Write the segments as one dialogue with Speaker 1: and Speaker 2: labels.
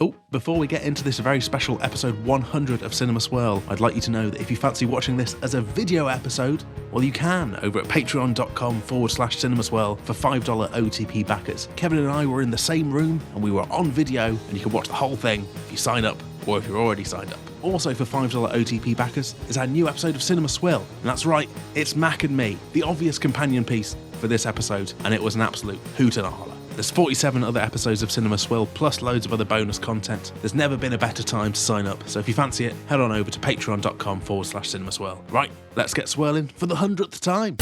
Speaker 1: Oh, before we get into this very special episode 100 of Cinema Swirl, I'd like you to know that if you fancy watching this as a video episode, well, you can over at patreon.com/cinemaswirl for $5 OTP backers. Kevin and I were in the same room and we were on video, and you can watch the whole thing if you sign up or if you're already signed up. Also for $5 OTP backers is our new episode of Cinema Swirl. And that's right, it's Mac and me, the obvious companion piece for this episode, and it was an absolute hoot and a holler. There's 47 other episodes of Cinema Swirl, plus loads of other bonus content. There's never been a better time to sign up, so if you fancy it, head on over to patreon.com/cinemaswirl. Right, let's get swirling for the 100th time.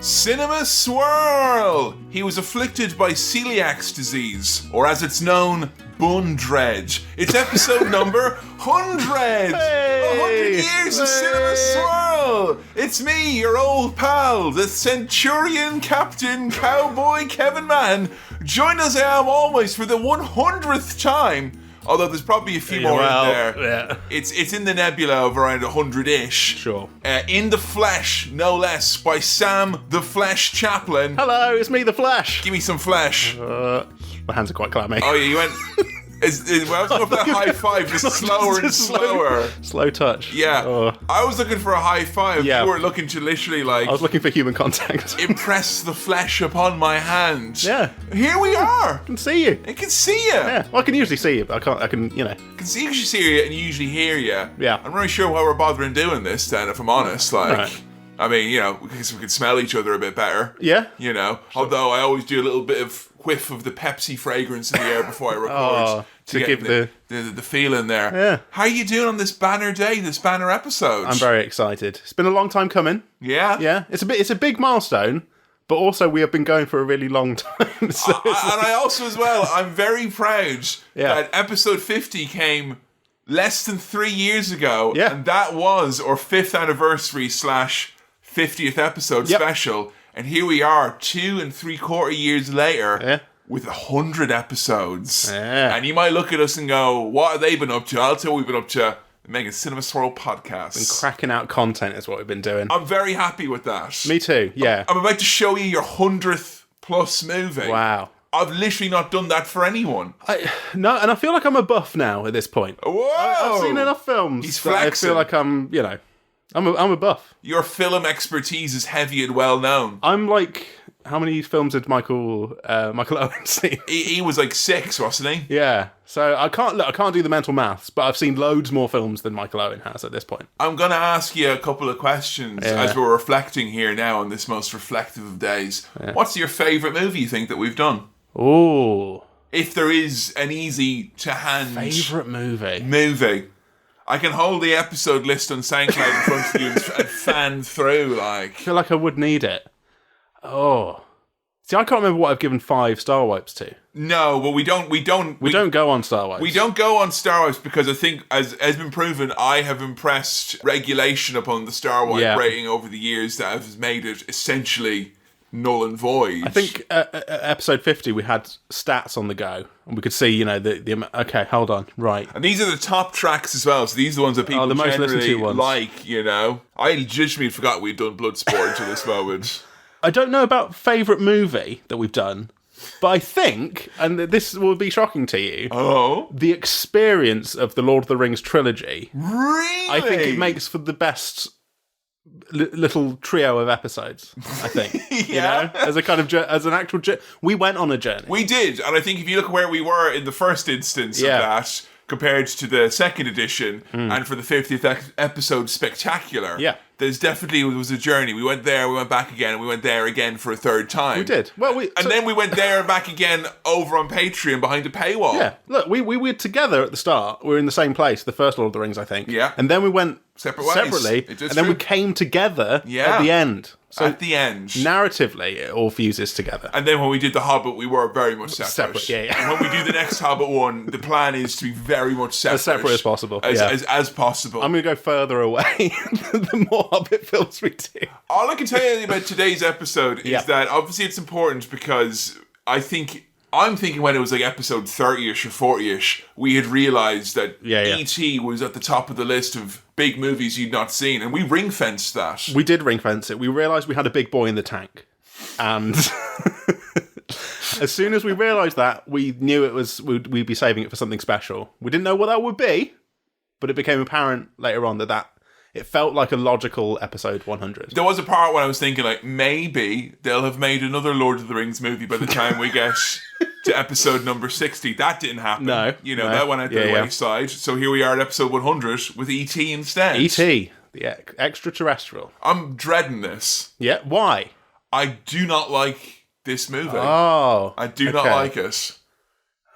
Speaker 2: Cinema Swirl! He was afflicted by celiac disease, or as it's known, bun dredge. It's episode number 100!
Speaker 1: Hey!
Speaker 2: 100 years of Cinema Swirl! It's me, your old pal, the Centurion Captain Cowboy Kevin Mann. Join us I am always for the 100th time. Although there's probably a few more in there.
Speaker 1: Yeah.
Speaker 2: It's in the nebula of around 100-ish.
Speaker 1: Sure.
Speaker 2: In the Flesh, no less, by Sam the Flesh Chaplin.
Speaker 1: Hello, it's me, the Flash.
Speaker 2: Give me some flesh.
Speaker 1: My hands are quite clammy.
Speaker 2: Oh yeah, you went... well, I was going for that high five, just slower and slower.
Speaker 1: Slow touch.
Speaker 2: Yeah. I was looking for a high five.
Speaker 1: Yeah.
Speaker 2: You were looking to literally
Speaker 1: I was looking for human contact.
Speaker 2: impress the flesh upon my hand.
Speaker 1: Yeah.
Speaker 2: Here we are.
Speaker 1: I can see you.
Speaker 2: I can see you.
Speaker 1: Yeah. Well, I can usually see you, but I can.
Speaker 2: I can usually see you and usually hear you.
Speaker 1: Yeah.
Speaker 2: I'm not really sure why we're bothering doing this then, if I'm honest. Right. I mean, because we could smell each other a bit better.
Speaker 1: Yeah.
Speaker 2: Although I always do a little bit of whiff of the Pepsi fragrance in the air before I record
Speaker 1: to
Speaker 2: get
Speaker 1: give
Speaker 2: the feeling there.
Speaker 1: Yeah.
Speaker 2: How are you doing on this banner day, this banner episode?
Speaker 1: I'm very excited. It's been a long time coming.
Speaker 2: Yeah.
Speaker 1: Yeah. It's a big milestone, but also we have been going for a really long time. So
Speaker 2: And I also, as well, I'm very proud that episode 50 came less than 3 years ago.
Speaker 1: Yeah.
Speaker 2: And that was our 5th anniversary / 50th episode special. And here we are, 2 3/4 years later, with 100 episodes.
Speaker 1: Yeah.
Speaker 2: And you might look at us and go, what have they been up to? I'll tell you what we've been up to. Making Cinema Swirl podcasts.
Speaker 1: been cracking out content is what we've been doing.
Speaker 2: I'm very happy with that.
Speaker 1: Me too, yeah.
Speaker 2: I'm about to show you your 100th plus movie.
Speaker 1: Wow.
Speaker 2: I've literally not done that for anyone.
Speaker 1: No, and I feel like I'm a buff now at this point.
Speaker 2: Whoa!
Speaker 1: I've seen enough films.
Speaker 2: He's
Speaker 1: that I
Speaker 2: flexing.
Speaker 1: feel like I'm a buff.
Speaker 2: Your film expertise is heavy and well known.
Speaker 1: I'm like, how many films did Michael Owen see?
Speaker 2: He was like 6, wasn't he?
Speaker 1: Yeah. So I can't do the mental maths, but I've seen loads more films than Michael Owen has at this point.
Speaker 2: I'm going to ask you a couple of questions as we're reflecting here now on this most reflective of days. Yeah. What's your favourite movie you think that we've done?
Speaker 1: Ooh.
Speaker 2: If there is an easy-to-hand...
Speaker 1: Favourite movie?
Speaker 2: I can hold the episode list on SoundCloud in front of you and fan through,
Speaker 1: I feel like I would need it. Oh. See, I can't remember what I've given 5 Star Wipes to.
Speaker 2: No, but we don't
Speaker 1: go on Star Wipes.
Speaker 2: We don't go on Star Wipes because I think, as has been proven, I have impressed regulation upon the Star Wipe rating over the years that has made it essentially null and void.
Speaker 1: I think episode 50 we had stats on the go and we could see the okay, hold on, right,
Speaker 2: and these are the top tracks as well, so these are the ones that people
Speaker 1: the most listened to ones.
Speaker 2: like. I legitimately forgot we'd done Bloodsport until this moment.
Speaker 1: I don't know about favourite movie that we've done, but I think, and this will be shocking to you, the experience of the Lord of the Rings trilogy,
Speaker 2: really,
Speaker 1: I think it makes for the best little trio of episodes, I think. As a kind of as an actual we went on a journey.
Speaker 2: We did, and I think if you look where we were in the first instance of that compared to the second edition and for the 50th episode spectacular, there definitely was a journey. We went there, we went back again, and we went there again for a third time.
Speaker 1: We did. Well,
Speaker 2: then we went there and back again over on Patreon behind a paywall.
Speaker 1: Yeah, look, we were together at the start. We were in the same place, the first Lord of the Rings, I think.
Speaker 2: Yeah.
Speaker 1: And then we went
Speaker 2: separately,
Speaker 1: and then we came together at the end. So
Speaker 2: at the end,
Speaker 1: narratively, it all fuses together.
Speaker 2: And then when we did The Hobbit, we were very much separate.
Speaker 1: Yeah.
Speaker 2: And when we do the next Hobbit one, the plan is to be very much separate.
Speaker 1: As separate as possible.
Speaker 2: As possible.
Speaker 1: I'm going to go further away the more Hobbit films we do.
Speaker 2: All I can tell you about today's episode is that obviously it's important because I think I'm thinking when it was like episode 30ish or 40ish, we had realised that E.T. was at the top of the list of big movies you'd not seen, and we ring-fenced that.
Speaker 1: We did ring-fence it. We realised we had a big boy in the tank. And as soon as we realised that, we knew we'd be saving it for something special. We didn't know what that would be, but it became apparent later on that it felt like a logical episode 100.
Speaker 2: There was a part when I was thinking, like, maybe they'll have made another Lord of the Rings movie by the time we get to episode number 60. That didn't happen.
Speaker 1: No.
Speaker 2: That went out the wayside. So here we are at episode 100 with E.T. instead.
Speaker 1: E.T., the Extra-Terrestrial.
Speaker 2: I'm dreading this.
Speaker 1: Yeah, why?
Speaker 2: I do not like this movie.
Speaker 1: Oh.
Speaker 2: I do not like it.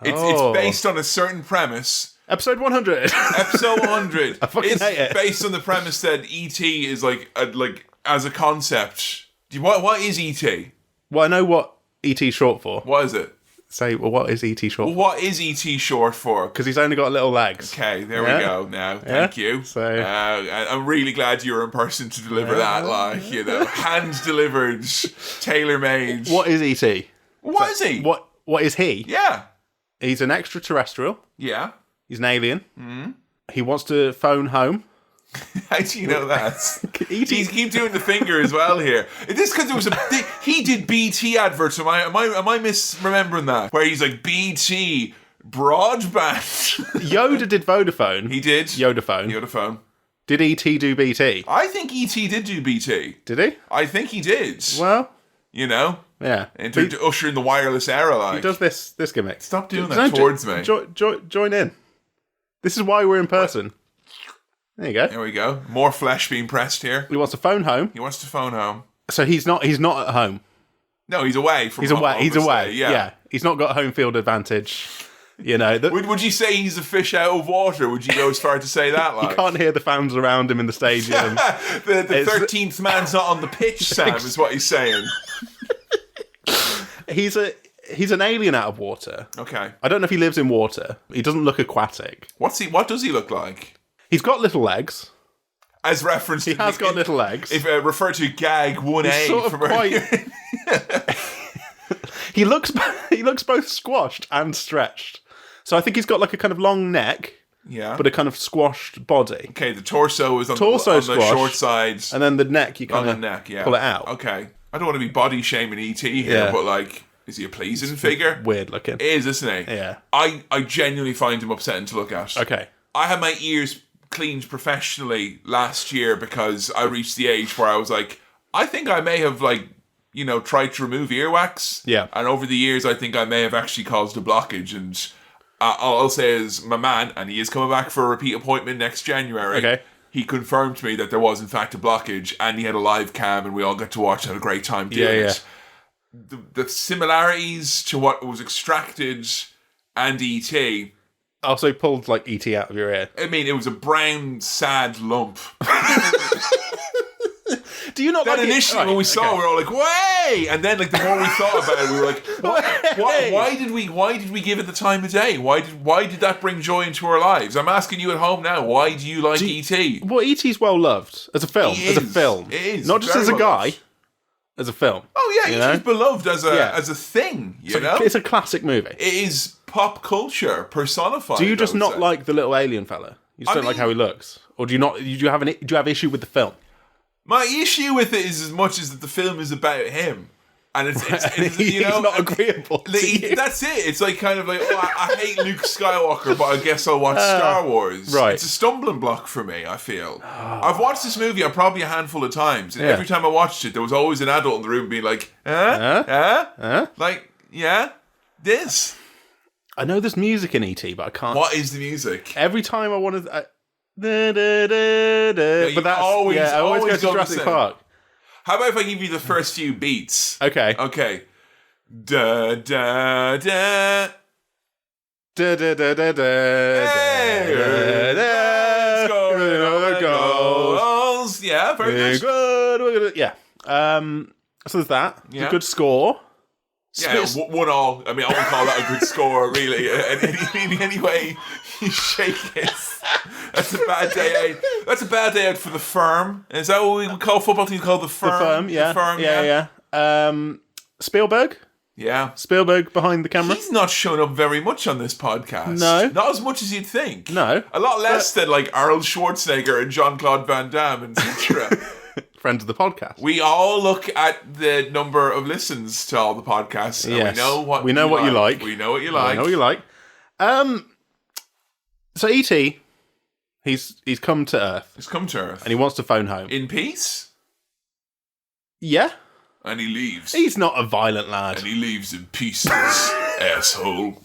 Speaker 2: It's based on a certain premise.
Speaker 1: Episode 100.
Speaker 2: Episode 100.
Speaker 1: I fucking hate it.
Speaker 2: It's based on the premise that E.T. is like as a concept. What is E.T.?
Speaker 1: Well, I know what E.T. is short for.
Speaker 2: What is it?
Speaker 1: What is E.T. short for?
Speaker 2: What is E.T. short for?
Speaker 1: Because he's only got little legs.
Speaker 2: Okay, there we go now. Thank you.
Speaker 1: So
Speaker 2: I'm really glad you're in person to deliver that, hand-delivered, tailor-made.
Speaker 1: What is E.T.?
Speaker 2: What is he?
Speaker 1: What is he?
Speaker 2: Yeah.
Speaker 1: He's an extraterrestrial.
Speaker 2: Yeah.
Speaker 1: He's an alien. Mm-hmm. He wants to phone home.
Speaker 2: How do you know that? He's keep doing the finger as well here. Is this because he did BT adverts? Am I misremembering that? Where he's like BT broadband.
Speaker 1: Yoda did Vodafone.
Speaker 2: He did Yodaphone.
Speaker 1: Did E.T. do BT?
Speaker 2: I think E.T. did do BT.
Speaker 1: Did he?
Speaker 2: I think he did.
Speaker 1: Well,
Speaker 2: yeah. And to usher in the wireless era, like
Speaker 1: he does this gimmick.
Speaker 2: Stop doing that towards me.
Speaker 1: Join in. This is why we're in person. There you go.
Speaker 2: There we go. More flesh being pressed here.
Speaker 1: He wants to phone home.
Speaker 2: So
Speaker 1: he's not at home.
Speaker 2: No, he's away from home.
Speaker 1: He's away. Yeah. He's not got home field advantage.
Speaker 2: Would you say he's a fish out of water? Would you go as far to say that? Like?
Speaker 1: You can't hear the fans around him in the stadium.
Speaker 2: the 13th man's not on the pitch, Sam, is what he's saying.
Speaker 1: He's an alien out of water.
Speaker 2: Okay.
Speaker 1: I don't know if he lives in water. He doesn't look aquatic.
Speaker 2: What does he look like?
Speaker 1: He's got little legs.
Speaker 2: As referenced,
Speaker 1: he has got little legs.
Speaker 2: If referred to gag 1A,
Speaker 1: he's sort of quite. He looks both squashed and stretched. So I think he's got like a kind of long neck.
Speaker 2: Yeah.
Speaker 1: But a kind of squashed body.
Speaker 2: Okay, the torso is on the short sides.
Speaker 1: And then the neck, you kind of pull it out.
Speaker 2: Okay. I don't want to be body shaming E.T. here, but like, is he a pleasing figure?
Speaker 1: Weird looking.
Speaker 2: It is, isn't he?
Speaker 1: Yeah.
Speaker 2: I genuinely find him upsetting to look at.
Speaker 1: Okay.
Speaker 2: I had my ears cleaned professionally last year because I reached the age where I was like, I think I may have tried to remove earwax.
Speaker 1: Yeah.
Speaker 2: And over the years, I think I may have actually caused a blockage. And I'll say is my man, and he is coming back for a repeat appointment next January.
Speaker 1: Okay.
Speaker 2: He confirmed to me that there was in fact a blockage, and he had a live cam, and we all got to watch and had a great time doing it. The similarities to what was extracted and E.T.
Speaker 1: Also pulled like E.T. out of your ear.
Speaker 2: I mean, it was a brown, sad lump.
Speaker 1: Do you not
Speaker 2: then
Speaker 1: like
Speaker 2: initially when we saw it, we were all like, "Way!" And then, like, the more we thought about it, we were like, "Why did we give it the time of day? Why did that bring joy into our lives?" I'm asking you at home now. Why do you like E.T.?
Speaker 1: Well, E.T.'s well loved as a film.
Speaker 2: It is
Speaker 1: not just as a guy. As a film.
Speaker 2: Oh yeah, E.T.'s beloved as a thing.
Speaker 1: It's a classic movie.
Speaker 2: It is pop culture personified.
Speaker 1: Do you just not like the little alien fella? You just don't like how he looks, or do you not? Do you have issue with the film?
Speaker 2: My issue with it is as much as that the film is about him, and it's
Speaker 1: he's not agreeable.
Speaker 2: That's it. It's like kind of like, I hate Luke Skywalker, but I guess I'll watch Star Wars.
Speaker 1: Right.
Speaker 2: It's a stumbling block for me. I feel I've watched this movie probably a handful of times, and every time I watched it, there was always an adult in the room being like, like, this.
Speaker 1: I know there's music in E.T., but I can't.
Speaker 2: What is the music?
Speaker 1: Every time I want to. But that's I always go to Jurassic Park.
Speaker 2: How about if I give you the first few beats?
Speaker 1: Okay.
Speaker 2: Da da da.
Speaker 1: Da da da da da.
Speaker 2: Let's go. Goals. Yeah, very
Speaker 1: good. Yeah. So there's that.
Speaker 2: Yeah.
Speaker 1: A good score.
Speaker 2: Yeah, 1-1. I mean, I wouldn't call that a good score, really. Any way you shake it, that's a bad day out. That's a bad day out for the firm. Is that what we would call football teams called the firm?
Speaker 1: The firm, yeah. Spielberg?
Speaker 2: Yeah.
Speaker 1: Spielberg behind the camera.
Speaker 2: He's not shown up very much on this podcast.
Speaker 1: No.
Speaker 2: Not as much as you'd think.
Speaker 1: No.
Speaker 2: A lot less than like Arnold Schwarzenegger and Jean-Claude Van Damme, etc.
Speaker 1: Friends of the podcast.
Speaker 2: We all look at the number of listens to all the podcasts, and
Speaker 1: Yes.
Speaker 2: we know what
Speaker 1: We know what you like.
Speaker 2: We know what you like.
Speaker 1: I know what you like. So E.T., he's come to Earth.
Speaker 2: He's come to Earth.
Speaker 1: And he wants to phone home.
Speaker 2: In peace?
Speaker 1: Yeah.
Speaker 2: And he leaves.
Speaker 1: He's not a violent lad.
Speaker 2: And he leaves in pieces, asshole.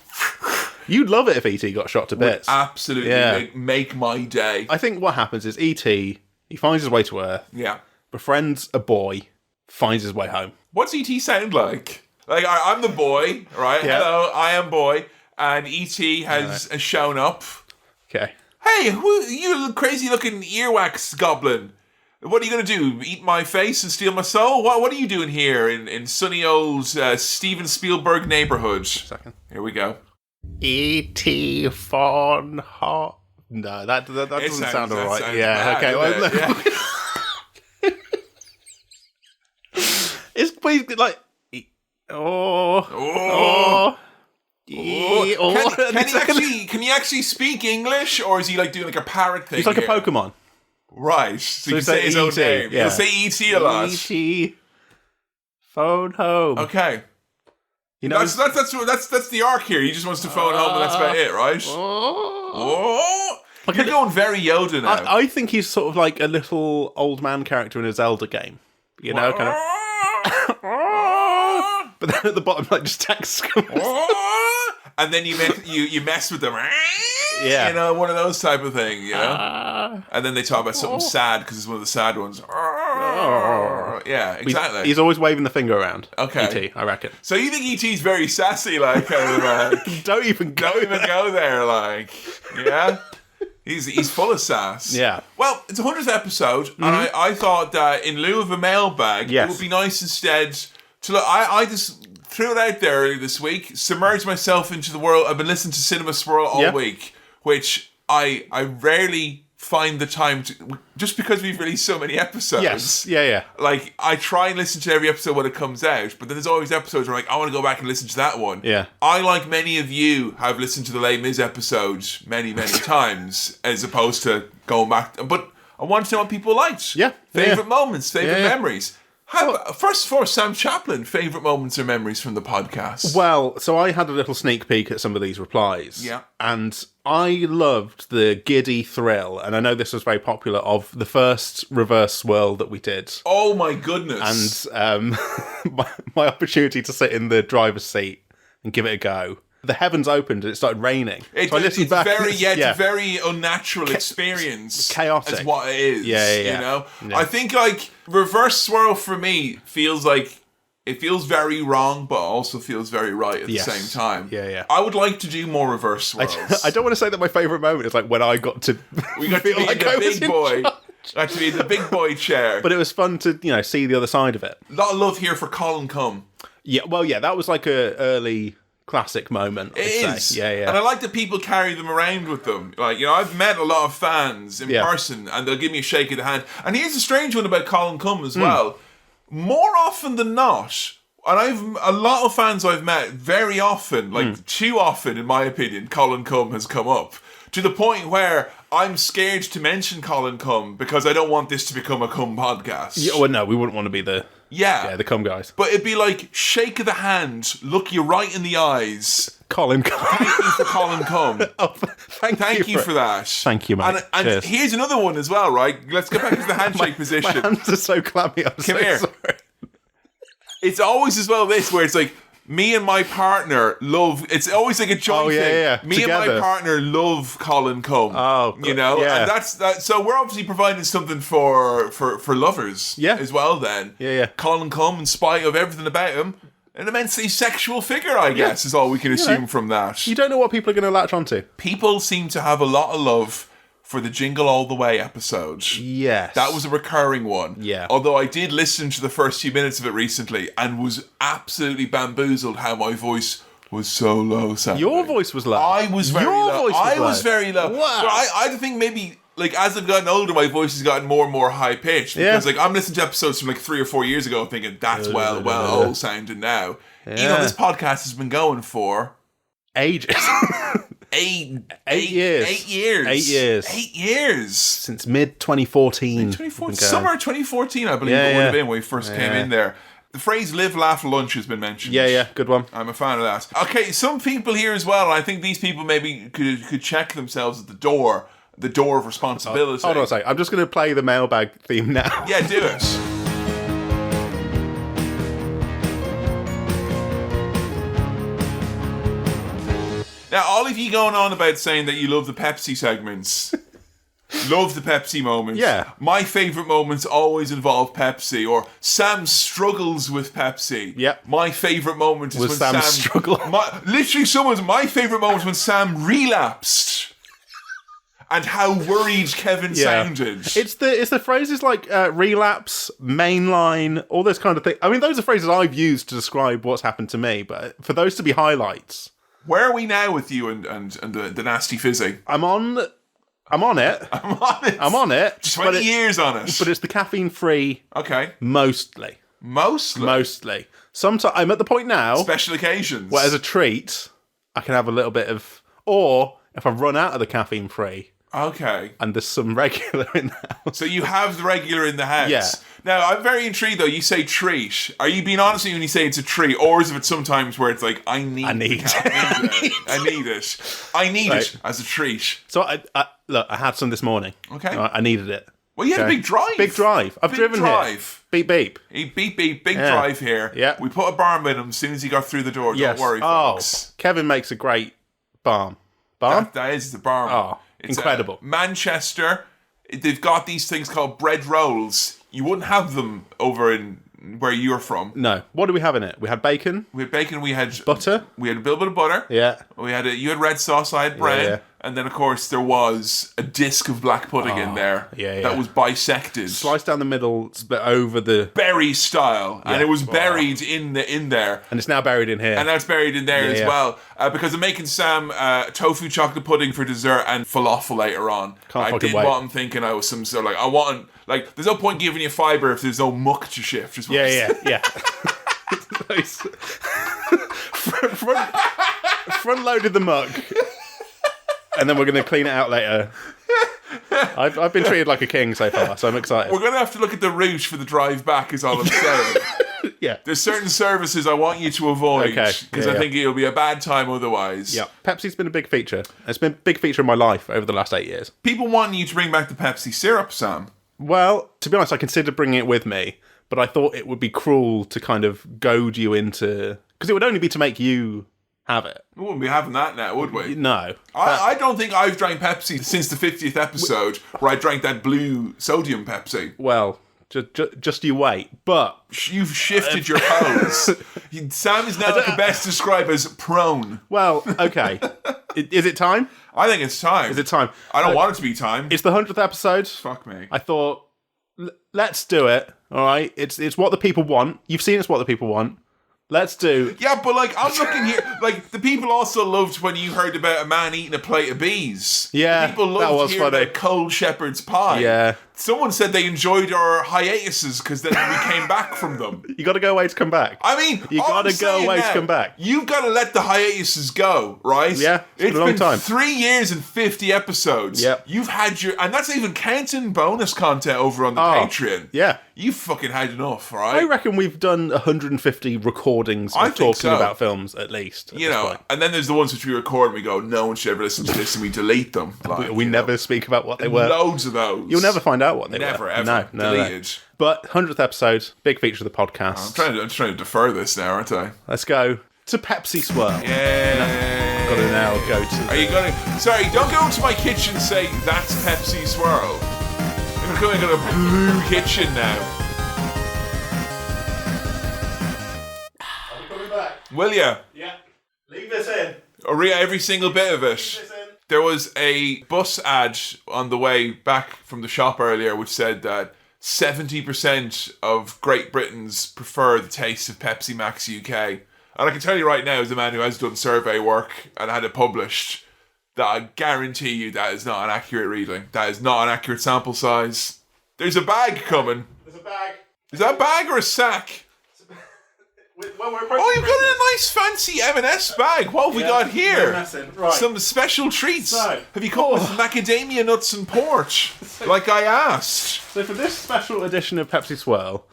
Speaker 1: You'd love it if E.T. got shot to bits.
Speaker 2: Absolutely make my day.
Speaker 1: I think what happens is E.T., he finds his way to Earth,
Speaker 2: Yeah.
Speaker 1: befriends a boy, finds his way home.
Speaker 2: What's E.T. sound like? Like, I'm the boy, right?
Speaker 1: Yeah.
Speaker 2: Hello, I am boy. And E.T. has shown up.
Speaker 1: Okay.
Speaker 2: Hey, you crazy-looking earwax goblin. What are you going to do? Eat my face and steal my soul? What are you doing here in sunny old Steven Spielberg neighborhood?
Speaker 1: Second.
Speaker 2: Here we go.
Speaker 1: E.T. phone home. No, that doesn't sound all right. Yeah, okay. Well,
Speaker 2: Yeah.
Speaker 1: It's please like
Speaker 2: Can he actually speak English, or is he like doing like a parrot thing?
Speaker 1: He's like
Speaker 2: here?
Speaker 1: a Pokemon.
Speaker 2: Right. So you can
Speaker 1: say
Speaker 2: say his own
Speaker 1: E.T.,
Speaker 2: name.
Speaker 1: yeah.
Speaker 2: He'll say E.T. a lot.
Speaker 1: E.T. phone home.
Speaker 2: Okay.
Speaker 1: You know,
Speaker 2: That's the arc here. He just wants to phone home, and that's about it, right? Oh. You're going very Yoda now.
Speaker 1: I think he's sort of like a little old man character in a Zelda game. You know, kind of. But then at the bottom, like, just text comes.
Speaker 2: And then you mess with them.
Speaker 1: Yeah.
Speaker 2: You know, one of those type of thing, you know? And then they talk about something sad because it's one of the sad ones. Yeah, exactly.
Speaker 1: He's always waving the finger around.
Speaker 2: Okay.
Speaker 1: E.T., I reckon.
Speaker 2: So you think E.T.'s very sassy, like, kind of like...
Speaker 1: Don't even go
Speaker 2: there, like... Yeah? He's full of sass.
Speaker 1: Yeah.
Speaker 2: Well, it's 100th episode, and I thought that in lieu of a mailbag,
Speaker 1: Yes.
Speaker 2: it would be nice instead to look... I just threw it out there earlier this week, submerged myself into the world. I've been listening to Cinema Swirl all week, which I rarely find the time to... Just because we've released so many episodes.
Speaker 1: Yes. Yeah.
Speaker 2: Like, I try and listen to every episode when it comes out, but then there's always episodes where I'm like, I want to go back and listen to that one.
Speaker 1: Yeah.
Speaker 2: I, like many of you, have listened to the Les Mis episodes many, many times, as opposed to going back. But I want to know what people liked.
Speaker 1: Yeah.
Speaker 2: Favourite moments, favourite
Speaker 1: Yeah.
Speaker 2: memories. First for Sam Chaplin, favourite moments or memories from the podcast.
Speaker 1: Well, so I had a little sneak peek at some of these replies.
Speaker 2: Yeah.
Speaker 1: And I loved the giddy thrill, and I know this was very popular, of the first reverse swirl that we did.
Speaker 2: Oh my goodness.
Speaker 1: And my opportunity to sit in the driver's seat and give it a go. The heavens opened and it started raining.
Speaker 2: It's a very unnatural experience.
Speaker 1: Chaotic.
Speaker 2: Is what it is.
Speaker 1: Yeah.
Speaker 2: You know?
Speaker 1: Yeah.
Speaker 2: I think, like, reverse swirl for me feels like it feels very wrong, but also feels very right at the same time.
Speaker 1: Yeah.
Speaker 2: I would like to do more reverse swirls.
Speaker 1: I don't want to say that my favourite moment is like when I got to
Speaker 2: We got to be
Speaker 1: like
Speaker 2: the
Speaker 1: I was
Speaker 2: big
Speaker 1: in
Speaker 2: boy.
Speaker 1: charge.
Speaker 2: Got to be in the big boy chair.
Speaker 1: But it was fun to, see the other side of it.
Speaker 2: A lot of love here for Colin Cum.
Speaker 1: Yeah, well, yeah, that was like a early classic moment.
Speaker 2: It is.
Speaker 1: Say. Yeah.
Speaker 2: And I like that people carry them around with them. Like, I've met a lot of fans in person, and they'll give me a shake of the hand. And here's a strange one about Colin Cum as well. More often than not, and I've a lot of fans I've met very often, like too often in my opinion, Colin Cum has come up. To the point where I'm scared to mention Colin Cum because I don't want this to become a Cum podcast.
Speaker 1: Yeah, well, no, we wouldn't want to be the Cum guys.
Speaker 2: But it'd be like, shake of the hand, look you right in the eyes.
Speaker 1: Colin Cum.
Speaker 2: Thank you for Colin Cum.
Speaker 1: Thank
Speaker 2: you for that.
Speaker 1: Thank you, mate.
Speaker 2: And
Speaker 1: Cheers.
Speaker 2: here's another one as well, right? Let's get back to the handshake position.
Speaker 1: My hands are so clammy. I'm so
Speaker 2: here.
Speaker 1: sorry.
Speaker 2: It's always as well this where it's like, me and my partner love... It's always like a joint thing.
Speaker 1: Yeah.
Speaker 2: Me
Speaker 1: Together.
Speaker 2: and my partner love Colin Cum.
Speaker 1: Oh,
Speaker 2: you know?
Speaker 1: yeah.
Speaker 2: And that's that. So we're obviously providing something for lovers as well then.
Speaker 1: Yeah.
Speaker 2: Colin Cum, in spite of everything about him, an immensely sexual figure, I guess, is all we can assume from that.
Speaker 1: You don't know what people are going to latch onto.
Speaker 2: People seem to have a lot of love for the Jingle All the Way episode.
Speaker 1: Yes.
Speaker 2: That was a recurring one.
Speaker 1: Yeah.
Speaker 2: Although I did listen to the first few minutes of it recently and was absolutely bamboozled how my voice was so low. Saturday.
Speaker 1: Your voice was low.
Speaker 2: I was very low. I was very low.
Speaker 1: Wow.
Speaker 2: But I think maybe, like, as I've gotten older, my voice has gotten more and more high-pitched. Because, like, I'm listening to episodes from, like, 3 or 4 years ago thinking, that's well old sounding now. this podcast has been going for
Speaker 1: ages.
Speaker 2: 8
Speaker 1: years.
Speaker 2: 8 years.
Speaker 1: 8 years.
Speaker 2: 8 years.
Speaker 1: Since mid-2014.
Speaker 2: Summer 2014, I believe it would have been when we first came in there. The phrase live, laugh, lunch has been mentioned.
Speaker 1: Yeah, good one.
Speaker 2: I'm a fan of that. Okay, some people here as well, and I think these people maybe could check themselves at the door of responsibility.
Speaker 1: Hold on a second. I'm just going to play the mailbag theme now.
Speaker 2: Yeah, do it. Now, all of you going on about saying that you love the Pepsi segments. Love the Pepsi moments.
Speaker 1: Yeah.
Speaker 2: My favourite moments always involve Pepsi, or Sam struggles with Pepsi.
Speaker 1: Yep.
Speaker 2: My favourite moment is when
Speaker 1: Sam struggle.
Speaker 2: My favourite moment was when Sam relapsed. And how worried Kevin sounded.
Speaker 1: It's the phrases like relapse, mainline, all this kind of thing. I mean, those are phrases I've used to describe what's happened to me, but for those to be highlights.
Speaker 2: Where are we now with you and the nasty fizzy?
Speaker 1: I'm on it. I'm on it.
Speaker 2: 20 years on it.
Speaker 1: But it's the caffeine-free.
Speaker 2: Okay.
Speaker 1: Mostly. Sometimes I'm at the point now.
Speaker 2: Special occasions.
Speaker 1: Where as a treat, I can have a little bit of... Or if I run out of the caffeine-free...
Speaker 2: Okay.
Speaker 1: And there's some regular in the house.
Speaker 2: So you have the regular in the house.
Speaker 1: Yeah.
Speaker 2: Now, I'm very intrigued, though. You say treat. Are you being honest with me when you say it's a treat? Or is it sometimes where it's like, I need it as a treat?
Speaker 1: So, I had some this morning.
Speaker 2: Okay.
Speaker 1: I needed it.
Speaker 2: Well, you had a big drive.
Speaker 1: Big drive. I've driven here. Beep, beep.
Speaker 2: Big drive here.
Speaker 1: Yeah.
Speaker 2: We put a barm in him as soon as he got through the door.
Speaker 1: Yes.
Speaker 2: Don't worry, folks.
Speaker 1: Kevin makes a great barm.
Speaker 2: That is the barm.
Speaker 1: Oh. It's incredible.
Speaker 2: Manchester, they've got these things called bread rolls. You wouldn't have them over in where you're from.
Speaker 1: No. What do we have in it? We had bacon.
Speaker 2: We had
Speaker 1: butter.
Speaker 2: We had a little bit of butter.
Speaker 1: Yeah.
Speaker 2: You had red sauce, I had bread.
Speaker 1: Yeah.
Speaker 2: And then, of course, there was a disc of black pudding in there that was bisected.
Speaker 1: Sliced down the middle, split over the...
Speaker 2: Berry style. Yeah. And it was buried in there.
Speaker 1: And it's now buried in here.
Speaker 2: And now it's buried in there as well. Because I'm making Sam tofu chocolate pudding for dessert and falafel later on. I did what I'm thinking I was some sort of there's no point giving you fibre if there's no muck to shift.
Speaker 1: Yeah. Front loaded the muck. And then we're going to clean it out later. I've been treated like a king so far, so I'm excited.
Speaker 2: We're going to have to look at the route for the drive back, is all I'm saying.
Speaker 1: Yeah.
Speaker 2: There's certain services I want you to avoid, because I think it'll be a bad time otherwise.
Speaker 1: Yeah. Pepsi's been a big feature. It's been a big feature in my life over the last 8 years.
Speaker 2: People want you to bring back the Pepsi syrup, Sam.
Speaker 1: Well, to be honest, I considered bringing it with me, but I thought it would be cruel to kind of goad you into... Because it would only be to make you... have it.
Speaker 2: We wouldn't be having that now, would we?
Speaker 1: No.
Speaker 2: I don't think I've drank Pepsi since the 50th episode where I drank that blue sodium Pepsi.
Speaker 1: Well, just you wait. But...
Speaker 2: You've shifted your pose. Sam is now best described as prone.
Speaker 1: Well, okay. Is it time?
Speaker 2: I think it's time.
Speaker 1: Is it time?
Speaker 2: I don't want it to be time.
Speaker 1: It's the 100th episode.
Speaker 2: Fuck me.
Speaker 1: I thought, let's do it. All right? It's what the people want. You've seen it's what the people want. Let's do...
Speaker 2: Yeah, but I'm looking here... the people also loved when you heard about a man eating a plate of bees.
Speaker 1: Yeah,
Speaker 2: the people loved to hear about cold shepherd's pie.
Speaker 1: Yeah.
Speaker 2: Someone said they enjoyed our hiatuses because then we came back from them.
Speaker 1: You got to go away to come back.
Speaker 2: I mean...
Speaker 1: You got to go away to come back.
Speaker 2: You've got to let the hiatuses go, right?
Speaker 1: Yeah, it's been a long time.
Speaker 2: 3 years and 50 episodes.
Speaker 1: Yep.
Speaker 2: You've had your... And that's even counting bonus content over on the Patreon.
Speaker 1: Yeah.
Speaker 2: You've fucking had enough, right?
Speaker 1: I reckon we've done 150 recordings of talking about films, at least.
Speaker 2: You know, and then there's the ones which we record and we go, no one should ever listen to this, and we delete them.
Speaker 1: We never speak about what they were.
Speaker 2: Loads of those.
Speaker 1: You'll never find out what they were.
Speaker 2: Never, ever.
Speaker 1: No.
Speaker 2: Deleted.
Speaker 1: But 100th episode, big feature of the podcast.
Speaker 2: I'm trying to defer this now, aren't I?
Speaker 1: Let's go to Pepsi Swirl.
Speaker 2: Yeah.
Speaker 1: Got to now go to...
Speaker 2: Are you going to... Sorry, don't go into my kitchen and say, that's Pepsi Swirl. I'm going to a blue kitchen now. Will ya?
Speaker 1: Yeah. Leave this in.
Speaker 2: Or every single bit of it. There was a bus ad on the way back from the shop earlier which said that 70% of Great Britons prefer the taste of Pepsi Max UK. And I can tell you right now, as a man who has done survey work and had it published, that I guarantee you that is not an accurate reading. That is not an accurate sample size. There's a bag coming.
Speaker 1: There's a bag.
Speaker 2: Is that a bag or a sack?
Speaker 1: Well, we're
Speaker 2: Oh, you've got a nice fancy M&S bag. What have we got here?
Speaker 1: Right.
Speaker 2: Some special treats.
Speaker 1: So-
Speaker 2: Have you come with macadamia nuts and porch, like I asked?
Speaker 1: So for this special edition of Pepsi Swirl,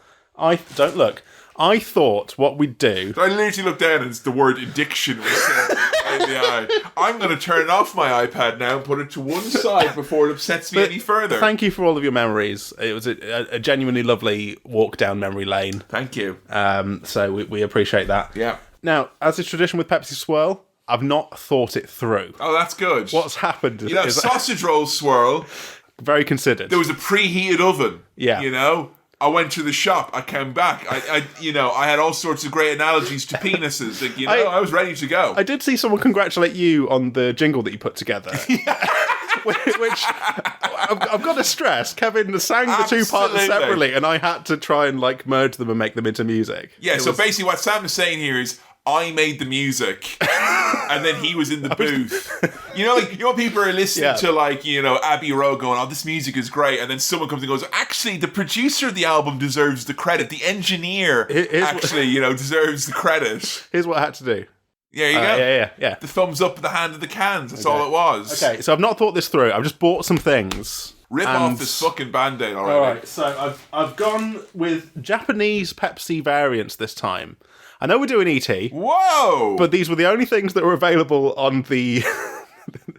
Speaker 1: don't look. I thought what we'd do.
Speaker 2: I literally looked down and the word addiction was said in the eye. I'm going to turn off my iPad now and put it to one side before it upsets me any further.
Speaker 1: Thank you for all of your memories. It was a genuinely lovely walk down memory lane.
Speaker 2: Thank you.
Speaker 1: So we appreciate that.
Speaker 2: Yeah.
Speaker 1: Now, as is tradition with Pepsi Swirl, I've not thought it through.
Speaker 2: Oh, that's good.
Speaker 1: What's happened is,
Speaker 2: You know, sausage roll swirl.
Speaker 1: very considered.
Speaker 2: There was a preheated oven.
Speaker 1: Yeah.
Speaker 2: You know? I went to the shop. I came back. I had all sorts of great analogies to penises. Like, I was ready to go.
Speaker 1: I did see someone congratulate you on the jingle that you put together. Which I've got to stress, Kevin sang the two parts
Speaker 2: Absolutely.
Speaker 1: separately, and I had to try and merge them and make them into music.
Speaker 2: Yeah. So basically, what Sam is saying here is, I made the music, and then he was in the booth. You know, people are listening to Abbey Road going, "Oh, this music is great," and then someone comes and goes, "Actually, the producer of the album deserves the credit. The engineer deserves the credit."
Speaker 1: Here's what I had to do.
Speaker 2: There you go.
Speaker 1: Yeah.
Speaker 2: The thumbs up, the hand of the cans. That's all it was.
Speaker 1: Okay, so I've not thought this through. I've just bought some things.
Speaker 2: Rip off this fucking Band-Aid already.
Speaker 1: All right, so I've gone with Japanese Pepsi variants this time. I know we're doing ET.
Speaker 2: Whoa!
Speaker 1: But these were the only things that were available on the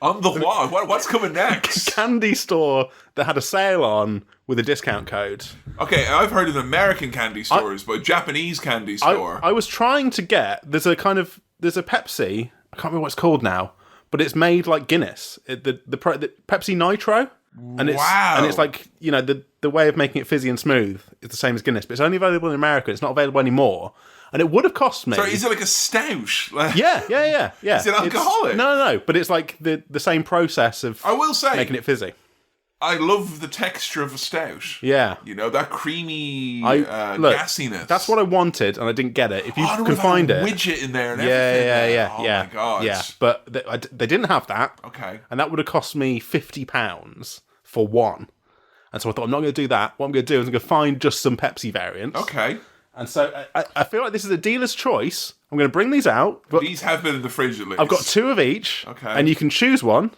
Speaker 2: On the what? What's coming next?
Speaker 1: candy store that had a sale on with a discount code.
Speaker 2: Okay, I've heard of American candy stores, but Japanese candy store.
Speaker 1: I was trying to get... There's a Pepsi, I can't remember what it's called now, but it's made like Guinness. The Pepsi Nitro. And it's like, the way of making it fizzy and smooth is the same as Guinness, but it's only available in America. It's not available anymore. And it would have cost me...
Speaker 2: Sorry, is it like a stout?
Speaker 1: Yeah.
Speaker 2: Is it alcoholic?
Speaker 1: No, but it's like the same process of
Speaker 2: I will say,
Speaker 1: making it fizzy.
Speaker 2: I love the texture of a stout.
Speaker 1: Yeah.
Speaker 2: That creamy gassiness.
Speaker 1: That's what I wanted, and I didn't get it. If you can find it...
Speaker 2: widget in there and everything.
Speaker 1: Yeah.
Speaker 2: Oh my God.
Speaker 1: Yeah, but they didn't have that.
Speaker 2: Okay.
Speaker 1: And that would have cost me £50 for one. And so I thought, I'm not going to do that. What I'm going to do is I'm going to find just some Pepsi variants.
Speaker 2: Okay.
Speaker 1: And so I feel like this is a dealer's choice. I'm going to bring these out. But
Speaker 2: these have been in the fridge at least.
Speaker 1: I've got two of each.
Speaker 2: Okay.
Speaker 1: And you can choose one,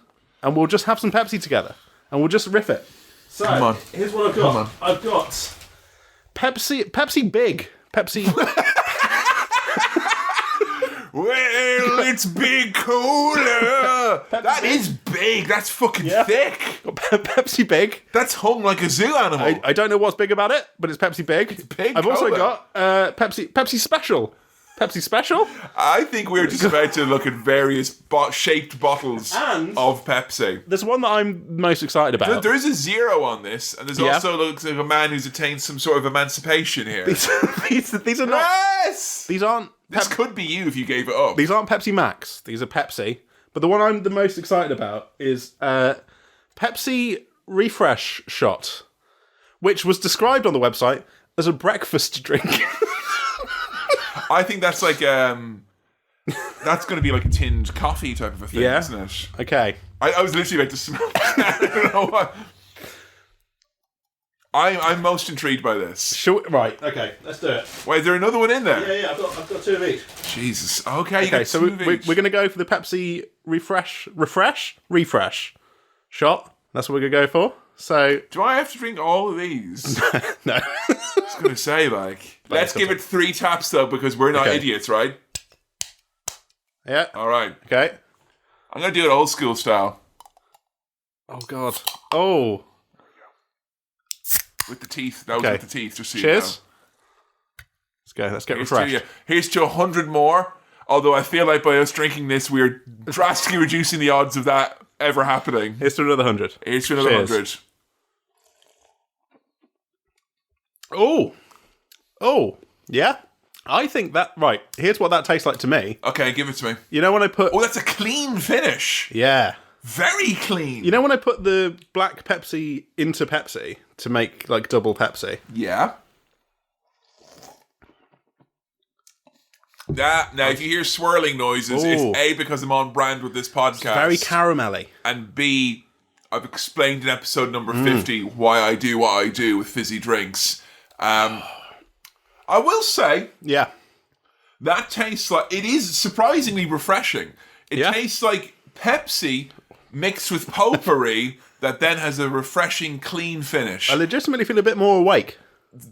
Speaker 1: and we'll just have some Pepsi together. And we'll just riff it. So,
Speaker 2: Come on.
Speaker 1: Here's what I've got.
Speaker 2: Come on.
Speaker 1: I've got Pepsi Big. Pepsi...
Speaker 2: Well, it's big cooler. That is big. That's fucking thick.
Speaker 1: Pepsi Big.
Speaker 2: That's hung like a zoo animal.
Speaker 1: I don't know what's big about it, but it's Pepsi Big. It's
Speaker 2: big
Speaker 1: I've also
Speaker 2: cola.
Speaker 1: got Pepsi Special. Pepsi Special?
Speaker 2: I think we're just about to look at various shaped bottles of Pepsi.
Speaker 1: There's one that I'm most excited about.
Speaker 2: There is a zero on this, and there's also looks like a man who's attained some sort of emancipation here.
Speaker 1: These are not...
Speaker 2: Yes!
Speaker 1: These aren't...
Speaker 2: This could be you if you gave it up.
Speaker 1: These aren't Pepsi Max. These are Pepsi. But the one I'm the most excited about is Pepsi Refresh Shot, which was described on the website as a breakfast drink.
Speaker 2: I think that's like that's going to be like a tinned coffee type of a thing, isn't it?
Speaker 1: Okay.
Speaker 2: I was literally about to smoke. I don't know what. I'm most intrigued by this.
Speaker 1: Right. Okay. Let's do it.
Speaker 2: Wait, is there another one in there?
Speaker 1: Yeah. I've got two of each.
Speaker 2: Jesus. Okay.
Speaker 1: So we're going to go for the Pepsi Refresh shot. That's what we're going to go for. So
Speaker 2: do I have to drink all of these?
Speaker 1: No.
Speaker 2: I was going to say let's give it 3 taps though, because we're not idiots, right?
Speaker 1: Yeah.
Speaker 2: All right.
Speaker 1: Okay.
Speaker 2: I'm going to do it old school style.
Speaker 1: Oh God. Oh.
Speaker 2: With the teeth. That was with the teeth. Just so you
Speaker 1: Cheers.
Speaker 2: know.
Speaker 1: Let's go. Let's get refreshed.
Speaker 2: Here's to 100 more. Although I feel like by us drinking this, we're drastically reducing the odds of that ever happening.
Speaker 1: Here's to another 100.
Speaker 2: Here's to another 100.
Speaker 1: Oh. Yeah. I think that... Right. Here's what that tastes like to me.
Speaker 2: Okay, give it to me.
Speaker 1: You know when I put...
Speaker 2: Oh, that's a clean finish.
Speaker 1: Yeah.
Speaker 2: Very clean.
Speaker 1: You know when I put the black Pepsi into Pepsi to make like double Pepsi?
Speaker 2: Yeah. Now, if you hear swirling noises, it's A, because I'm on brand with this podcast.
Speaker 1: It's very caramelly.
Speaker 2: And B, I've explained in episode number 50 why I do what I do with fizzy drinks. I will say...
Speaker 1: Yeah.
Speaker 2: That tastes like... It is surprisingly refreshing. It tastes like Pepsi mixed with potpourri that then has a refreshing, clean finish.
Speaker 1: I legitimately feel a bit more awake.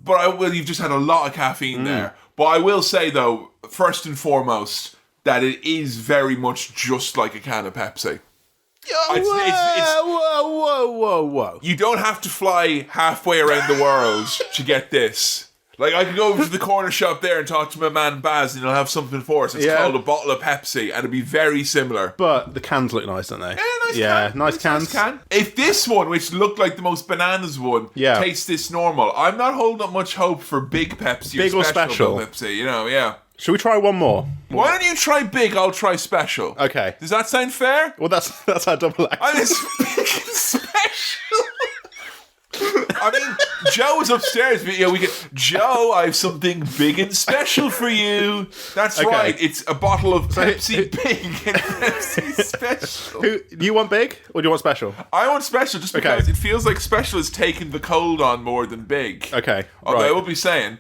Speaker 2: But you've just had a lot of caffeine there. But I will say, though, first and foremost, that it is very much just like a can of Pepsi.
Speaker 1: Whoa.
Speaker 2: You don't have to fly halfway around the world to get this. Like, I could go over to the corner shop there and talk to my man Baz, and he'll have something for us. It's called a bottle of Pepsi, and it'll be very similar.
Speaker 1: But the cans look nice, don't they?
Speaker 2: Yeah,
Speaker 1: nice cans.
Speaker 2: If this one, which looked like the most bananas one, tastes this normal, I'm not holding up much hope for Big Pepsi
Speaker 1: Big or special
Speaker 2: Pepsi, yeah.
Speaker 1: Should we try one more?
Speaker 2: Why don't you try Big, I'll try Special.
Speaker 1: Okay.
Speaker 2: Does that sound fair?
Speaker 1: Well, that's our double act.
Speaker 2: And it's Big and Special. I mean, Joe was upstairs, but we get Joe. I have something big and special for you. That's right. It's a bottle of Pepsi Big and Pepsi Special.
Speaker 1: Do you want big or do you want special?
Speaker 2: I want special just because it feels like special is taking the cold on more than big.
Speaker 1: Okay.
Speaker 2: Although I will be saying,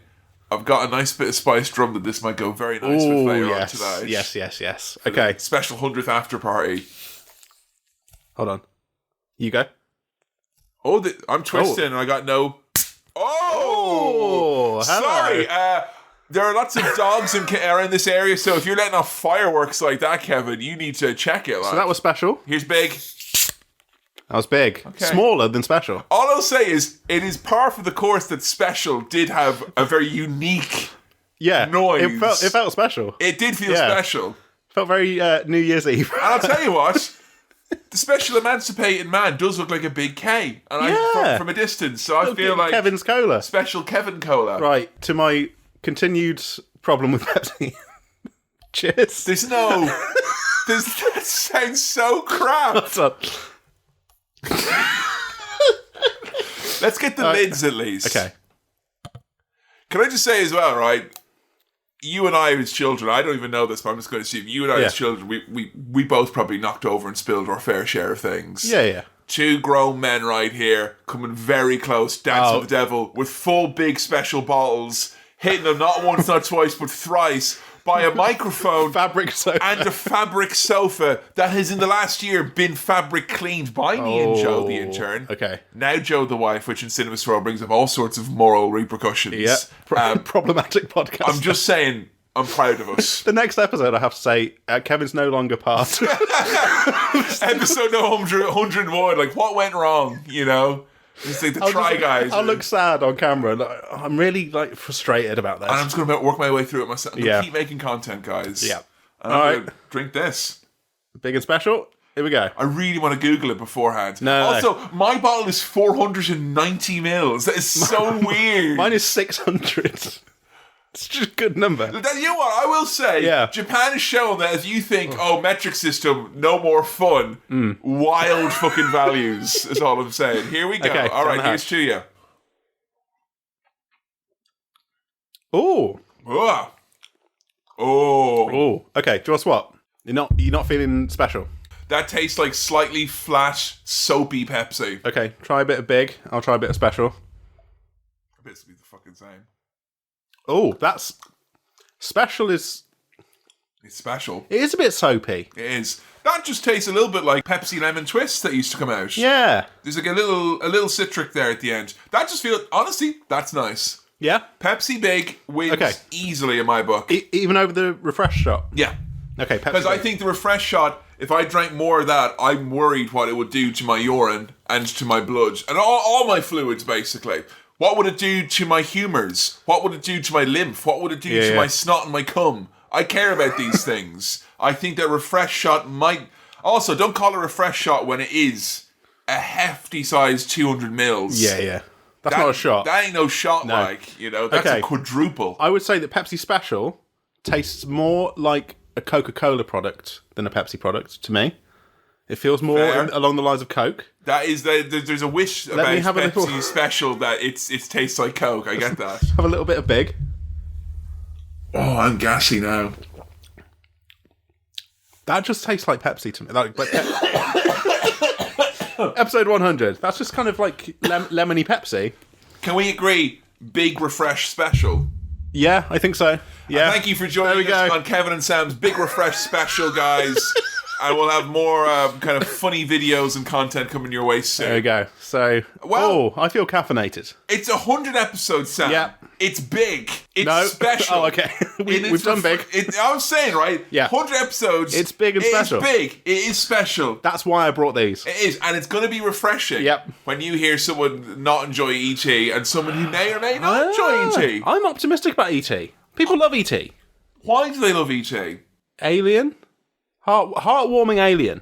Speaker 2: I've got a nice bit of spiced rum that this might go very nice with later on tonight.
Speaker 1: Yes. Okay.
Speaker 2: Special 100th after party.
Speaker 1: Hold on. You go.
Speaker 2: Oh, I'm twisting and I got no... Oh! Sorry. There are lots of dogs around this area, so if you're letting off fireworks like that, Kevin, you need to check it.
Speaker 1: So that was special.
Speaker 2: Here's Big.
Speaker 1: That was big. Okay. Smaller than special.
Speaker 2: All I'll say is, it is par for the course that special did have a very unique noise.
Speaker 1: It felt special.
Speaker 2: It did feel special.
Speaker 1: Felt very New Year's Eve.
Speaker 2: And I'll tell you what... The special emancipated man does look like a big K, and from a distance, so I feel like
Speaker 1: Kevin's Cola,
Speaker 2: special Kevin Cola.
Speaker 1: Right, to my continued problem with Pepsi. Cheers.
Speaker 2: That sounds so crap. Let's get the lids at least.
Speaker 1: Okay.
Speaker 2: Can I just say as well, right? You and I as children, I don't even know this, but I'm just going to assume you and I as children, we both probably knocked over and spilled our fair share of things.
Speaker 1: Yeah.
Speaker 2: Two grown men right here, coming very close, dancing with the devil, with full big special bottles, hitting them not once, not twice, but thrice, by a microphone
Speaker 1: fabric sofa.
Speaker 2: and a fabric sofa that has in the last year been fabric cleaned by me and Joe the intern.
Speaker 1: Okay.
Speaker 2: Now Joe the wife, which in Cinema Swirl brings up all sorts of moral repercussions.
Speaker 1: Yeah. Problematic podcast.
Speaker 2: I'm just saying, I'm proud of us.
Speaker 1: The next episode, I have to say, Kevin's no longer part.
Speaker 2: Episode 101, like what went wrong, It's like the guys.
Speaker 1: I'll look sad on camera. I'm really frustrated about this.
Speaker 2: And I'm just going to work my way through it myself. I'm going to keep making content, guys.
Speaker 1: Yeah.
Speaker 2: And I'm going to drink this.
Speaker 1: Big and special. Here we go.
Speaker 2: I really want to Google it beforehand.
Speaker 1: No.
Speaker 2: My bottle is 490 mils. That is so weird.
Speaker 1: Mine is 600. It's just a good number.
Speaker 2: You know what? I will say, Japan has shown that if you think, metric system, no more fun, wild fucking values is all I'm saying. Here we go.
Speaker 1: Okay,
Speaker 2: all right, here's to you.
Speaker 1: Oh. Okay, do you want to swap? You're not feeling special.
Speaker 2: That tastes like slightly flat, soapy Pepsi.
Speaker 1: Okay, try a bit of big. I'll try a bit of special.
Speaker 2: Basically the fucking same.
Speaker 1: Oh, that's... Special is...
Speaker 2: It's special.
Speaker 1: It is a bit soapy.
Speaker 2: It is. That just tastes a little bit like Pepsi Lemon Twist that used to come out.
Speaker 1: Yeah.
Speaker 2: There's like a little citric there at the end. That just feels... Honestly, that's nice.
Speaker 1: Yeah?
Speaker 2: Pepsi Big wins easily in my book.
Speaker 1: Even over the Refresh shot?
Speaker 2: Yeah.
Speaker 1: Okay, Pepsi
Speaker 2: Because I think the Refresh shot, if I drank more of that, I'm worried what it would do to my urine and to my blood. And all my fluids, basically. What would it do to my humours? What would it do to my lymph? What would it do to my snot and my cum? I care about these things. I think that Refresh shot might... Also, don't call it Refresh shot when it is a hefty size 200 mils.
Speaker 1: Yeah. That's not a shot.
Speaker 2: That ain't no shot, That's a quadruple.
Speaker 1: I would say that Pepsi Special tastes more like a Coca-Cola product than a Pepsi product, to me. It feels more along the lines of Coke.
Speaker 2: That is, there's a wish about Pepsi Special that it tastes like Coke. I get that.
Speaker 1: Have a little bit of big.
Speaker 2: Oh, I'm gassy now.
Speaker 1: That just tastes like Pepsi to me. Episode 100. That's just kind of like lemony Pepsi.
Speaker 2: Can we agree? Big Refresh Special.
Speaker 3: Yeah, I think so. Yeah.
Speaker 2: And thank you for joining us on Kevin and Sam's Big Refresh special, guys. And we'll have more kind of funny videos and content coming your way soon.
Speaker 3: There we go. So, I feel caffeinated.
Speaker 2: It's 100 episodes, Sam.
Speaker 3: Yeah.
Speaker 2: It's big. It's special.
Speaker 3: Oh, okay. We've done big.
Speaker 2: I was saying, right?
Speaker 3: Yeah.
Speaker 2: 100 episodes.
Speaker 3: It's big and special.
Speaker 2: It's big. It is special.
Speaker 3: That's why I brought these.
Speaker 2: It is. And it's going to be refreshing.
Speaker 3: Yep.
Speaker 2: When you hear someone not enjoy E.T. and someone who may or may not enjoy E.T.
Speaker 3: I'm optimistic about E.T. People love E.T.
Speaker 2: Why do they love E.T.?
Speaker 3: Alien? Heartwarming alien.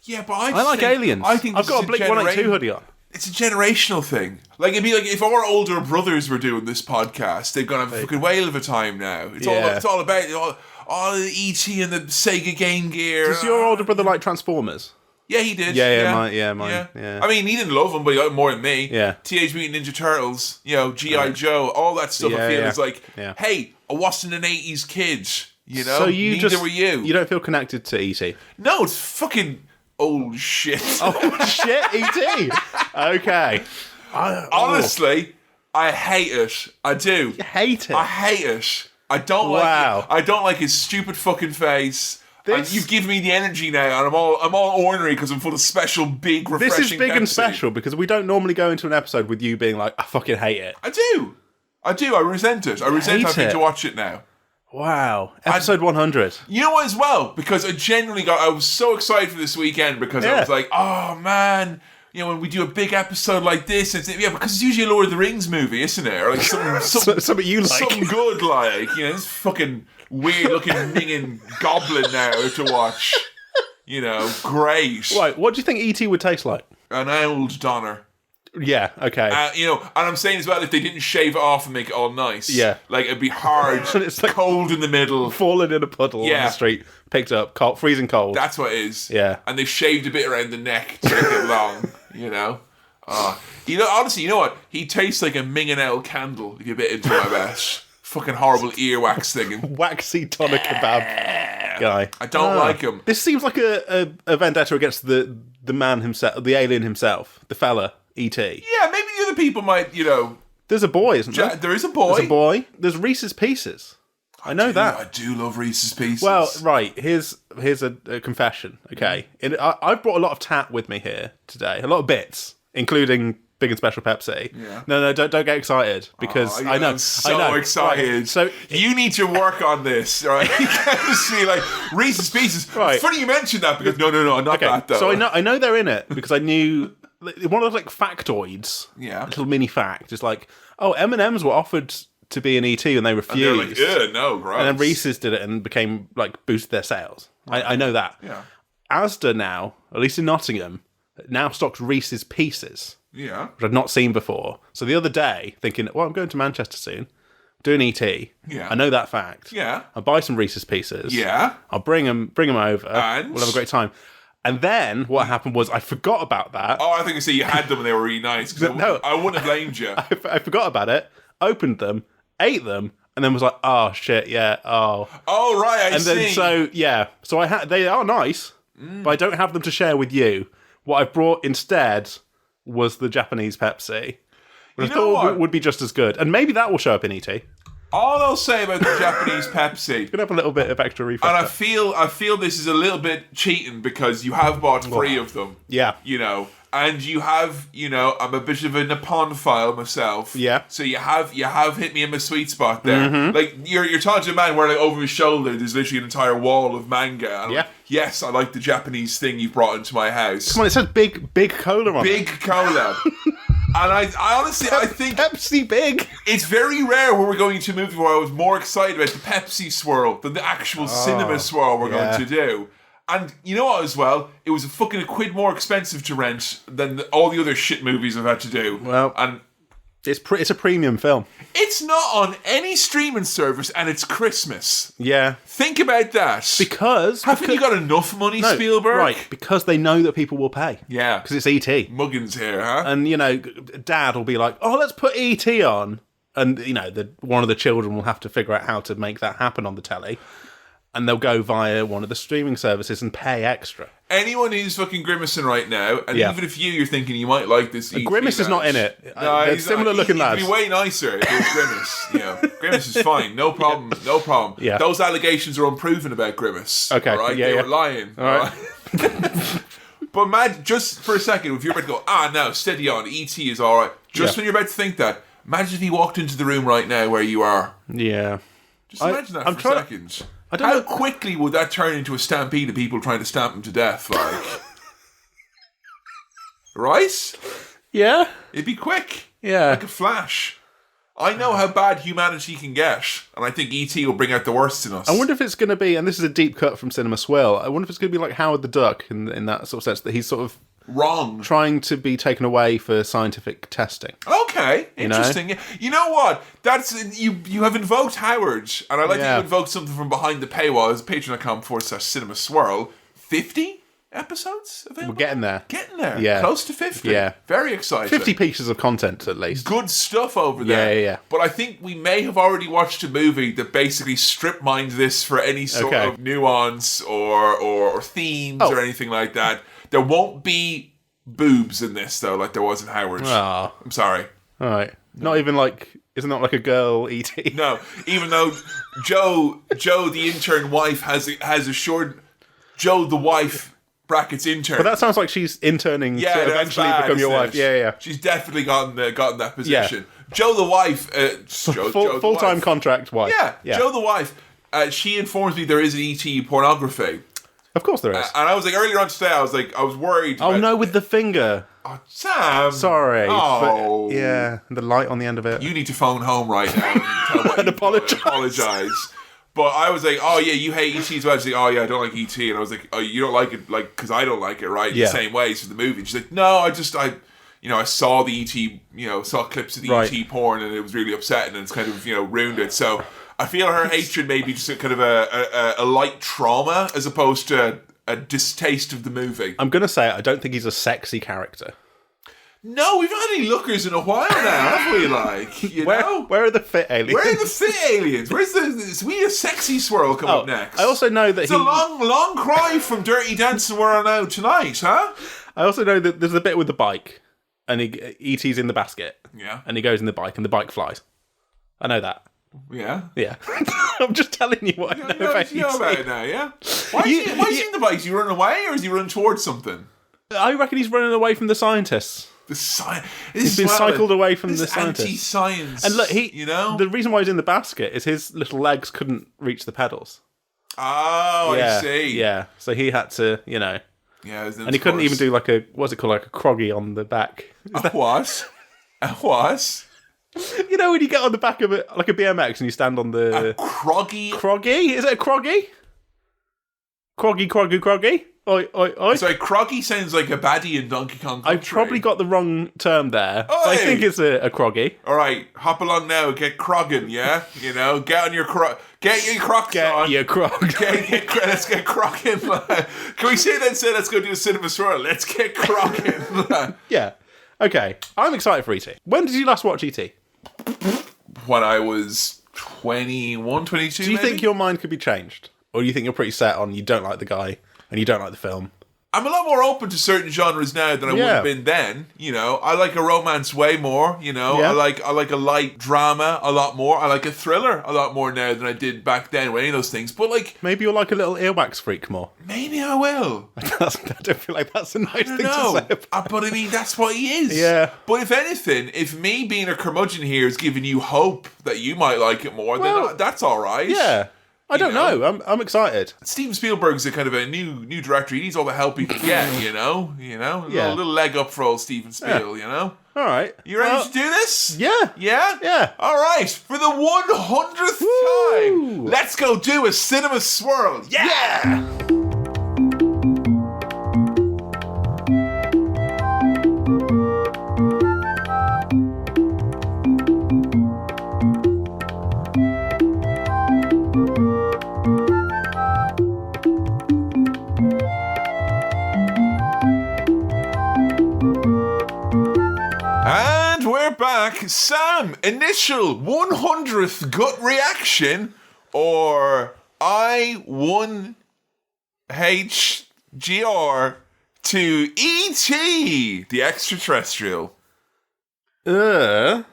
Speaker 2: Yeah, but
Speaker 3: I like aliens.
Speaker 2: I think
Speaker 3: I've got a Blink 182 hoodie on.
Speaker 2: It's a generational thing. Like, it'd be like if our older brothers were doing this podcast, they've got a fucking whale of a time now. It's all about all the E.T. and the Sega Game Gear.
Speaker 3: Does your older brother like Transformers?
Speaker 2: Yeah, he did.
Speaker 3: Mine.
Speaker 2: I mean, he didn't love them, but he liked them more than me.
Speaker 3: Yeah.
Speaker 2: Teenage Mutant Ninja Turtles, G.I. Joe, all that stuff. I feel is like, hey, I wasn't an 80s kid.
Speaker 3: So
Speaker 2: neither were you.
Speaker 3: You don't feel connected to E.T.?
Speaker 2: No, it's fucking old shit.
Speaker 3: Oh shit, E.T. Okay.
Speaker 2: Honestly, I hate it. I do.
Speaker 3: You hate it?
Speaker 2: I hate it. I don't like it. I don't like his stupid fucking face. And you've given me the energy now, and I'm all ornery because I'm full of special, big, refreshing.
Speaker 3: This is big
Speaker 2: Pepsi.
Speaker 3: and special because we don't normally go into an episode with you being like, I fucking hate it.
Speaker 2: I do. I resent it. I resent having to watch it now.
Speaker 3: Wow. Episode 100.
Speaker 2: You know what as well? Because I was so excited for this weekend because I was like, oh man, when we do a big episode like this, because it's usually a Lord of the Rings movie, isn't it? Or like
Speaker 3: something you like.
Speaker 2: Something good like, this fucking weird looking minging goblin now to watch. Great.
Speaker 3: Right, what do you think E.T. would taste like?
Speaker 2: An old Donner.
Speaker 3: Yeah, okay.
Speaker 2: And I'm saying as well, if they didn't shave it off and make it all nice, like it'd be hard,
Speaker 3: it's like
Speaker 2: cold in the middle,
Speaker 3: falling in a puddle on the street, picked up, cold, freezing cold.
Speaker 2: That's what it is.
Speaker 3: Yeah,
Speaker 2: and they've shaved a bit around the neck to make it long. Honestly, you know what? He tastes like a Minganel candle if you bit into my bet. Fucking horrible earwax thing.
Speaker 3: Waxy doner kebab guy.
Speaker 2: I don't like him.
Speaker 3: This seems like a vendetta against the man himself, the alien himself, the fella. E.T.
Speaker 2: Yeah, maybe the other people might,
Speaker 3: There's a boy, isn't there?
Speaker 2: There is a boy.
Speaker 3: There's a boy. There's Reese's Pieces. I know that.
Speaker 2: I do love Reese's Pieces.
Speaker 3: Well, right. Here's a confession, okay? I've brought a lot of tat with me here today. A lot of bits, including Big and Special Pepsi.
Speaker 2: Yeah.
Speaker 3: No, don't get excited, because I know.
Speaker 2: I'm so excited.
Speaker 3: Right. So
Speaker 2: you need to work on this, right? You can't just be like, Reese's Pieces. Right. It's funny you mentioned that, because no, not that, though.
Speaker 3: So I know they're in it, because I knew... One of those factoids,
Speaker 2: a
Speaker 3: little mini fact, is like, M&M's were offered to be an E.T. and they refused.
Speaker 2: And they're like, no, gross.
Speaker 3: And then Reese's did it and became boosted their sales. Right. I know that.
Speaker 2: Yeah.
Speaker 3: Asda now, at least in Nottingham, now stocked Reese's Pieces.
Speaker 2: Yeah.
Speaker 3: Which I'd not seen before. So the other day, thinking, I'm going to Manchester soon, doing E.T.
Speaker 2: Yeah.
Speaker 3: I know that fact.
Speaker 2: Yeah.
Speaker 3: I'll buy some Reese's Pieces.
Speaker 2: Yeah.
Speaker 3: I'll bring them over.
Speaker 2: And
Speaker 3: we'll have a great time. And then what happened was I forgot about that.
Speaker 2: Oh, I think you see you had them and they were really nice. I wouldn't have blamed you.
Speaker 3: I forgot about it, opened them, ate them, and then was like, oh, shit, yeah, oh.
Speaker 2: Oh, right, I see.
Speaker 3: And then, so they are nice, but I don't have them to share with you. What I brought instead was the Japanese Pepsi, which I thought would be just as good. And maybe that will show up in E.T.
Speaker 2: All I'll say about the Japanese Pepsi,
Speaker 3: gonna have a little bit of extra refresh.
Speaker 2: And I feel this is a little bit cheating because you have bought 3 of them.
Speaker 3: Yeah.
Speaker 2: And you have, I'm a bit of a Nippon-phile myself.
Speaker 3: Yeah.
Speaker 2: So you have hit me in my sweet spot there.
Speaker 3: Mm-hmm.
Speaker 2: Like you're talking to a man where over his shoulder there's literally an entire wall of manga. And yes, I like the Japanese thing you've brought into my house.
Speaker 3: Come on, it says big cola on it.
Speaker 2: Big cola. And I honestly, I think
Speaker 3: Pepsi Big.
Speaker 2: It's very rare where we're going to a movie where I was more excited about the Pepsi swirl than the actual cinema swirl we're going to do. And you know what, as well? It was a fucking £1 more expensive to rent than all the other shit movies I've had to do.
Speaker 3: Well,
Speaker 2: and
Speaker 3: it's a premium film.
Speaker 2: It's not on any streaming service, and it's Christmas.
Speaker 3: Yeah.
Speaker 2: Think about that.
Speaker 3: Because
Speaker 2: haven't you got enough money, Spielberg?
Speaker 3: Right, because they know that people will pay.
Speaker 2: Yeah.
Speaker 3: Because it's E.T.
Speaker 2: Muggins here, huh?
Speaker 3: And, Dad will be like, oh, let's put E.T. on. And, one of the children will have to figure out how to make that happen on the telly. And they'll go via one of the streaming services and pay extra.
Speaker 2: anyone who's fucking grimacing right now, and even if you're thinking you might like this,
Speaker 3: Grimace is not in it.
Speaker 2: No,
Speaker 3: they're similar looking lads.
Speaker 2: He'd be way nicer if it was Grimace. Grimace is fine, no problem, no problem.
Speaker 3: Yeah.
Speaker 2: Those allegations are unproven about Grimace.
Speaker 3: Okay,
Speaker 2: all right? They were lying.
Speaker 3: All right.
Speaker 2: But imagine, just for a second, if you're about to go, no, steady on, E.T. is all right. Just when you're about to think that, imagine if he walked into the room right now where you are.
Speaker 3: Yeah.
Speaker 2: Just imagine that for a second. How quickly would that turn into a stampede of people trying to stamp him to death? Like, right?
Speaker 3: Yeah.
Speaker 2: It'd be quick.
Speaker 3: Yeah.
Speaker 2: Like a flash. I know how bad humanity can get, and I think E.T. will bring out the worst in us.
Speaker 3: I wonder if it's going to be, and this is a deep cut from Cinema Swirl, I wonder if it's going to be like Howard the Duck in that sort of sense, that he's sort of
Speaker 2: wrong,
Speaker 3: trying to be taken away for scientific testing.
Speaker 2: Okay, interesting. You know what? That's you have invoked Howard, and I like that you invoked something from behind the paywall. It's patreon.com/Cinema Swirl. 50 episodes available?
Speaker 3: We're getting there.
Speaker 2: Yeah. Close to 50.
Speaker 3: Yeah.
Speaker 2: Very exciting.
Speaker 3: 50 pieces of content, at least.
Speaker 2: Good stuff over there.
Speaker 3: Yeah.
Speaker 2: But I think we may have already watched a movie that basically strip-mined this for any sort of nuance or themes or anything like that. There won't be boobs in this, though, like there was in Howard.
Speaker 3: Oh.
Speaker 2: I'm sorry.
Speaker 3: All right. Not even like... Isn't that like a girl E.T.?
Speaker 2: No. Even though Joe, the intern wife, has assured... Joe, the wife... brackets intern.
Speaker 3: But that sounds like she's interning to eventually become your wife. Yeah.
Speaker 2: She's definitely gotten that position. Yeah. Joe the wife,
Speaker 3: full-time contract wife.
Speaker 2: Yeah, Joe the wife. She informs me there is an ET pornography.
Speaker 3: Of course there is.
Speaker 2: And I was like, earlier on today, I was worried.
Speaker 3: Oh no, with the finger.
Speaker 2: Oh, Sam.
Speaker 3: Sorry.
Speaker 2: Oh.
Speaker 3: But, yeah, the light on the end of it.
Speaker 2: You need to phone home right now and tell what
Speaker 3: and
Speaker 2: apologise. But I was like, oh yeah, you hate E.T. as well. She's like, oh yeah, I don't like E.T. And I was like, oh, you don't like it, like, because I don't like it, right? The same way as the movie. And she's like, no, I saw the E.T., saw clips of the E.T. porn and it was really upsetting and it's kind of, ruined it. So I feel her hatred may be just a kind of a light trauma as opposed to a distaste of the movie.
Speaker 3: I'm going to say, I don't think he's a sexy character.
Speaker 2: No, we've had any lookers in a while now, haven't we? Like,
Speaker 3: where are the fit aliens?
Speaker 2: Where are the fit aliens? Where's a sexy swirl come up next?
Speaker 3: I also know that
Speaker 2: it's a long cry from Dirty Dancing we're on out tonight, huh?
Speaker 3: I also know that there's a bit with the bike, and E.T.'s in the basket.
Speaker 2: Yeah.
Speaker 3: And he goes in the bike, and the bike flies. I know that.
Speaker 2: Yeah.
Speaker 3: I'm just telling you what I know about
Speaker 2: you know about it now, yeah? Why is he in the bike? Is he running away, or is he running towards something?
Speaker 3: I reckon he's running away from the scientists.
Speaker 2: He's
Speaker 3: been cycled away from the scientists.
Speaker 2: Anti-science.
Speaker 3: And look, the reason why he's in the basket is his little legs couldn't reach the pedals.
Speaker 2: Oh, I see.
Speaker 3: Yeah, so he had to,
Speaker 2: Yeah,
Speaker 3: and he couldn't even do like what's it called, like a croggy on the back.
Speaker 2: What?
Speaker 3: You know when you get on the back of it, like a BMX, and you stand on the...
Speaker 2: A croggy?
Speaker 3: Croggy? Is it a croggy? Croggy? Oi.
Speaker 2: Sorry, croggy sounds like a baddie in Donkey Kong Country.
Speaker 3: I've probably got the wrong term there. I think it's a croggy.
Speaker 2: All right, hop along now. Get crogging, yeah? Get on your get your crocs on.
Speaker 3: Get your crog.
Speaker 2: Let's get crogging. Can we say that instead? Let's go do a Cinema Swirl. Let's get crogging.
Speaker 3: Yeah. Okay. I'm excited for E.T. When did you last watch E.T.?
Speaker 2: When I was 21, 22,
Speaker 3: Do you think your mind could be changed? Or do you think you're pretty set on you don't like the guy and you don't like the film?
Speaker 2: I'm a lot more open to certain genres now than I would have been then. I like a romance way more. I like a light drama a lot more. I like a thriller a lot more now than I did back then with any of those things. But
Speaker 3: maybe you're like a little earwax freak more.
Speaker 2: Maybe I will.
Speaker 3: I don't feel like that's a nice thing to say.
Speaker 2: But I mean, that's what he is.
Speaker 3: Yeah.
Speaker 2: But if anything, if me being a curmudgeon here is giving you hope that you might like it more, then that's all right.
Speaker 3: Yeah. I don't know. I'm excited.
Speaker 2: Steven Spielberg's a kind of a new director. He needs all the help he can get, A little leg up for old Steven Spiel,
Speaker 3: All right.
Speaker 2: You ready to do this?
Speaker 3: Yeah.
Speaker 2: Yeah?
Speaker 3: Yeah.
Speaker 2: All right. For the 100th time, let's go do a Cinema Swirl. Yeah! And we're back. Sam, initial 100th gut reaction, or I1H GR to E.T. the Extra-Terrestrial.
Speaker 3: but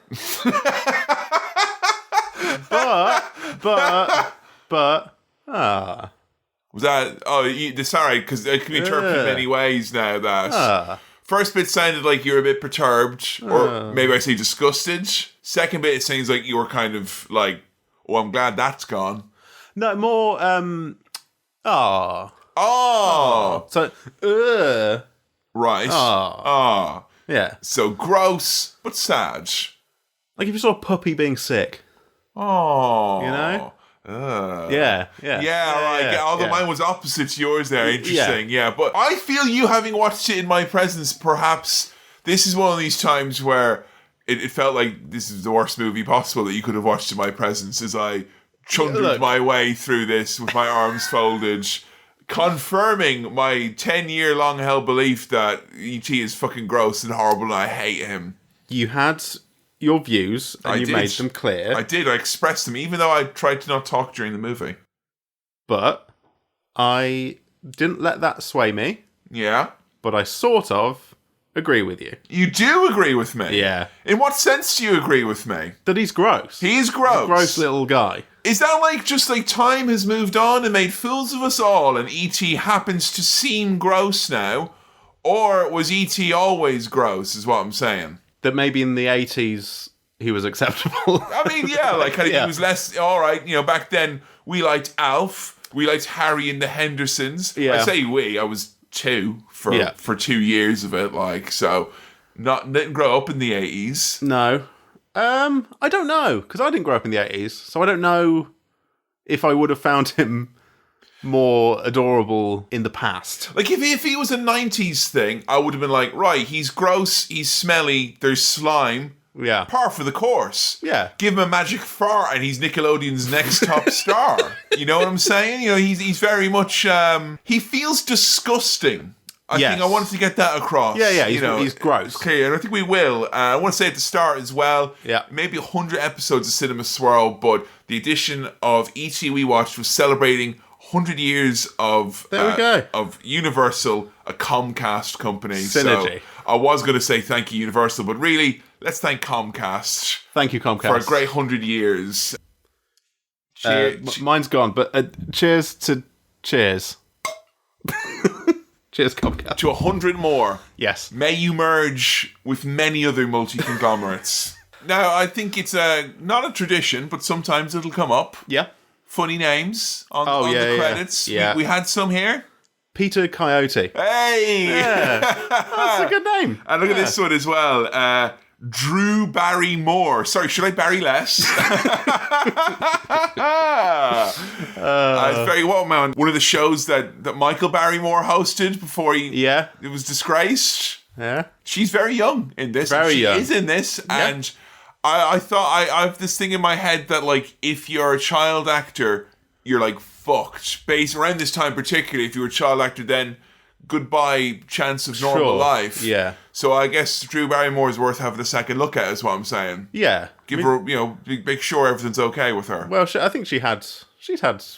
Speaker 2: Was that? Oh, sorry, because it can be interpreted many ways now. That first bit sounded like you were a bit perturbed, or maybe I say disgusted. Second bit, it sounds like you were kind of like, "Oh, I'm glad that's gone."
Speaker 3: No, more. So,
Speaker 2: right.
Speaker 3: Yeah.
Speaker 2: So gross, but sad.
Speaker 3: Like if you saw a puppy being sick.
Speaker 2: Oh.
Speaker 3: You know?
Speaker 2: Yeah, right. Although mine was opposite to yours there. Interesting. Yeah, but I feel you having watched it in my presence, perhaps this is one of these times where it felt like this is the worst movie possible that you could have watched in my presence as I chundered my way through this with my arms folded, confirming my 10-year long held belief that E.T. is fucking gross and horrible and I hate him.
Speaker 3: You had your views and you made them clear.
Speaker 2: I did. I expressed them, even though I tried to not talk during the movie.
Speaker 3: But I didn't let that sway me.
Speaker 2: Yeah.
Speaker 3: But I sort of agree with you.
Speaker 2: You do agree with me?
Speaker 3: Yeah.
Speaker 2: In what sense do you agree with me?
Speaker 3: That he's gross.
Speaker 2: He's gross.
Speaker 3: He's a gross little guy.
Speaker 2: Is that like just like time has moved on and made fools of us all and E.T. happens to seem gross now? Or was E.T. always gross, is what I'm saying?
Speaker 3: That maybe in the 80s he was acceptable.
Speaker 2: I mean, yeah, like he was less, all right, back then we liked Alf, we liked Harry and the Hendersons.
Speaker 3: Yeah.
Speaker 2: I say we, I was 2 for 2 years of it, like, so didn't grow up in the 80s.
Speaker 3: No. I don't know, because I didn't grow up in the 80s, so I don't know if I would have found him more adorable in the past.
Speaker 2: Like, if he was a 90s thing, I would have been like, right, he's gross, he's smelly, there's slime.
Speaker 3: Yeah.
Speaker 2: Par for the course.
Speaker 3: Yeah.
Speaker 2: Give him a magic fart and he's Nickelodeon's next top star. You know what I'm saying? He's very much, he feels disgusting. I think I wanted to get that across.
Speaker 3: Yeah, he's gross.
Speaker 2: Okay, and I think we will. I want to say at the start as well, maybe 100 episodes of Cinema Swirl, but the edition of E.T. we watched was celebrating 100 years of Universal, a Comcast company.
Speaker 3: Synergy.
Speaker 2: So I was going to say thank you, Universal, but really, let's thank Comcast.
Speaker 3: Thank you, Comcast.
Speaker 2: For a great 100 years.
Speaker 3: Mine's gone, but cheers to cheers. Cheers, Comcast.
Speaker 2: To 100 more.
Speaker 3: Yes.
Speaker 2: May you merge with many other multi-conglomerates. Now, I think it's not a tradition, but sometimes it'll come up.
Speaker 3: Yeah.
Speaker 2: Funny names on the credits.
Speaker 3: Yeah.
Speaker 2: We had some here.
Speaker 3: Peter Coyote.
Speaker 2: Hey!
Speaker 3: Yeah. That's a good name.
Speaker 2: And look at this one as well. Drew Barrymore. Sorry, should I Barry less? It's very well, man. One of the shows that Michael Barrymore hosted before it was disgraced.
Speaker 3: Yeah.
Speaker 2: She's very young in this.
Speaker 3: She
Speaker 2: is in this. Yeah. And I thought I have this thing in my head that, like, if you're a child actor, you're like fucked. Based around this time, particularly if you were a child actor, then goodbye chance of normal life.
Speaker 3: Yeah.
Speaker 2: So I guess Drew Barrymore is worth having a second look at, is what I'm saying.
Speaker 3: Yeah.
Speaker 2: Give her, make sure everything's okay with her.
Speaker 3: Well, I think she's had.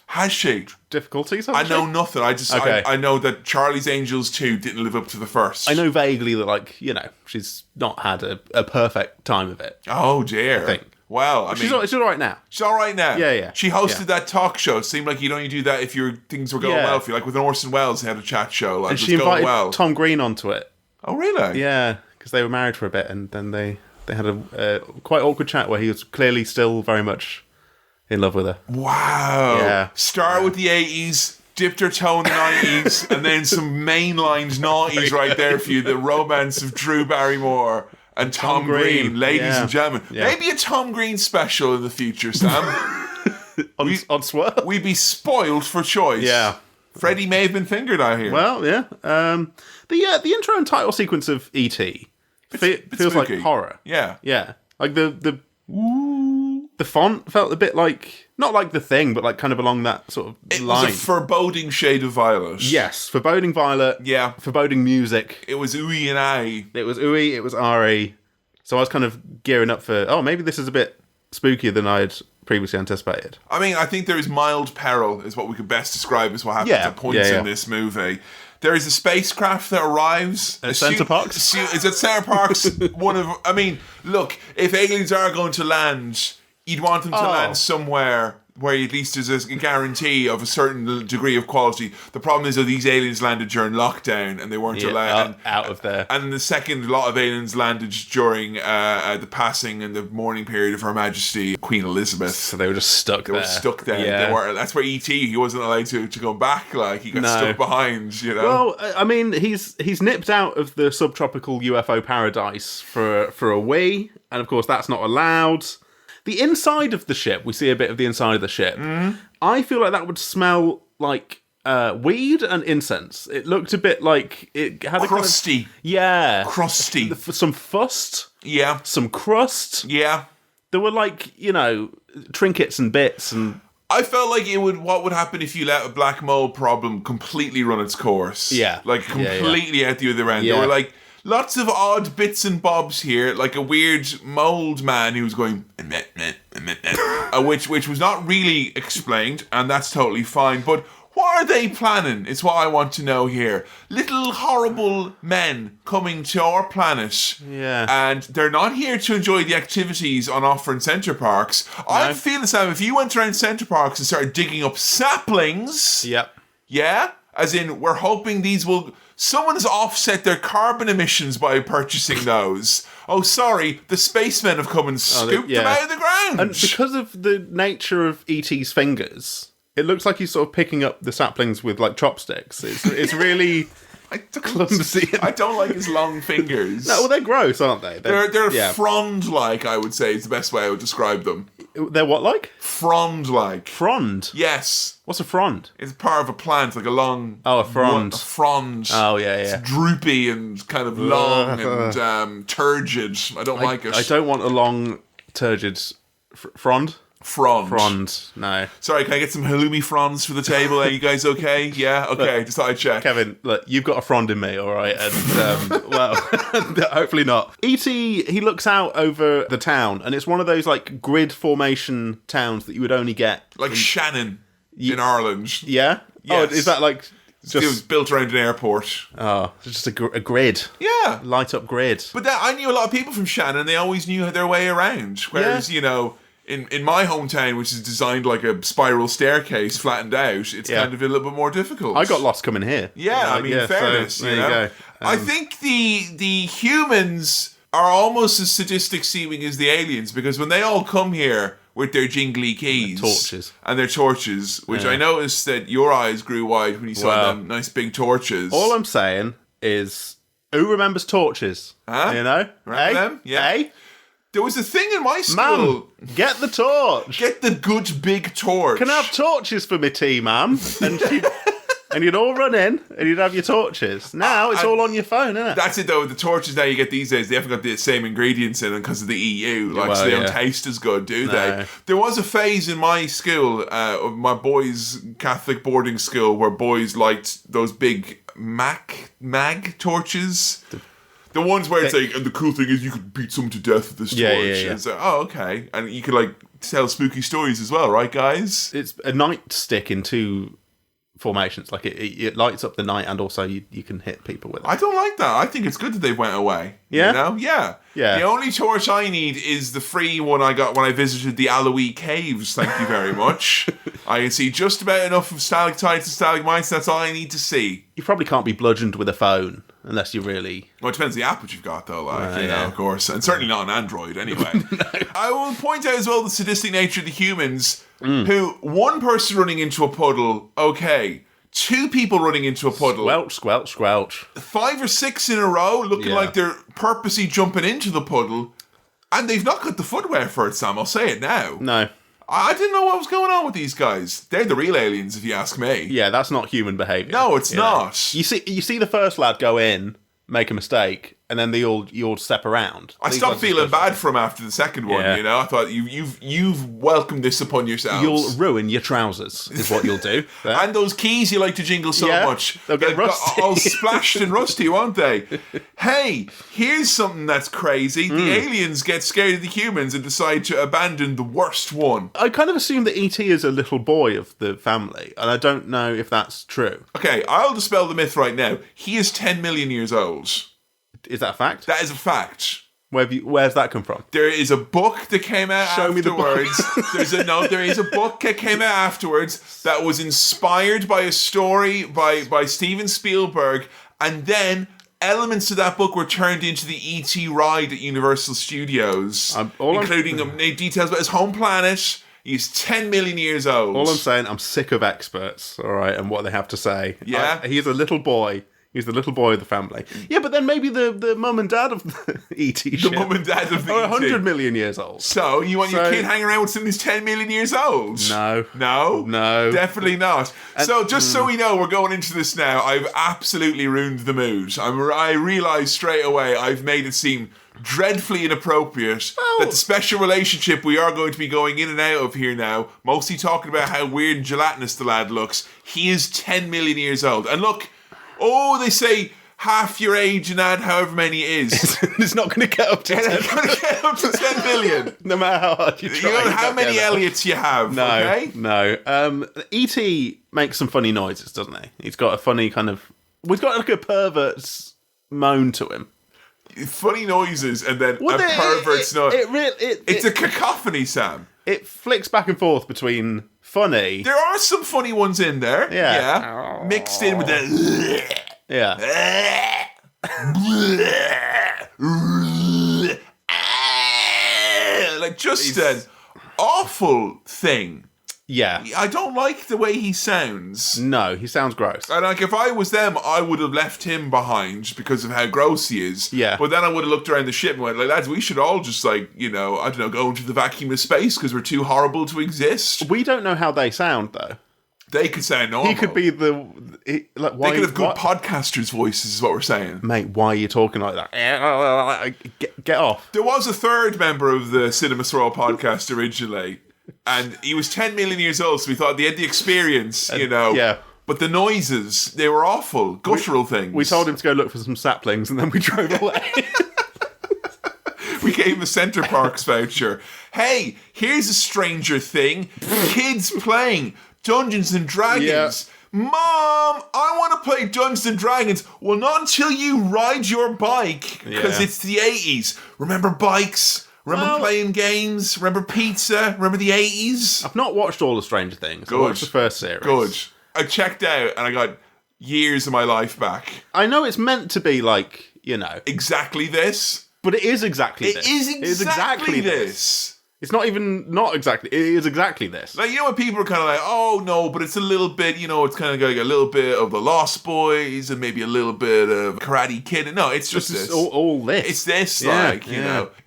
Speaker 2: Has she?
Speaker 3: Difficulties,
Speaker 2: I know nothing. I know that Charlie's Angels 2 didn't live up to the first.
Speaker 3: I know vaguely that, she's not had a perfect time of it.
Speaker 2: Oh, dear.
Speaker 3: I think.
Speaker 2: Well,
Speaker 3: she's all right now.
Speaker 2: She's all right now.
Speaker 3: Yeah.
Speaker 2: She hosted that talk show. It seemed like you'd only do that if things were going well for you. Like with Orson Welles, they had a chat show. Like,
Speaker 3: and she invited Tom Green onto it.
Speaker 2: Oh, really?
Speaker 3: Yeah, because they were married for a bit, and then they had a quite awkward chat where he was clearly still very much in love with her.
Speaker 2: Wow.
Speaker 3: Yeah.
Speaker 2: Start with the 80s, dipped her toe in the 90s, and then some mainlined noughties right there for you. The romance of Drew Barrymore and Tom Green, ladies and gentlemen. Yeah. Maybe a Tom Green special in the future, Sam.
Speaker 3: on Swirl?
Speaker 2: We'd be spoiled for choice.
Speaker 3: Yeah.
Speaker 2: Freddie may have been fingered out here.
Speaker 3: Well, yeah. The intro and title sequence of E.T. feels like horror.
Speaker 2: Yeah.
Speaker 3: Yeah. Like the font felt a bit like, not like The Thing, but like kind of along that sort of line.
Speaker 2: It was a foreboding shade of violet.
Speaker 3: Yes, foreboding violet.
Speaker 2: Yeah.
Speaker 3: Foreboding music.
Speaker 2: It was ooey and aye.
Speaker 3: It was ooey, it was R-E. So I was kind of gearing up for, maybe this is a bit spookier than I'd previously anticipated.
Speaker 2: I mean, I think there is mild peril, is what we could best describe as what happens at points in this movie. There is a spacecraft that arrives
Speaker 3: at Center Parcs.
Speaker 2: Is it Center Parcs? I mean, look, if aliens are going to land, you'd want them to land somewhere where at least there's a guarantee of a certain degree of quality. The problem is that these aliens landed during lockdown and they weren't allowed
Speaker 3: out of there.
Speaker 2: And the second, a lot of aliens landed during the passing and the mourning period of Her Majesty Queen Elizabeth.
Speaker 3: So they were just stuck there.
Speaker 2: They were stuck there.
Speaker 3: Yeah.
Speaker 2: That's where E.T., he wasn't allowed to go back. Like, he got stuck behind, you know.
Speaker 3: Well, I mean, he's nipped out of the subtropical UFO paradise for a wee, and of course that's not allowed. The inside of the ship, we see a bit of the inside of the ship. I feel like that would smell like weed and incense. It looked a bit like it had
Speaker 2: crusty. Crusty.
Speaker 3: Some fust.
Speaker 2: Yeah.
Speaker 3: Some crust.
Speaker 2: Yeah.
Speaker 3: There were trinkets and bits and...
Speaker 2: I felt like what would happen if you let a black mold problem completely run its course.
Speaker 3: Yeah.
Speaker 2: Like completely out the other end.
Speaker 3: Yeah.
Speaker 2: There were lots of odd bits and bobs here, like a weird mold man who was going which was not really explained, and that's totally fine. But what are they planning? It's what I want to know here. Little horrible men coming to our planet.
Speaker 3: Yeah.
Speaker 2: And they're not here to enjoy the activities on offer in Center Parcs. No. I'm feeling, Sam, if you went around Center Parcs and started digging up saplings.
Speaker 3: Yep.
Speaker 2: Yeah? As in, we're hoping these will... Someone's offset their carbon emissions by purchasing those. Oh, sorry, the spacemen have come and scooped them out of the ground.
Speaker 3: And because of the nature of E.T.'s fingers, it looks like he's sort of picking up the saplings with, chopsticks. It's really clumsy.
Speaker 2: I don't like his long fingers.
Speaker 3: No, well, they're gross, aren't they?
Speaker 2: They're frond-like, I would say, is the best way I would describe them.
Speaker 3: They're what like?
Speaker 2: Frond-like.
Speaker 3: Frond?
Speaker 2: Yes.
Speaker 3: What's a frond?
Speaker 2: It's part of a plant, like a long...
Speaker 3: Oh, a frond.
Speaker 2: A frond.
Speaker 3: Oh, yeah.
Speaker 2: It's droopy and kind of long and turgid. I don't like it.
Speaker 3: I don't want a long, turgid... frond? Frond, no.
Speaker 2: Sorry, can I get some halloumi fronds for the table? Are you guys okay? Yeah? Okay,
Speaker 3: look,
Speaker 2: just thought I'd check.
Speaker 3: Kevin, look, you've got a frond in me, all right? And, well, hopefully not. E.T., he looks out over the town, and it's one of those, grid formation towns that you would only get...
Speaker 2: Like Shannon in Ireland.
Speaker 3: Yeah?
Speaker 2: Yes.
Speaker 3: Oh, is that
Speaker 2: It was built around an airport.
Speaker 3: Oh, it's just a grid.
Speaker 2: Yeah.
Speaker 3: Light up grid.
Speaker 2: But I knew a lot of people from Shannon, they always knew their way around. Whereas, in my hometown, which is designed like a spiral staircase flattened out, it's kind of a little bit more difficult.
Speaker 3: I got lost coming here.
Speaker 2: Yeah, fairness.
Speaker 3: So, there you go.
Speaker 2: I think the humans are almost as sadistic seeming as the aliens, because when they all come here with their jingly keys and their torches, which I noticed that your eyes grew wide when you saw them nice big torches.
Speaker 3: All I'm saying is, who remembers torches?
Speaker 2: Huh?
Speaker 3: Remember
Speaker 2: them? Yeah.
Speaker 3: Hey?
Speaker 2: There was a thing in my school.
Speaker 3: Ma'am, get the torch.
Speaker 2: Get the good big torch.
Speaker 3: Can I have torches for me tea, ma'am? And you'd all run in, and you'd have your torches. Now it's all on your phone, isn't it?
Speaker 2: That's it, though. The torches now you get these days, they haven't got the same ingredients in them because of the EU. So they don't taste as good, do they? There was a phase in my school, my boys' Catholic boarding school, where boys liked those big mag torches. The ones where it's and the cool thing is you could beat someone to death with this torch.
Speaker 3: Yeah.
Speaker 2: And so, okay. And you could, tell spooky stories as well, right, guys?
Speaker 3: It's a nightstick in two formations. It lights up the night, and also you can hit people with it.
Speaker 2: I don't like that. I think it's good that they went away.
Speaker 3: Yeah?
Speaker 2: Yeah. The only torch I need is the free one I got when I visited the Aloe Caves. Thank you very much. I can see just about enough of stalactites and stalagmites. That's all I need to see.
Speaker 3: You probably can't be bludgeoned with a phone unless you really...
Speaker 2: Well, it depends on the app that you've got, though, of course. And certainly not on Android, anyway. No. I will point out as well the sadistic nature of the humans, who, one person running into a puddle, okay. Two people running into a puddle.
Speaker 3: Squelch, squelch, squelch. 5
Speaker 2: or 6 in a row, looking like they're purposely jumping into the puddle. And they've not got the footwear for it, Sam. I'll say it now.
Speaker 3: No.
Speaker 2: I didn't know what was going on with these guys. They're the real aliens, if you ask me.
Speaker 3: Yeah, that's not human behaviour.
Speaker 2: No, it's not.
Speaker 3: You see the first lad go in, make a mistake, and then you all step around.
Speaker 2: I stopped feeling bad for him after the second one.
Speaker 3: Yeah.
Speaker 2: You know, I thought you've welcomed this upon yourselves.
Speaker 3: You'll ruin your trousers, is what you'll do.
Speaker 2: And those keys you like to jingle so much.
Speaker 3: They'll get rusty.
Speaker 2: All splashed and rusty, won't they? Hey, here's something that's crazy. The aliens get scared of the humans and decide to abandon the worst one.
Speaker 3: I kind of assume that E.T. is a little boy of the family, and I don't know if that's true.
Speaker 2: Okay, I'll dispel the myth right now. He is 10 million years old.
Speaker 3: Is that a fact?
Speaker 2: That is a fact.
Speaker 3: Where's that come from?
Speaker 2: There is a book that came out
Speaker 3: Show me the book.
Speaker 2: afterwards. There is a book that came out afterwards that was inspired by a story by Steven Spielberg, and then elements of that book were turned into the E.T. ride at Universal Studios, including details about his home planet. He's 10 million years old.
Speaker 3: All I'm saying, I'm sick of experts, all right, and what they have to say.
Speaker 2: Yeah?
Speaker 3: He's a little boy. He's the little boy of the family. Yeah, but then maybe the mum and dad of the E.T.
Speaker 2: The mum and dad of the
Speaker 3: are
Speaker 2: E.T.
Speaker 3: 100 million years old.
Speaker 2: So, you want your kid hanging around with someone who's 10 million years old?
Speaker 3: No.
Speaker 2: No?
Speaker 3: No.
Speaker 2: Definitely not. So, just so we know, we're going into this now, I've absolutely ruined the mood. I realise straight away I've made it seem dreadfully inappropriate that the special relationship we are going to be going in and out of here now, mostly talking about how weird and gelatinous the lad looks, he is 10 million years old. And look, they say half your age and add however many it is.
Speaker 3: It's not going to get up to 10.
Speaker 2: It's going to get up to 10 million.
Speaker 3: No matter how hard you try.
Speaker 2: You know how many Elliots you have, okay?
Speaker 3: No. E.T. makes some funny noises, doesn't he? He's got a funny kind of... We've got like a pervert's moan to him.
Speaker 2: Funny noises and then a pervert's noise. It's a cacophony, Sam.
Speaker 3: It flicks back and forth between funny...
Speaker 2: There are some funny ones in there.
Speaker 3: Yeah.
Speaker 2: Mixed in with the...
Speaker 3: Yeah.
Speaker 2: Like just an awful thing.
Speaker 3: Yeah.
Speaker 2: I don't like the way he sounds.
Speaker 3: No, he sounds gross.
Speaker 2: And like if I was them, I would have left him behind because of how gross he is.
Speaker 3: Yeah.
Speaker 2: But then I would have looked around the ship and went, like, lads, we should all just like, go into the vacuum of space because we're too horrible to exist.
Speaker 3: We don't know how they sound though.
Speaker 2: They could sound normal.
Speaker 3: He could be
Speaker 2: they could have good podcasters' voices, is what we're saying.
Speaker 3: Mate, why are you talking like that? Get off.
Speaker 2: There was a third member of the Cinema Swirl podcast originally, and he was 10 million years old, so we thought they had the experience,
Speaker 3: Yeah.
Speaker 2: But the noises, they were awful, guttural things.
Speaker 3: We told him to go look for some saplings, and then we drove away.
Speaker 2: We gave him a Centre Parks voucher. Hey, here's a stranger thing. Kids playing Dungeons and Dragons. Yeah. Mom, I want to play Dungeons and Dragons. Well, not until you ride your bike, because it's the 80s. Remember bikes? Remember playing games? Remember pizza? Remember the 80s?
Speaker 3: I've not watched all of Stranger Things.
Speaker 2: Good.
Speaker 3: I watched the first series.
Speaker 2: Good. I checked out and I got years of my life back.
Speaker 3: I know it's meant to be like,
Speaker 2: exactly this.
Speaker 3: But it is exactly this.
Speaker 2: It is exactly this.
Speaker 3: It's not even not exactly. It is exactly this.
Speaker 2: Like, when people are kind of like, oh, no, but it's a little bit, it's kind of like a little bit of the Lost Boys and maybe a little bit of Karate Kid. No, it's just this.
Speaker 3: All this.
Speaker 2: It's this,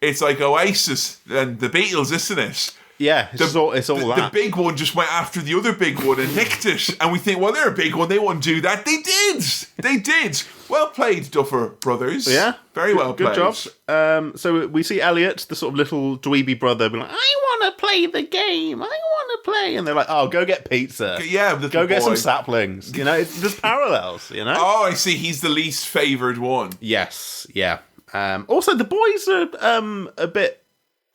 Speaker 2: It's like Oasis and the Beatles, isn't it?
Speaker 3: Yeah, it's all that.
Speaker 2: The big one just went after the other big one and nicked it. And we think, well, they're a big one. They wouldn't do that. They did. They did. Well played, Duffer Brothers.
Speaker 3: Yeah.
Speaker 2: Very well played.
Speaker 3: Good job. So we see Elliot, the sort of little dweeby brother, being like, I want to play the game. I want to play. And they're like, oh, go get pizza.
Speaker 2: Yeah,
Speaker 3: go get some saplings. There's parallels,
Speaker 2: Oh, I see. He's the least favoured one.
Speaker 3: Yes. Yeah. Also, the boys are a bit...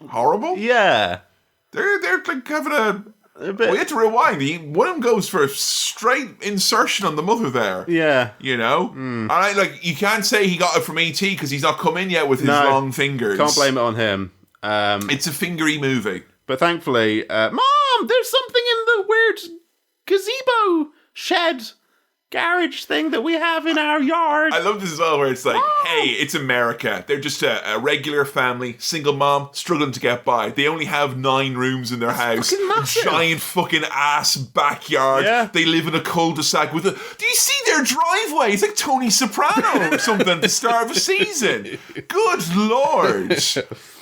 Speaker 2: horrible?
Speaker 3: Yeah.
Speaker 2: They're like having a bit. We had to rewind. One of them goes for a straight insertion on the mother there.
Speaker 3: Yeah.
Speaker 2: And you can't say he got it from E.T. because he's not come in yet with his long fingers.
Speaker 3: Can't blame it on him.
Speaker 2: It's a fingery movie.
Speaker 3: But thankfully, Mom, there's something in the weird gazebo shed garage thing that we have in our yard.
Speaker 2: I love this as well, where it's like, hey, it's America. They're just a regular family, single mom, struggling to get by. They only have 9 rooms in their house. Giant fucking ass backyard.
Speaker 3: Yeah.
Speaker 2: They live in a cul-de-sac with do you see their driveway? It's like Tony Soprano or something at the start of a season. Good Lord.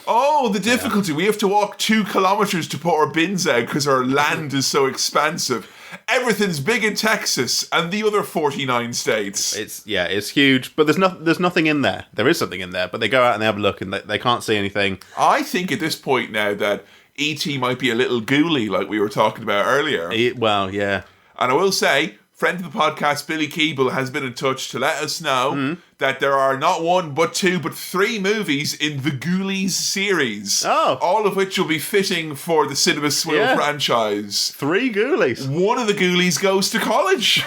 Speaker 2: Oh, the difficulty. We have to walk 2 kilometers to put our bins out because our land is so expansive. Everything's big in Texas and the other 49 states.
Speaker 3: It's huge, but there's nothing in there. There is something in there, but they go out and they have a look and they can't see anything.
Speaker 2: I think at this point now that E.T. might be a little ghouly, like we were talking about earlier.
Speaker 3: Well, yeah.
Speaker 2: And I will say, friend of the podcast, Billy Keeble, has been in touch to let us know that there are not 1, but 2, but 3 movies in the Ghoulies series.
Speaker 3: Oh.
Speaker 2: All of which will be fitting for the Cinema Swill franchise.
Speaker 3: 3 Ghoulies.
Speaker 2: One of the Ghoulies goes to college.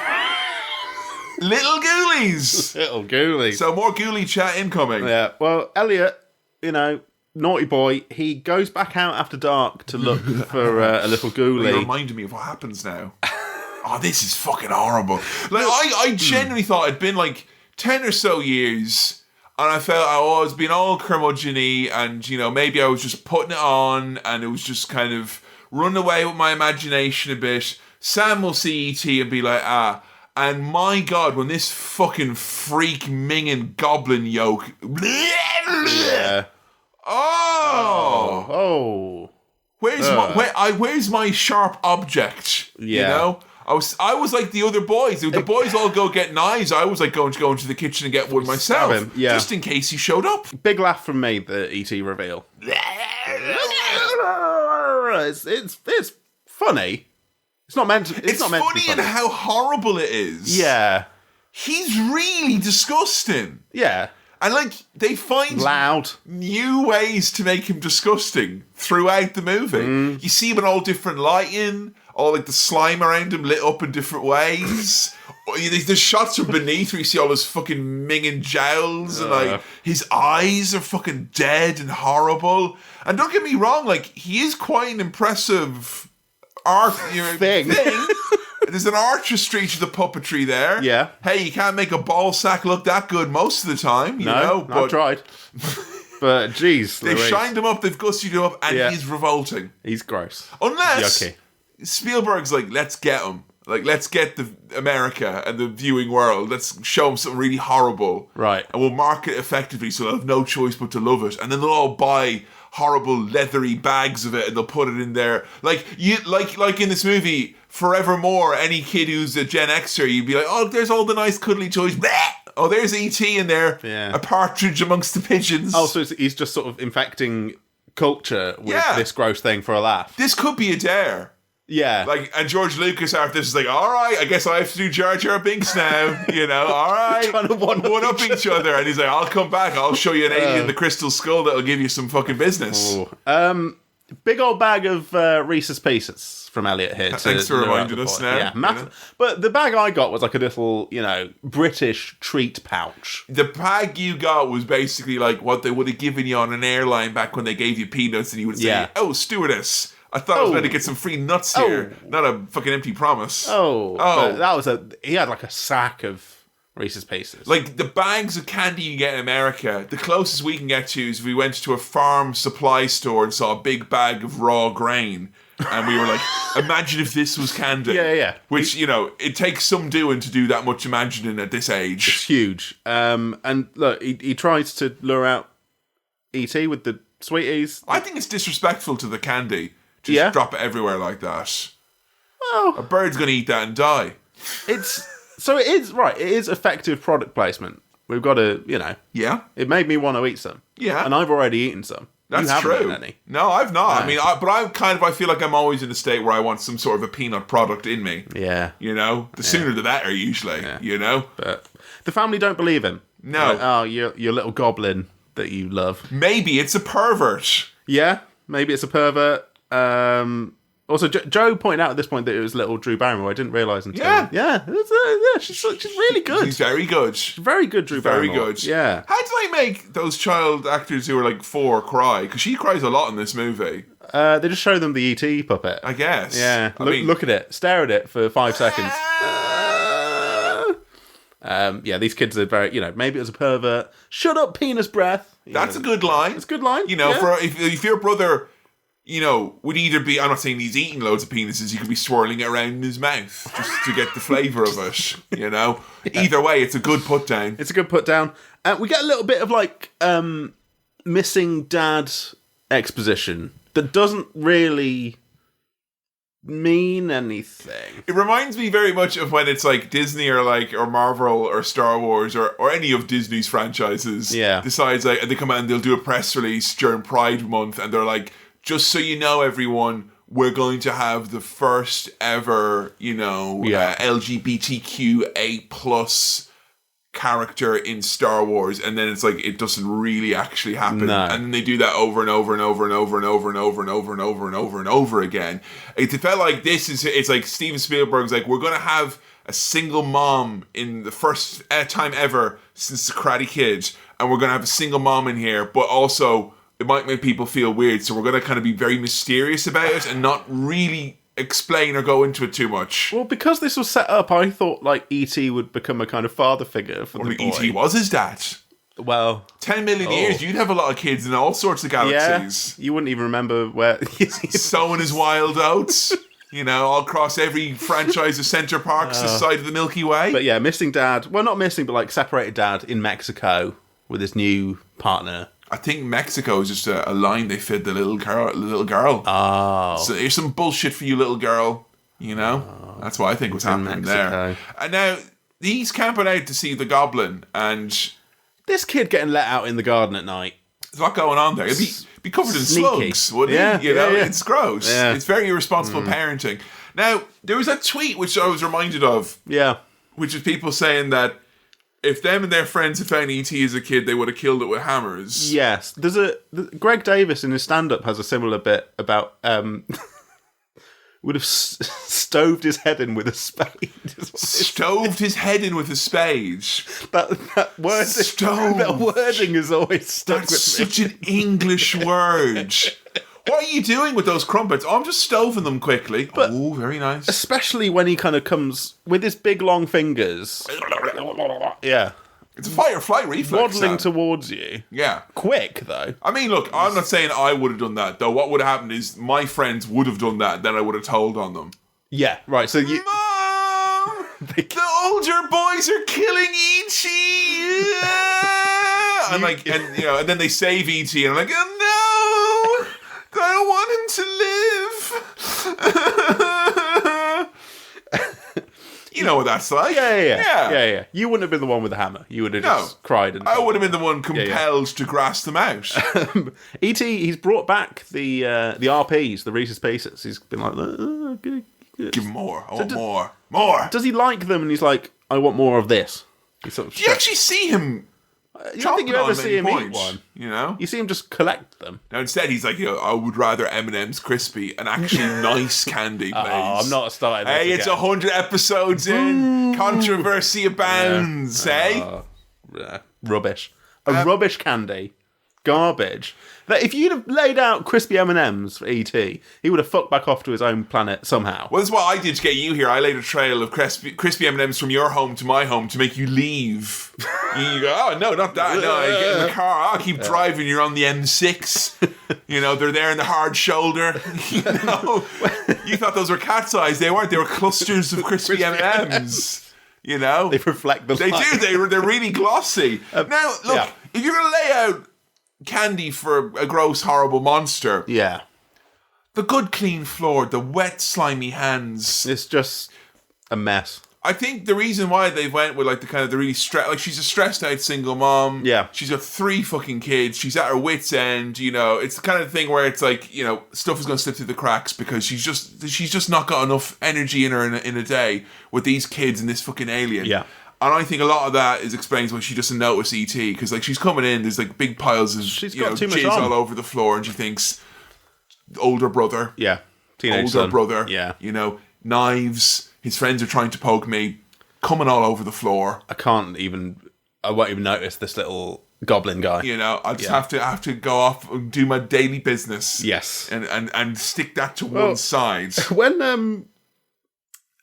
Speaker 2: Little Ghoulies.
Speaker 3: Little Ghoulies.
Speaker 2: So more Ghoulie chat incoming.
Speaker 3: Yeah. Well, Elliot, naughty boy, he goes back out after dark to look for a little ghoulie.
Speaker 2: You reminded me of what happens now. Oh, this is fucking horrible. Like, I genuinely thought it'd been like 10 or so years, and I felt I was being all curmudgeon-y, and, maybe I was just putting it on, and it was just kind of run away with my imagination a bit. Sam will see E.T. and be like, and my God, when this fucking freak minging goblin yoke...
Speaker 3: Yeah.
Speaker 2: Oh! Where's my sharp object?
Speaker 3: Yeah.
Speaker 2: I was like the other boys. The boys all go get knives. I was like going to the kitchen and get one myself.
Speaker 3: Him, yeah.
Speaker 2: Just in case he showed up.
Speaker 3: Big laugh from me, the E.T. reveal. It's funny. It's not meant to be funny.
Speaker 2: And how horrible it is.
Speaker 3: Yeah.
Speaker 2: He's really disgusting.
Speaker 3: Yeah.
Speaker 2: And they find
Speaker 3: loud
Speaker 2: new ways to make him disgusting throughout the movie. You see him in all different lighting, all the slime around him lit up in different ways. There's shots from beneath where you see all his fucking minging jowls and his eyes are fucking dead and horrible. And don't get me wrong, he is quite an impressive art thing. There's an artistry to the puppetry there.
Speaker 3: Yeah.
Speaker 2: Hey, you can't make a ball sack look that good most of the time, you know. But
Speaker 3: I've tried. But jeez,
Speaker 2: they've shined him up, they've gussied him up, and he's revolting.
Speaker 3: He's gross.
Speaker 2: Unless
Speaker 3: yucky.
Speaker 2: Spielberg's like, let's get him. Let's get the America and the viewing world. Let's show them something really horrible.
Speaker 3: Right.
Speaker 2: And we'll market it effectively so they'll have no choice but to love it. And then they'll all buy horrible leathery bags of it and they'll put it in there. Like in this movie, Forevermore, any kid who's a Gen Xer, you'd be like, oh, there's all the nice cuddly toys. Bleh! Oh, there's E.T. in there.
Speaker 3: Yeah.
Speaker 2: A partridge amongst the pigeons.
Speaker 3: Oh, so he's just sort of infecting culture with this gross thing for a laugh.
Speaker 2: This could be a dare.
Speaker 3: Yeah.
Speaker 2: And George Lucas after this is like, all right, I guess I have to do Jar Jar Binks now. All right.
Speaker 3: Trying to one
Speaker 2: up each other. And he's like, I'll come back. I'll show you an alien in the crystal skull that'll give you some fucking business.
Speaker 3: Big old bag of Reese's Pieces from Elliot here.
Speaker 2: Thanks for reminding us now.
Speaker 3: Yeah, but the bag I got was like a little, British treat pouch.
Speaker 2: The bag you got was basically like what they would have given you on an airline back when they gave you peanuts and you would say, oh, stewardess, I thought I was going to get some free nuts here, not a fucking empty promise.
Speaker 3: But that was he had like a sack of Reese's Pieces.
Speaker 2: Like the bags of candy you get in America, the closest we can get to is if we went to a farm supply store and saw a big bag of raw grain. And we were like, imagine if this was candy.
Speaker 3: Yeah.
Speaker 2: Which, it takes some doing to do that much imagining at this age.
Speaker 3: It's huge. And look, he tries to lure out E.T. with the sweeties.
Speaker 2: I think it's disrespectful to the candy. Just drop it everywhere like that.
Speaker 3: Well,
Speaker 2: a bird's going to eat that and die.
Speaker 3: It is effective product placement. We've got to,
Speaker 2: Yeah.
Speaker 3: It made me want to eat some.
Speaker 2: Yeah.
Speaker 3: And I've already eaten some.
Speaker 2: That's true.
Speaker 3: Eaten any.
Speaker 2: No, I've not.
Speaker 3: No.
Speaker 2: I feel like I'm always in a state where I want some sort of a peanut product in me.
Speaker 3: Yeah.
Speaker 2: The sooner the better, usually.
Speaker 3: Yeah. But the family don't believe him.
Speaker 2: No.
Speaker 3: Like, your little goblin that you love.
Speaker 2: Maybe it's a pervert.
Speaker 3: Yeah. Maybe it's a pervert. Also, Joe pointed out at this point that it was little Drew Barrymore. I didn't realise until... Yeah. She's really good.
Speaker 2: She's very good.
Speaker 3: Very good, Drew Barrymore.
Speaker 2: Very good.
Speaker 3: Yeah.
Speaker 2: How do they make those child actors who are 4 cry? Because she cries a lot in this movie.
Speaker 3: They just show them the E.T. puppet.
Speaker 2: I guess.
Speaker 3: Yeah. Look at it. Stare at it for 5 seconds. These kids are very, maybe it was a pervert. Shut up, penis breath.
Speaker 2: That's a good line.
Speaker 3: It's a good line.
Speaker 2: For if your brother... would either be, I'm not saying he's eating loads of penises, he could be swirling it around in his mouth just to get the flavour of it, Either way, it's a good put down.
Speaker 3: It's a good put down. We get a little bit of missing dad exposition that doesn't really mean anything.
Speaker 2: It reminds me very much of when it's like Disney or Marvel or Star Wars or any of Disney's franchises decides like, and they come out and they'll do a press release during Pride Month and they're like, just so you know, everyone, we're going to have the first ever, LGBTQA+ character in Star Wars, and then it's like it doesn't really actually happen.
Speaker 3: No.
Speaker 2: And then they do that over and over and over and over and over and over and over and over and over and over again. It felt like it's like Steven Spielberg's like, we're gonna have a single mom in the first time ever since The Karate Kid, and we're gonna have a single mom in here, but also it might make people feel weird, so we're gonna kind of be very mysterious about it and not really explain or go into it too much.
Speaker 3: Well, because this was set up, I thought like E.T. would become a kind of father figure for the boy.
Speaker 2: E.T. was his dad.
Speaker 3: Well,
Speaker 2: 10 million years, you'd have a lot of kids in all sorts of galaxies.
Speaker 3: Yeah, you wouldn't even remember where...
Speaker 2: Sowing his wild oats, all across every franchise of Center Parks, the side of the Milky Way.
Speaker 3: But yeah, missing dad. Well, not missing, but like separated dad in Mexico with his new partner.
Speaker 2: I think Mexico is just a line they fed the little girl.
Speaker 3: Oh.
Speaker 2: So here's some bullshit for you, little girl. That's what I think was happening there. And now he's camping out to see the goblin, and
Speaker 3: this kid getting let out in the garden at night.
Speaker 2: There's a lot going on there. It'd be covered in slugs, wouldn't he? It's gross.
Speaker 3: Yeah.
Speaker 2: It's very irresponsible parenting. Now, there was that tweet which I was reminded of.
Speaker 3: Yeah.
Speaker 2: Which is people saying that if them and their friends had found E.T. as a kid, they would have killed it with hammers.
Speaker 3: Yes. Greg Davis in his stand-up has a similar bit about... would have stoved his head in with a spade.
Speaker 2: Stoved his head in with a spade.
Speaker 3: That wording is always stuck with me.
Speaker 2: That's such an English word. What are you doing with those crumpets? Oh, I'm just stoving them quickly. Oh, very nice.
Speaker 3: Especially when he kind of comes with his big long fingers. Yeah.
Speaker 2: It's a fight or flight reflex.
Speaker 3: Waddling towards you.
Speaker 2: Yeah.
Speaker 3: Quick, though.
Speaker 2: I mean, look, I'm not saying I would have done that, though. What would have happened is my friends would have done that, then I would have told on them.
Speaker 3: Yeah, right, so you...
Speaker 2: Mom! The older boys are killing E.T. Yeah! And then they save E.T. and I'm like, oh no! I don't want him to live. You know what that's like.
Speaker 3: Yeah. You wouldn't have been the one with the hammer. You would have just cried. And
Speaker 2: I would have been the one compelled to grasp them out.
Speaker 3: E.T., he's brought back the RPs, the Reese's Pieces. He's been like, okay,
Speaker 2: give him more. I want more. More.
Speaker 3: Does he like them? And he's like, I want more of this. Do
Speaker 2: you actually see him?
Speaker 3: You don't think you ever see him eat one? You see him just collect them.
Speaker 2: Now instead he's like, I would rather M&M's crispy and actually nice candy, please.
Speaker 3: Oh, I'm not starting this
Speaker 2: Hey, it's 100 episodes in. Controversy abounds,
Speaker 3: Rubbish. Rubbish candy. Garbage. That if you'd have laid out crispy M&M's for E.T., he would have fucked back off to his own planet somehow.
Speaker 2: Well, that's what I did to get you here. I laid a trail of crispy M&M's from your home to my home to make you leave. You go, oh, no, not that. No, you get in the car. I'll keep driving. You're on the M6. They're there in the hard shoulder. You thought those were cat's eyes. They weren't. They were clusters of crispy M&M's. They
Speaker 3: reflect the light.
Speaker 2: They do. They're really glossy. Now, look, if you're going to lay out candy for a gross, horrible monster.
Speaker 3: Yeah.
Speaker 2: The good, clean floor, the wet, slimy hands.
Speaker 3: It's just a mess.
Speaker 2: I think the reason why they went with the really she's a stressed out single mom.
Speaker 3: Yeah.
Speaker 2: She's got 3 fucking kids. She's at her wit's end. It's the kind of thing where it's like, stuff is going to slip through the cracks because she's just not got enough energy in her in a day with these kids and this fucking alien.
Speaker 3: Yeah.
Speaker 2: And I think a lot of that explains why she doesn't notice E.T. Because she's coming in, there's big piles of jizz all over the floor, and she thinks older brother,
Speaker 3: teenage
Speaker 2: older
Speaker 3: son.
Speaker 2: brother, knives. His friends are trying to poke me, coming all over the floor.
Speaker 3: I won't even notice this little goblin guy.
Speaker 2: I just have to go off and do my daily business.
Speaker 3: Yes,
Speaker 2: and stick that to one side.
Speaker 3: When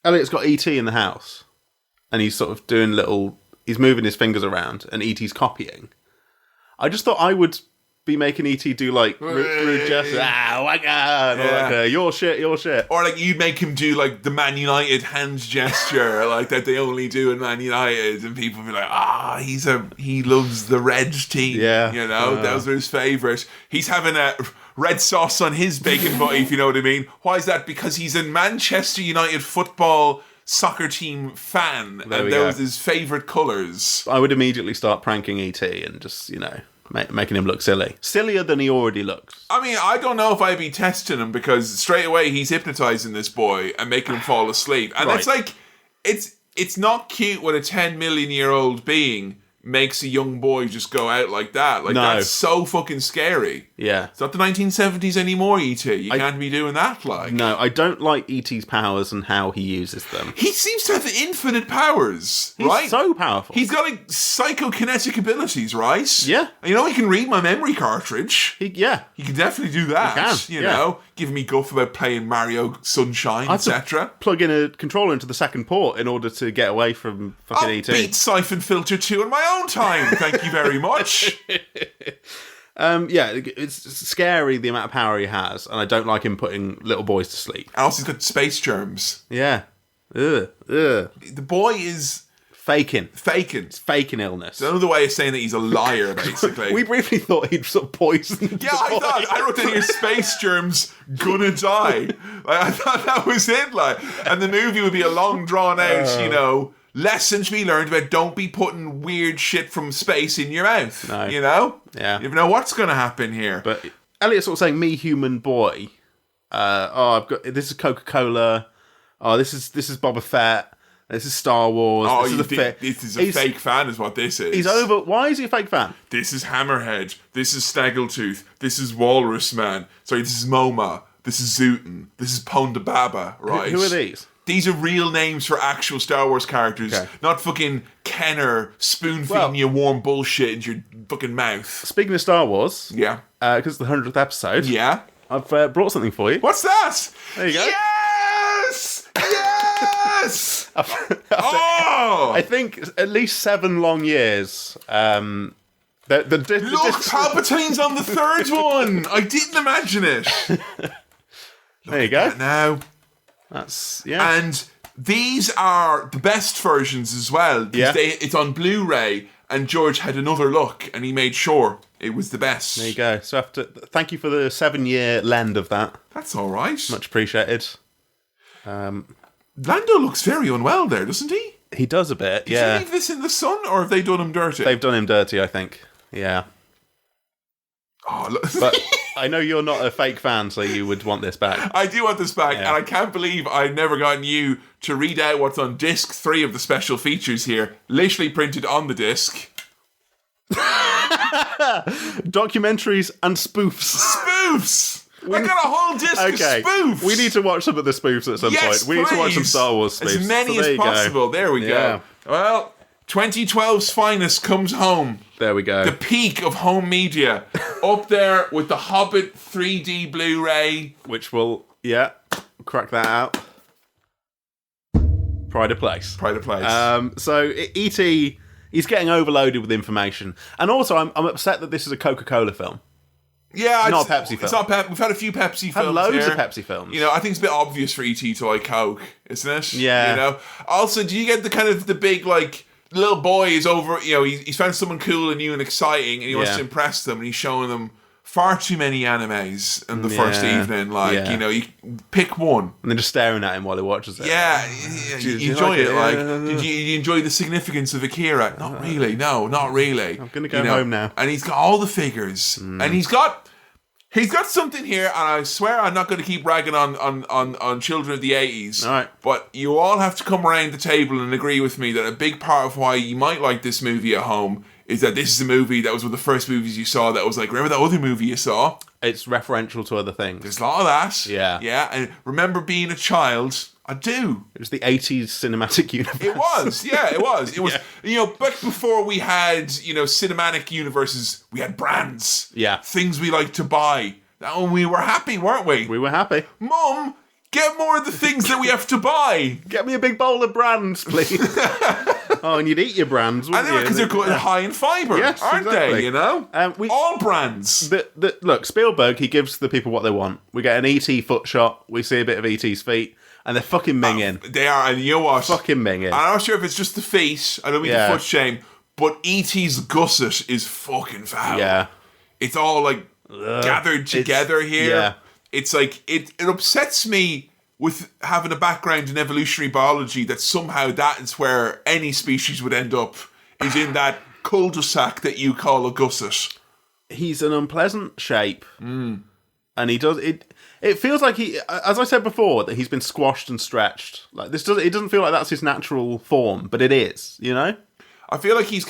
Speaker 3: Elliot's got E.T. in the house. And he's sort of he's moving his fingers around and E.T.'s copying. I just thought I would be making E.T. do like rude gestures, wagga, and all that, your shit.
Speaker 2: Or like you'd make him do like the Man United hand gesture, like that they only do in Man United, and people would be like, he loves the red team.
Speaker 3: Yeah.
Speaker 2: You know, those are his favourite. He's having a red sauce on his bacon butty, if you know what I mean. Why is that? Because he's a Manchester United football soccer team fan, and those are his favourite colours.
Speaker 3: I would immediately start pranking E.T. and just, making him look silly. Sillier than he already looks.
Speaker 2: I mean, I don't know if I'd be testing him, because straight away he's hypnotising this boy and making him fall asleep. And it's like, it's not cute when a 10 million year old being makes a young boy just go out like that. Like, that's so fucking scary.
Speaker 3: Yeah.
Speaker 2: It's not the 1970s anymore, E.T. You can't be doing that, like.
Speaker 3: No, I don't like E.T.'s powers and how he uses them.
Speaker 2: He seems to have infinite powers, right?
Speaker 3: He's so powerful.
Speaker 2: He's got, like, psychokinetic abilities, right?
Speaker 3: Yeah.
Speaker 2: You know, he can read my memory cartridge.
Speaker 3: He
Speaker 2: can definitely do that.
Speaker 3: He can,
Speaker 2: you know, giving me guff about playing Mario Sunshine, etc.
Speaker 3: Plug in a controller into the second port in order to get away from fucking E.T.
Speaker 2: Beat Siphon Filter 2 in my own time. Thank you very much.
Speaker 3: It's scary the amount of power he has, and I don't like him putting little boys to sleep.
Speaker 2: And also he's got space germs.
Speaker 3: Yeah. Ugh.
Speaker 2: The boy is...
Speaker 3: Faking.
Speaker 2: It's
Speaker 3: faking illness.
Speaker 2: It's another way of saying that he's a liar, basically.
Speaker 3: We briefly thought he'd sort of poisoned
Speaker 2: I wrote down here, space germs, gonna die. I thought that was it, and the movie would be a long drawn out, lessons we learned about don't be putting weird shit from space in your mouth.
Speaker 3: No.
Speaker 2: You know?
Speaker 3: Yeah.
Speaker 2: You never know what's gonna happen here.
Speaker 3: But Elliot's sort of saying, me human boy. I've got, this is Coca-Cola. Oh, this is Boba Fett. This is Star Wars.
Speaker 2: Oh,
Speaker 3: this
Speaker 2: is a fake fan, is what this is.
Speaker 3: He's over. Why is he a fake fan?
Speaker 2: This is Hammerhead. This is Snaggletooth. This is Walrus Man. Sorry, this is Moma. This is Zootin. This is Ponda Baba, right?
Speaker 3: Who are these?
Speaker 2: These are real names for actual Star Wars characters, not fucking Kenner spoon-feeding you warm bullshit into your fucking mouth.
Speaker 3: Speaking of Star Wars,
Speaker 2: yeah,
Speaker 3: because it's the 100th episode,
Speaker 2: yeah,
Speaker 3: I've brought something for you.
Speaker 2: What's that?
Speaker 3: There you go.
Speaker 2: Yes! Yes!
Speaker 3: I think at least 7 long years.
Speaker 2: Look, Palpatine's on the third one. I didn't imagine it.
Speaker 3: There you go.
Speaker 2: Now,
Speaker 3: that's
Speaker 2: and these are the best versions as well.
Speaker 3: Yeah,
Speaker 2: it's on Blu-ray, and George had another look, and he made sure it was the best.
Speaker 3: There you go. So thank you for the 7-year lend of that.
Speaker 2: That's all right.
Speaker 3: Much appreciated.
Speaker 2: Lando looks very unwell there, doesn't he?
Speaker 3: He does a bit,
Speaker 2: Did you leave this in the sun, or have they done him dirty?
Speaker 3: They've done him dirty, I think. Yeah.
Speaker 2: Oh, look.
Speaker 3: But I know you're not a fake fan, so you would want this back.
Speaker 2: I do want this back, and I can't believe I've never gotten you to read out what's on disc 3 of the special features here, literally printed on the disc.
Speaker 3: Documentaries and spoofs.
Speaker 2: Spoofs! I got a whole disc of spoofs!
Speaker 3: We need to watch some of the spoofs at some point. We need to watch some Star Wars spoofs.
Speaker 2: As many as possible. There we go. Well, 2012's finest comes home.
Speaker 3: There we go.
Speaker 2: The peak of home media. Up there with the Hobbit 3D Blu-ray.
Speaker 3: Which will, crack that out. Pride of Place. So, E.T., he's getting overloaded with information. And also, I'm upset that this is a Coca-Cola film.
Speaker 2: Yeah,
Speaker 3: not a Pepsi film.
Speaker 2: It's not We've had a few Pepsi films.
Speaker 3: Had loads
Speaker 2: here.
Speaker 3: of Pepsi films.
Speaker 2: You know, I think it's a bit obvious for E.T. to like Coke, isn't it?
Speaker 3: Yeah.
Speaker 2: You know. Also, do you get the kind of the big like little boy is over? You know, he's found someone cool and new and exciting, and he wants to impress them, and he's showing them far too many animes in the first evening. Like, you know, you pick one.
Speaker 3: And they're just staring at him while he watches it.
Speaker 2: Yeah, you enjoy it. Like, did you enjoy the significance of Akira? Not really. No, not really.
Speaker 3: I'm going to go home now.
Speaker 2: And he's got all the figures. And he's got something here, and I swear I'm not going to keep ragging on children of the 80s.
Speaker 3: All right.
Speaker 2: But you all have to come around the table and agree with me that a big part of why you might like this movie at home is that this is a movie that was one of the first movies you saw that was like, remember that other movie you saw?
Speaker 3: It's referential to other things.
Speaker 2: There's a lot of that.
Speaker 3: Yeah.
Speaker 2: Yeah, and remember being a child? I do.
Speaker 3: It was the 80s cinematic universe.
Speaker 2: It was, it was. It was, you know, back before we had, you know, cinematic universes, we had brands.
Speaker 3: Yeah.
Speaker 2: Things we like to buy. And we were happy, weren't we?
Speaker 3: We were happy.
Speaker 2: Mum, get more of the things that we have to buy.
Speaker 3: Get me a big bowl of brands, please. Oh, and you'd eat your brands, wouldn't you?
Speaker 2: Because they're good, high in fibre,
Speaker 3: Yes,
Speaker 2: aren't
Speaker 3: exactly.
Speaker 2: they? You know, all brands.
Speaker 3: Look, Spielberg, he gives the people what they want. We get an ET foot shot. We see a bit of ET's feet, and they're fucking minging.
Speaker 2: They are, and you know what?
Speaker 3: Fucking minging.
Speaker 2: I'm not sure if it's just the feet. I don't mean the foot shame, but ET's gusset is fucking foul.
Speaker 3: Yeah,
Speaker 2: it's all like gathered together here.
Speaker 3: Yeah,
Speaker 2: it's like it upsets me. With having a background in evolutionary biology, that somehow that is where any species would end up, is in that cul-de-sac that you call a gusset.
Speaker 3: He's an unpleasant shape, and he does it. It feels like he, as I said before, that he's been squashed and stretched. Like this doesn't. It doesn't feel like that's his natural form, but it is. You know,
Speaker 2: I feel like he's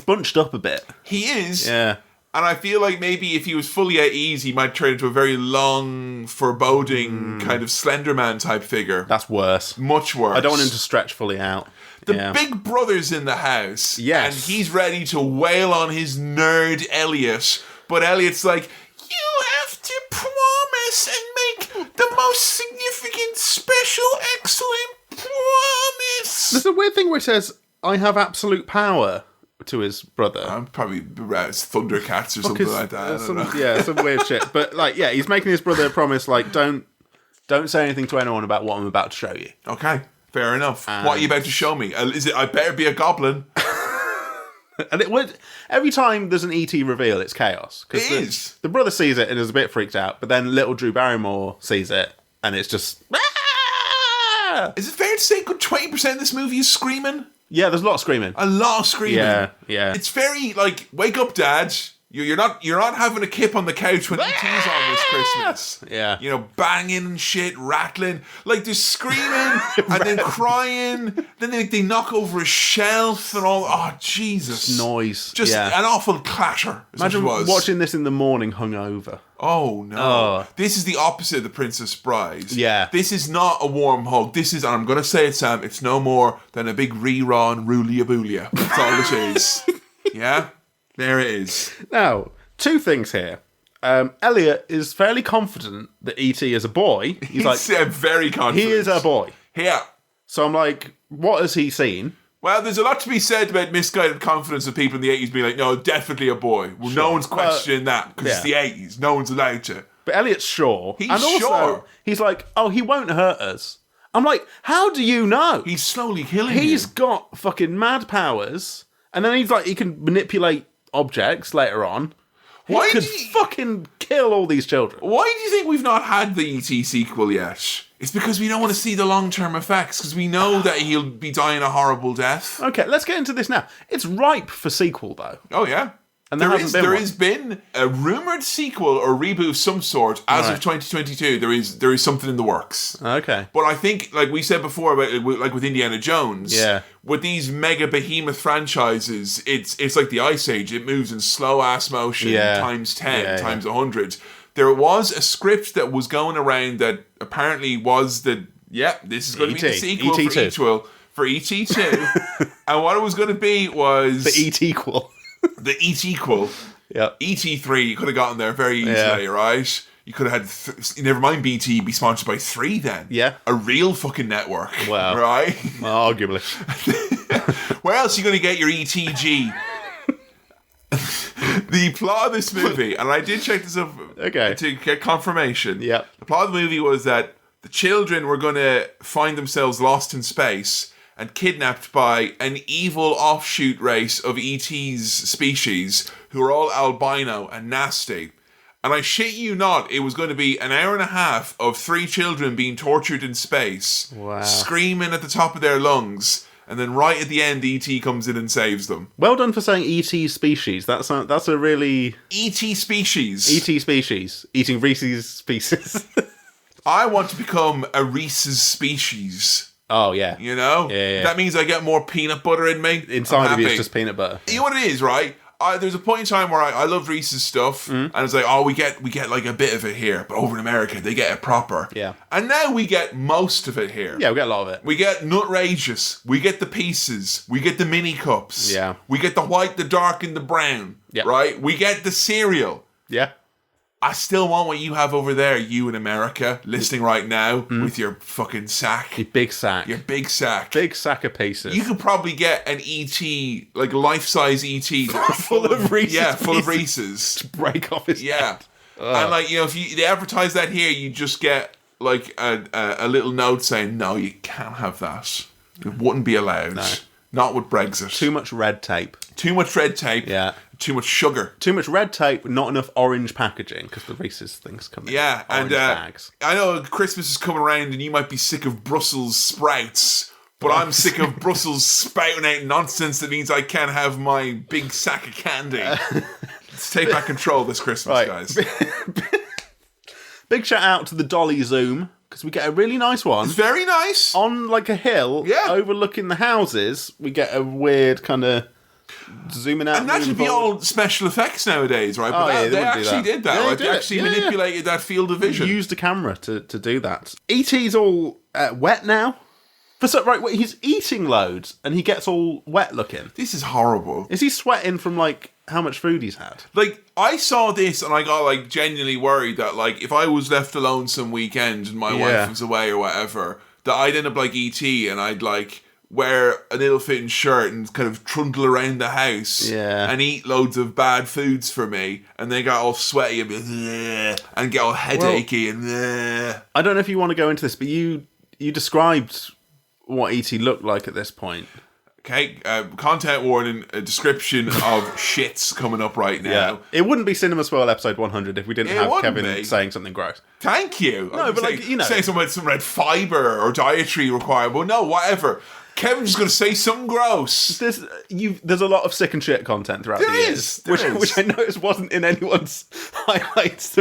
Speaker 3: bunched up a bit.
Speaker 2: He is.
Speaker 3: Yeah.
Speaker 2: And I feel like maybe if he was fully at ease, he might turn into a very long, foreboding kind of Slender Man type figure.
Speaker 3: That's worse.
Speaker 2: Much worse.
Speaker 3: I don't want him to stretch fully out.
Speaker 2: The big brother's in the house.
Speaker 3: Yes.
Speaker 2: And he's ready to wail on his nerd Elliot. But Elliot's like, you have to promise and make the most significant, special, excellent promise.
Speaker 3: There's a weird thing where it says, I have absolute power. To his brother.
Speaker 2: I'm probably Thundercats or something like that.
Speaker 3: Some weird shit. But he's making his brother a promise, like, don't say anything to anyone about what I'm about to show you.
Speaker 2: Okay, fair enough. What are you about to show me? Is it I better be a goblin?
Speaker 3: And it would every time there's an ET reveal, it's chaos.
Speaker 2: It is.
Speaker 3: The brother sees it and is a bit freaked out, but then little Drew Barrymore sees it and it's just
Speaker 2: Is it fair to say good 20% of this movie is screaming?
Speaker 3: Yeah, there's a lot of screaming.
Speaker 2: A lot of screaming.
Speaker 3: Yeah.
Speaker 2: It's very like, wake up, Dad. You're not having a kip on the couch when ET's on this Christmas.
Speaker 3: Yeah.
Speaker 2: You know, banging and shit, rattling. Like, there's screaming and then crying. Then they knock over a shelf and all. Oh, Jesus.
Speaker 3: Noise.
Speaker 2: Just an awful clatter.
Speaker 3: Imagine watching this in the morning hungover.
Speaker 2: Oh, no. Oh. This is the opposite of The Princess Bride.
Speaker 3: Yeah.
Speaker 2: This is not a warm hug. This is, and I'm going to say it, Sam, it's no more than a big rerun Rulia-boolia. That's all it is. Yeah? There it is.
Speaker 3: Now, two things here. Elliot is fairly confident that E.T. is a boy. He's like,
Speaker 2: very confident.
Speaker 3: He is a boy.
Speaker 2: Yeah.
Speaker 3: So I'm like, what has he seen?
Speaker 2: Well, there's a lot to be said about misguided confidence of people in the 80s being like, no, definitely a boy. Well, no one's questioning that because it's the 80s. No one's allowed to.
Speaker 3: But Elliot's sure.
Speaker 2: He's
Speaker 3: and also,
Speaker 2: sure.
Speaker 3: He's like, oh, he won't hurt us. I'm like, how do you know?
Speaker 2: He's slowly killing you.
Speaker 3: He's got fucking mad powers. And then he's like, he can manipulate objects later on. He could fucking kill all these children.
Speaker 2: Why do you think we've not had the E.T. sequel yet? It's because we don't want to see the long-term effects, because we know that he'll be dying a horrible death.
Speaker 3: Okay, let's get into this now. It's ripe for sequel, though.
Speaker 2: Oh, yeah.
Speaker 3: And
Speaker 2: there has been a rumoured sequel or reboot of some sort as of 2022. There is something in the works.
Speaker 3: Okay.
Speaker 2: But I think, like we said before, about like with Indiana Jones, with these mega behemoth franchises, it's like the Ice Age. It moves in slow-ass motion times 10, times 100. There was a script that was going around that apparently was this is going to be the sequel for ET2. And what it was going to be was...
Speaker 3: The ET-quel.
Speaker 2: The ET-quel.
Speaker 3: Yeah.
Speaker 2: ET3, you could have gotten there very easily, right? You could have had... never mind BT, be sponsored by 3 then.
Speaker 3: Yeah.
Speaker 2: A real fucking network.
Speaker 3: Wow.
Speaker 2: Right?
Speaker 3: Arguably.
Speaker 2: Where else are you going to get your ETG? The plot of this movie, and I did check this up to get confirmation.
Speaker 3: Yeah.
Speaker 2: The plot of the movie was that the children were going to find themselves lost in space and kidnapped by an evil offshoot race of ET's species who are all albino and nasty. And I shit you not, it was going to be an hour and a half of 3 children being tortured in space, screaming at the top of their lungs. And then right at the end, E.T. comes in and saves them.
Speaker 3: Well done for saying E.T. species. That's a really...
Speaker 2: E.T. species.
Speaker 3: E.T. species. Eating Reese's species.
Speaker 2: I want to become a Reese's species.
Speaker 3: Oh, yeah.
Speaker 2: You know?
Speaker 3: Yeah.
Speaker 2: That means I get more peanut butter in me.
Speaker 3: Inside of you is just peanut butter.
Speaker 2: You know what it is, right? There's a point in time where I love Reese's stuff, and it's like, oh, we get like a bit of it here, but over in America they get it proper.
Speaker 3: Yeah.
Speaker 2: And now we get most of it here.
Speaker 3: Yeah, we get a lot of it.
Speaker 2: We get Nutrageous, we get the pieces, we get the mini cups.
Speaker 3: Yeah.
Speaker 2: We get the white, the dark, and the brown.
Speaker 3: Yeah.
Speaker 2: Right? We get the cereal.
Speaker 3: Yeah.
Speaker 2: I still want what you have over there, you in America, listening right now, with your fucking sack.
Speaker 3: Your big sack.
Speaker 2: Your big sack.
Speaker 3: Big sack of pieces.
Speaker 2: You could probably get an E.T., like life-size E.T.
Speaker 3: full of Reese's.
Speaker 2: Yeah, full of Reese's.
Speaker 3: To break off his head.
Speaker 2: And like, if they advertise that here, you just get like a little note saying, no, you can't have that. It wouldn't be allowed. No. Not with Brexit.
Speaker 3: Too much red tape.
Speaker 2: Too much red tape.
Speaker 3: Yeah.
Speaker 2: Too much sugar.
Speaker 3: Too much red tape, not enough orange packaging, because the Reese's things come in orange bags.
Speaker 2: I know Christmas is coming around and you might be sick of Brussels sprouts, but I'm sick of Brussels spouting out nonsense that means I can't have my big sack of candy. Let's take back control this Christmas, guys.
Speaker 3: Big shout out to the Dolly Zoom, because we get a really nice one.
Speaker 2: It's very nice.
Speaker 3: On like a hill, overlooking the houses, we get a weird kind of zooming out.
Speaker 2: And that should be all special effects nowadays, right? But they actually did that. Right? They actually manipulated that field of vision.
Speaker 3: They used a camera to do that. E.T.'s all wet now. He's eating loads and he gets all wet looking.
Speaker 2: This is horrible.
Speaker 3: Is he sweating from like how much food he's had?
Speaker 2: Like, I saw this and I got like genuinely worried that like if I was left alone some weekend and my wife was away or whatever, that I'd end up like E.T. and I'd like wear an ill-fitting shirt and kind of trundle around the house and eat loads of bad foods for me, and then get all sweaty and get all headachy and
Speaker 3: I don't know if you want to go into this, but you described what E.T. looked like at this point.
Speaker 2: Okay, content warning, a description of shits coming up right now.
Speaker 3: Yeah. It wouldn't be Cinema Swirl episode 100 if we didn't have Kevin saying something gross.
Speaker 2: Thank you.
Speaker 3: No, but like, you know.
Speaker 2: Saying something about some red fibre or dietary requirement. Well, no, whatever. Kevin's just going to say something gross.
Speaker 3: There's a lot of sick and shit content throughout the years. Which I noticed wasn't in anyone's highlights.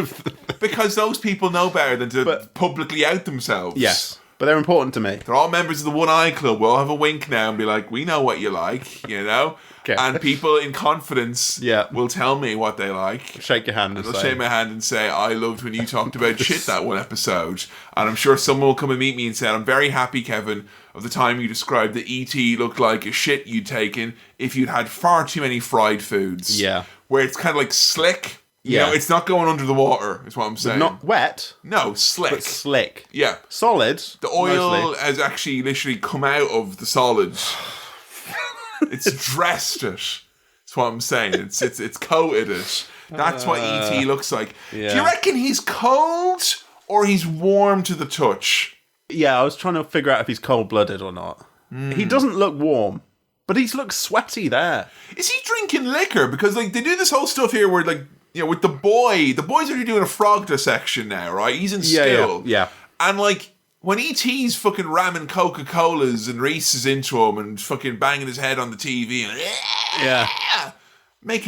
Speaker 2: Because those people know better than to publicly out themselves.
Speaker 3: Yes. But they're important to me.
Speaker 2: They're all members of the One Eye Club. We'll have a wink now and be like, we know what you like, you know? Okay. And people in confidence will tell me what they like.
Speaker 3: Shake your hand and
Speaker 2: they'll shake my hand and say, I loved when you talked about shit that one episode. And I'm sure someone will come and meet me and say, I'm very happy, Kevin, of the time you described that E.T. looked like a shit you'd taken if you'd had far too many fried foods.
Speaker 3: Yeah.
Speaker 2: Where it's kind of like slick. You know, it's not going under the water, is what I'm saying.
Speaker 3: Not wet.
Speaker 2: No, slick.
Speaker 3: But slick.
Speaker 2: Yeah.
Speaker 3: Solid.
Speaker 2: The oil
Speaker 3: mostly
Speaker 2: has actually literally come out of the solids. It's dressed it. That's what I'm saying. It's coated it. That's what E.T. looks like. Yeah. Do you reckon he's cold or he's warm to the touch?
Speaker 3: Yeah, I was trying to figure out if he's cold-blooded or not. He doesn't look warm, but he looks sweaty there. Is he
Speaker 2: drinking liquor? Because like they do this whole stuff here where like, you know, with the boys are doing a frog dissection now, right? He's in still.
Speaker 3: Yeah.
Speaker 2: And like when E.T.'s fucking ramming Coca-Colas and Reese's into him and fucking banging his head on the TV and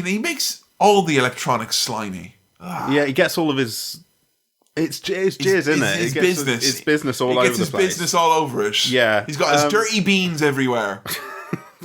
Speaker 2: he makes all the electronics slimy.
Speaker 3: Yeah, he gets all of his It's jizz, isn't it?
Speaker 2: His business.
Speaker 3: It's business all over the place.
Speaker 2: He gets his business all over it.
Speaker 3: Yeah.
Speaker 2: He's got his dirty beans everywhere.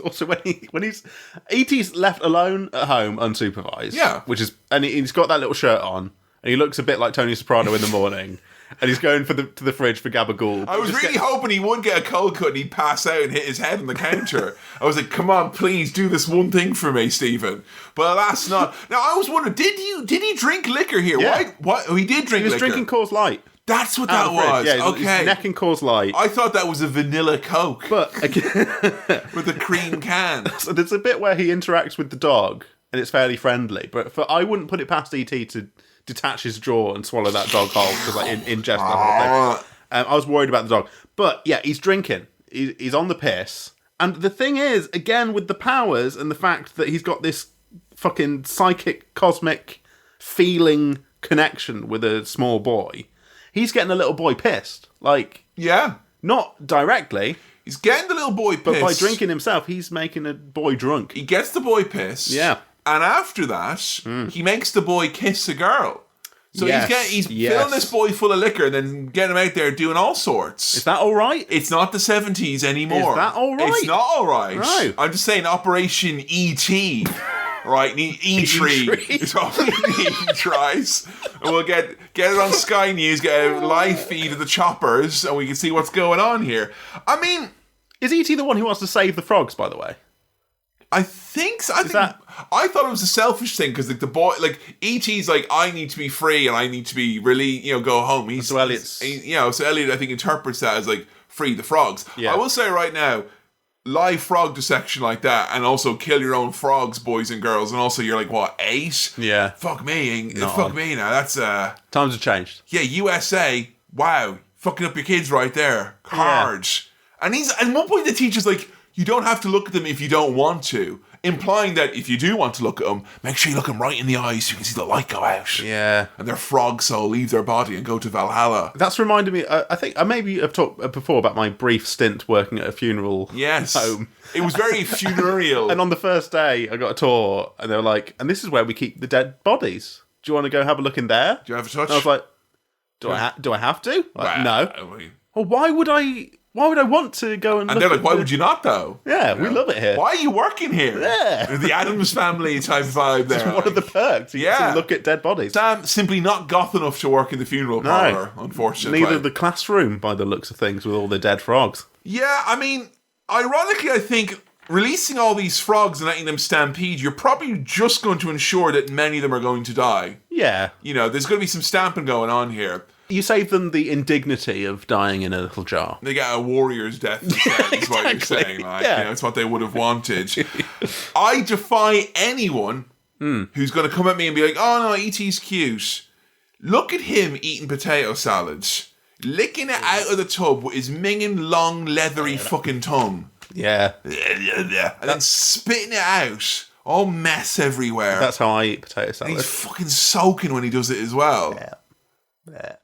Speaker 3: Also, when he's E.T.'s left alone at home, unsupervised.
Speaker 2: Yeah.
Speaker 3: And he's got that little shirt on, and he looks a bit like Tony Soprano in the morning. And he's going to the fridge for Gabagool.
Speaker 2: I was really hoping he would get a cold cut and he'd pass out and hit his head on the counter. I was like, come on, please do this one thing for me, Stephen. But alas, not. Now, I was wondering, did he drink liquor here?
Speaker 3: Yeah.
Speaker 2: What? Oh, he did drink liquor.
Speaker 3: He was drinking Coors Light.
Speaker 2: That's what that was.
Speaker 3: Yeah,
Speaker 2: okay.
Speaker 3: He's necking Coors Light.
Speaker 2: I thought that was a vanilla Coke.
Speaker 3: But
Speaker 2: with a cream can.
Speaker 3: So there's a bit where he interacts with the dog, and it's fairly friendly. But I wouldn't put it past E.T. to detach his jaw and swallow that dog whole, because like ingest the whole thing. I was worried about the dog. But yeah, he's drinking. He's on the piss. And the thing is, again, with the powers and the fact that he's got this fucking psychic, cosmic feeling connection with a small boy, he's getting the little boy pissed. Like,
Speaker 2: yeah.
Speaker 3: Not directly.
Speaker 2: He's getting the little boy pissed.
Speaker 3: But by drinking himself, he's making a boy drunk.
Speaker 2: He gets the boy pissed.
Speaker 3: Yeah.
Speaker 2: And after that, he makes the boy kiss a girl. So he's filling this boy full of liquor and then getting him out there doing all sorts.
Speaker 3: Is that all right?
Speaker 2: It's not the 70s anymore.
Speaker 3: Is that all right?
Speaker 2: It's not all right.
Speaker 3: No.
Speaker 2: I'm just saying Operation E.T., right? E-Tree is what he tries. And we'll get it on Sky News, get a live feed of the choppers, and we can see what's going on here. I mean...
Speaker 3: Is E.T. the one who wants to save the frogs, by the way?
Speaker 2: I think so. I thought it was a selfish thing because the boy, like E.T.'s, like I need to be free and I need to be really, go home.
Speaker 3: So Elliot's,
Speaker 2: so Elliot I think interprets that as like free the frogs.
Speaker 3: Yeah.
Speaker 2: I will say right now, live frog dissection like that, and also kill your own frogs, boys and girls, and also you're like what 8?
Speaker 3: Yeah.
Speaker 2: Fuck me now. That's
Speaker 3: times have changed.
Speaker 2: Yeah, USA. Wow, fucking up your kids right there. Hard. Yeah. And at one point the teacher's like, you don't have to look at them if you don't want to. Implying that if you do want to look at them, make sure you look them right in the eyes so you can see the light go out.
Speaker 3: Yeah.
Speaker 2: And their frog soul leave their body and go to Valhalla.
Speaker 3: That's reminded me, I think, maybe I've talked before about my brief stint working at a funeral home.
Speaker 2: It was very funereal.
Speaker 3: And on the first day, I got a tour, and they were like, and this is where we keep the dead bodies. Do you want to go have a look in there?
Speaker 2: Do you have a touch?
Speaker 3: And I was like, do I have to? Like, no.
Speaker 2: Well,
Speaker 3: why would I want to go and look?
Speaker 2: And they're like, why would you not, though?
Speaker 3: Yeah, we love it here.
Speaker 2: Why are you working here?
Speaker 3: Yeah.
Speaker 2: The Addams Family type vibe there.
Speaker 3: It's one of the perks. You get to look at dead bodies.
Speaker 2: Sam, simply not goth enough to work in the funeral parlour, unfortunately.
Speaker 3: Neither the classroom, by the looks of things, with all the dead frogs.
Speaker 2: Yeah, I mean, ironically, I think releasing all these frogs and letting them stampede, you're probably just going to ensure that many of them are going to die.
Speaker 3: Yeah.
Speaker 2: There's going to be some stamping going on here.
Speaker 3: You save them the indignity of dying in a little jar.
Speaker 2: They get a warrior's death instead, is what you're saying. It's what they would have wanted. I defy anyone who's going to come at me and be like, oh no, E.T.'s cute. Look at him eating potato salads, licking it out of the tub with his minging, long, leathery fucking tongue.
Speaker 3: Yeah.
Speaker 2: And then spitting it out. All mess everywhere.
Speaker 3: That's how I eat potato salad.
Speaker 2: And he's fucking soaking when he does it as well.
Speaker 3: Yeah.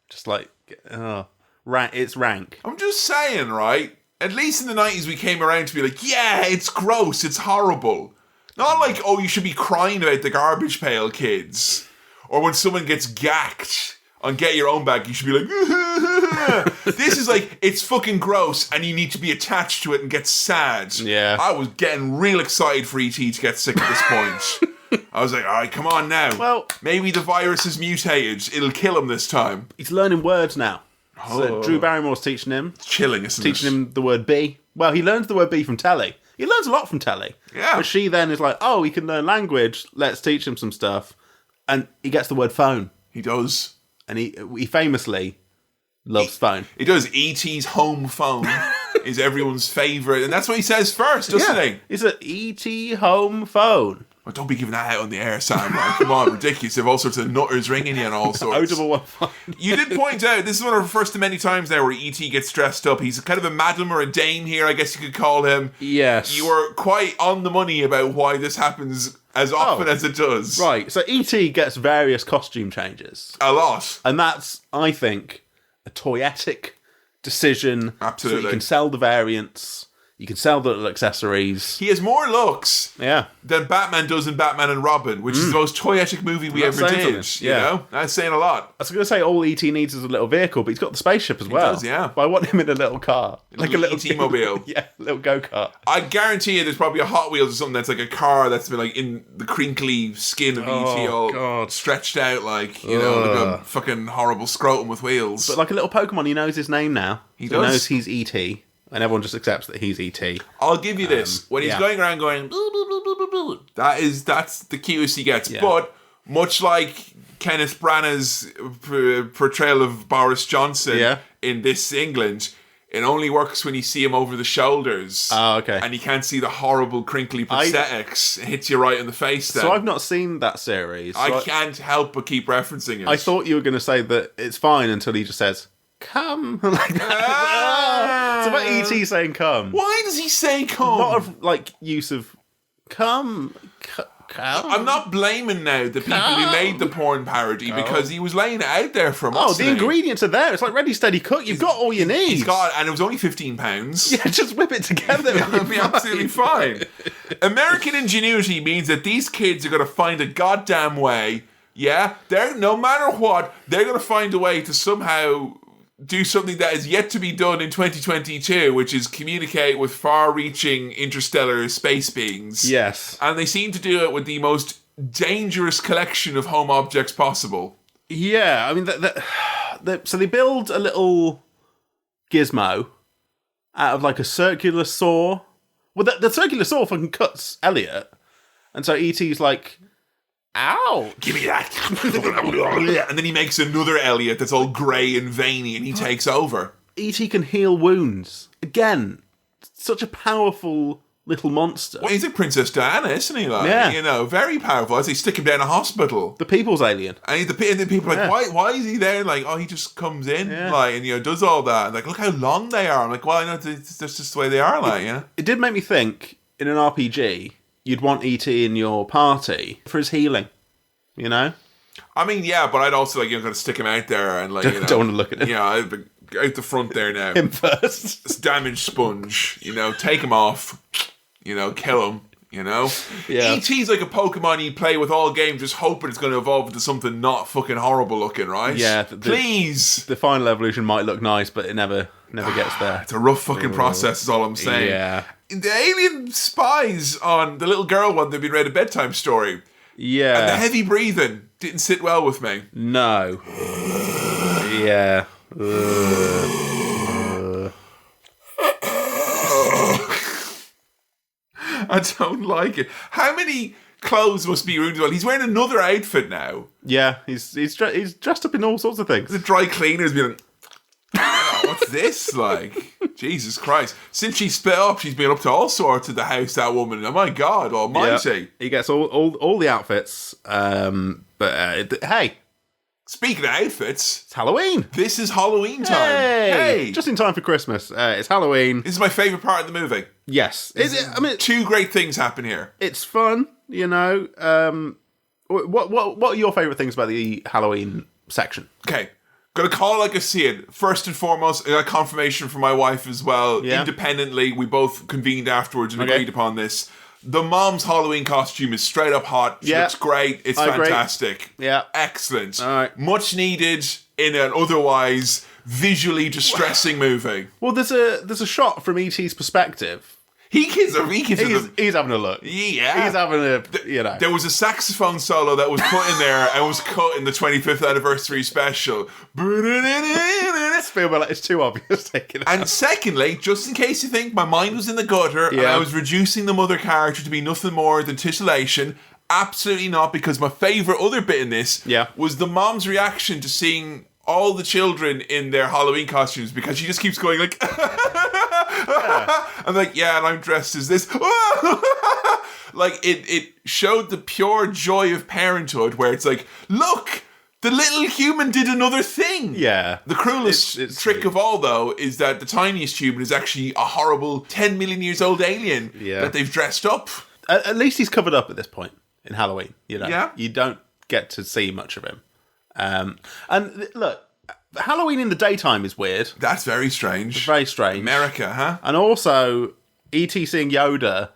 Speaker 3: Just like, it's rank.
Speaker 2: I'm just saying, right? At least in the 90s we came around to be like, yeah, it's gross, it's horrible. Not like, oh, you should be crying about the garbage pail kids. Or when someone gets gacked on Get Your Own Back, you should be like, this is like, it's fucking gross and you need to be attached to it and get sad.
Speaker 3: Yeah.
Speaker 2: I was getting real excited for E.T. to get sick at this point. I was like, all right, come on now.
Speaker 3: Well,
Speaker 2: maybe the virus is mutated. It'll kill him this time.
Speaker 3: He's learning words now. So Drew Barrymore's teaching him.
Speaker 2: It's chilling, isn't it?
Speaker 3: Teaching him the word be. Well, he learns the word be from telly. He learns a lot from telly.
Speaker 2: Yeah.
Speaker 3: But she then is like, oh, he can learn language. Let's teach him some stuff. And he gets the word phone.
Speaker 2: He does.
Speaker 3: And he famously loves phone.
Speaker 2: He does. E.T.'s home phone is everyone's favourite. And that's what he says first, doesn't he?
Speaker 3: It's an E.T. home phone.
Speaker 2: Oh, don't be giving that out on the air, Sam. Like, come on, ridiculous. You have all sorts of nutters ringing you and all sorts. You did point out, this is one of the first of many times now where E.T. gets dressed up. He's kind of a madam or a dame here, I guess you could call him.
Speaker 3: Yes.
Speaker 2: You were quite on the money about why this happens as often as it does.
Speaker 3: Right, so E.T. gets various costume changes.
Speaker 2: A lot.
Speaker 3: And that's, I think, a toyetic decision.
Speaker 2: Absolutely.
Speaker 3: So you can sell the variants. You can sell the little accessories.
Speaker 2: He has more looks
Speaker 3: than
Speaker 2: Batman does in Batman and Robin, which is the most toyetic movie we ever did. You know? That's saying a lot.
Speaker 3: I was going to say all E.T. needs is a little vehicle, but he's got the spaceship as well.
Speaker 2: He does, yeah.
Speaker 3: But I want him in a little car.
Speaker 2: Like a little E.T.-mobile.
Speaker 3: Yeah, a little go-kart.
Speaker 2: I guarantee you there's probably a Hot Wheels or something that's like a car that's been like in the crinkly skin of E.T. all stretched out like, like a fucking horrible scrotum with wheels.
Speaker 3: But like a little Pokemon, he knows his name now. He knows he's E.T. And everyone just accepts that he's E.T.
Speaker 2: I'll give you this. When he's going around going, boo, boo, boo, boo, boo, boo, that's the cutest he gets. Yeah. But much like Kenneth Branagh's portrayal of Boris Johnson in This England, it only works when you see him over the shoulders.
Speaker 3: Oh, okay.
Speaker 2: And you can't see the horrible crinkly prosthetics. It hits you right in the face then.
Speaker 3: So I've not seen that series.
Speaker 2: I can't help but keep referencing it.
Speaker 3: I thought you were going to say that it's fine until he just says, come. Like that. It's about E.T. saying come.
Speaker 2: Why does he say come?
Speaker 3: A lot of use of come.
Speaker 2: I'm not blaming now the people who made the porn parody because he was laying it out there for months.
Speaker 3: Oh, the ingredients are there. It's like Ready, Steady, Cook. You've got all you need.
Speaker 2: He's got, and it was only £15.
Speaker 3: Yeah, just whip it together.
Speaker 2: It'll be absolutely fine. American ingenuity means that these kids are going to find a goddamn way. Yeah, no matter what, they're going to find a way to somehow do something that is yet to be done in 2022, which is communicate with far-reaching interstellar space beings.
Speaker 3: Yes.
Speaker 2: And they seem to do it with the most dangerous collection of home objects possible.
Speaker 3: Yeah, I mean, so they build a little gizmo out of like a circular saw Well, the circular saw fucking cuts Elliot, and so E.T.'s like, ow!
Speaker 2: Give me that. And then he makes another Elliot that's all grey and veiny, and he takes over.
Speaker 3: E.T. can heal wounds. Again, such a powerful little monster.
Speaker 2: Well, he's like Princess Diana, isn't he? Like,
Speaker 3: Yeah.
Speaker 2: You know, very powerful. As they stick him down a hospital.
Speaker 3: The people's alien.
Speaker 2: And then people are like, why is he there? Like, he just comes in, like, and, does all that. And like, look how long they are. I'm like, well, that's just the way they are, like,
Speaker 3: It did make me think, in an RPG, you'd want E.T. in your party for his healing, you know?
Speaker 2: I mean, yeah, but I'd also, like, got to stick him out there and, like,
Speaker 3: Don't want to look at him.
Speaker 2: Yeah, I'd be out the front there now.
Speaker 3: Him first.
Speaker 2: This damaged sponge, take him off, kill him, Yeah. E.T.'s like a Pokemon you play with all games, just hoping it's going to evolve into something not fucking horrible looking, right?
Speaker 3: Yeah.
Speaker 2: Please!
Speaker 3: The final evolution might look nice, but it never gets there.
Speaker 2: It's a rough fucking process, is all I'm saying.
Speaker 3: Yeah.
Speaker 2: The alien spies on the little girl one, they've been read a bedtime story.
Speaker 3: Yeah.
Speaker 2: And the heavy breathing didn't sit well with me.
Speaker 3: No. Yeah.
Speaker 2: I don't like it. How many clothes must be ruined? Well, he's wearing another outfit now.
Speaker 3: Yeah, he's dressed up in all sorts of things.
Speaker 2: The dry cleaner's been like, what's this like? Jesus Christ. Since she split up, she's been up to all sorts of the house, that woman. Oh my God almighty.
Speaker 3: Yeah, he gets all the outfits. Hey.
Speaker 2: Speaking of outfits,
Speaker 3: it's Halloween.
Speaker 2: This is Halloween time.
Speaker 3: Hey! Just in time for Christmas. It's Halloween.
Speaker 2: This is my favourite part of the movie.
Speaker 3: Yes.
Speaker 2: Two great things happen here.
Speaker 3: It's fun, What are your favourite things about the Halloween section?
Speaker 2: Okay. Gonna call it like I see it. First and foremost, I got confirmation from my wife as well.
Speaker 3: Yeah.
Speaker 2: Independently, we both convened afterwards and agreed upon this. The mom's Halloween costume is straight up hot. She looks great. It's fantastic.
Speaker 3: Yeah.
Speaker 2: Excellent.
Speaker 3: All right.
Speaker 2: Much needed in an otherwise visually distressing movie.
Speaker 3: Well, there's a shot from E.T.'s perspective.
Speaker 2: He's
Speaker 3: having a look.
Speaker 2: Yeah.
Speaker 3: He's having a,
Speaker 2: There was a saxophone solo that was put in there and was cut in the 25th anniversary special.
Speaker 3: I feel like it's too obvious taking it
Speaker 2: And
Speaker 3: out.
Speaker 2: secondly, just in case you think my mind was in the gutter and I was reducing the mother character to be nothing more than titillation, absolutely not, because my favourite other bit in this was the mom's reaction to seeing all the children in their Halloween costumes, because she just keeps going like I'm like, yeah, and I'm dressed as this. Like it showed the pure joy of parenthood, where it's like, look, the little human did another thing.
Speaker 3: Yeah.
Speaker 2: The cruelest trick of all, though, is that the tiniest human is actually a horrible 10 million years old alien that they've dressed up.
Speaker 3: At least he's covered up at this point in Halloween.
Speaker 2: Yeah.
Speaker 3: You don't get to see much of him. And look, Halloween in the daytime is weird.
Speaker 2: That's very strange.
Speaker 3: It's very strange.
Speaker 2: America, huh?
Speaker 3: And also, E.T. seeing Yoda,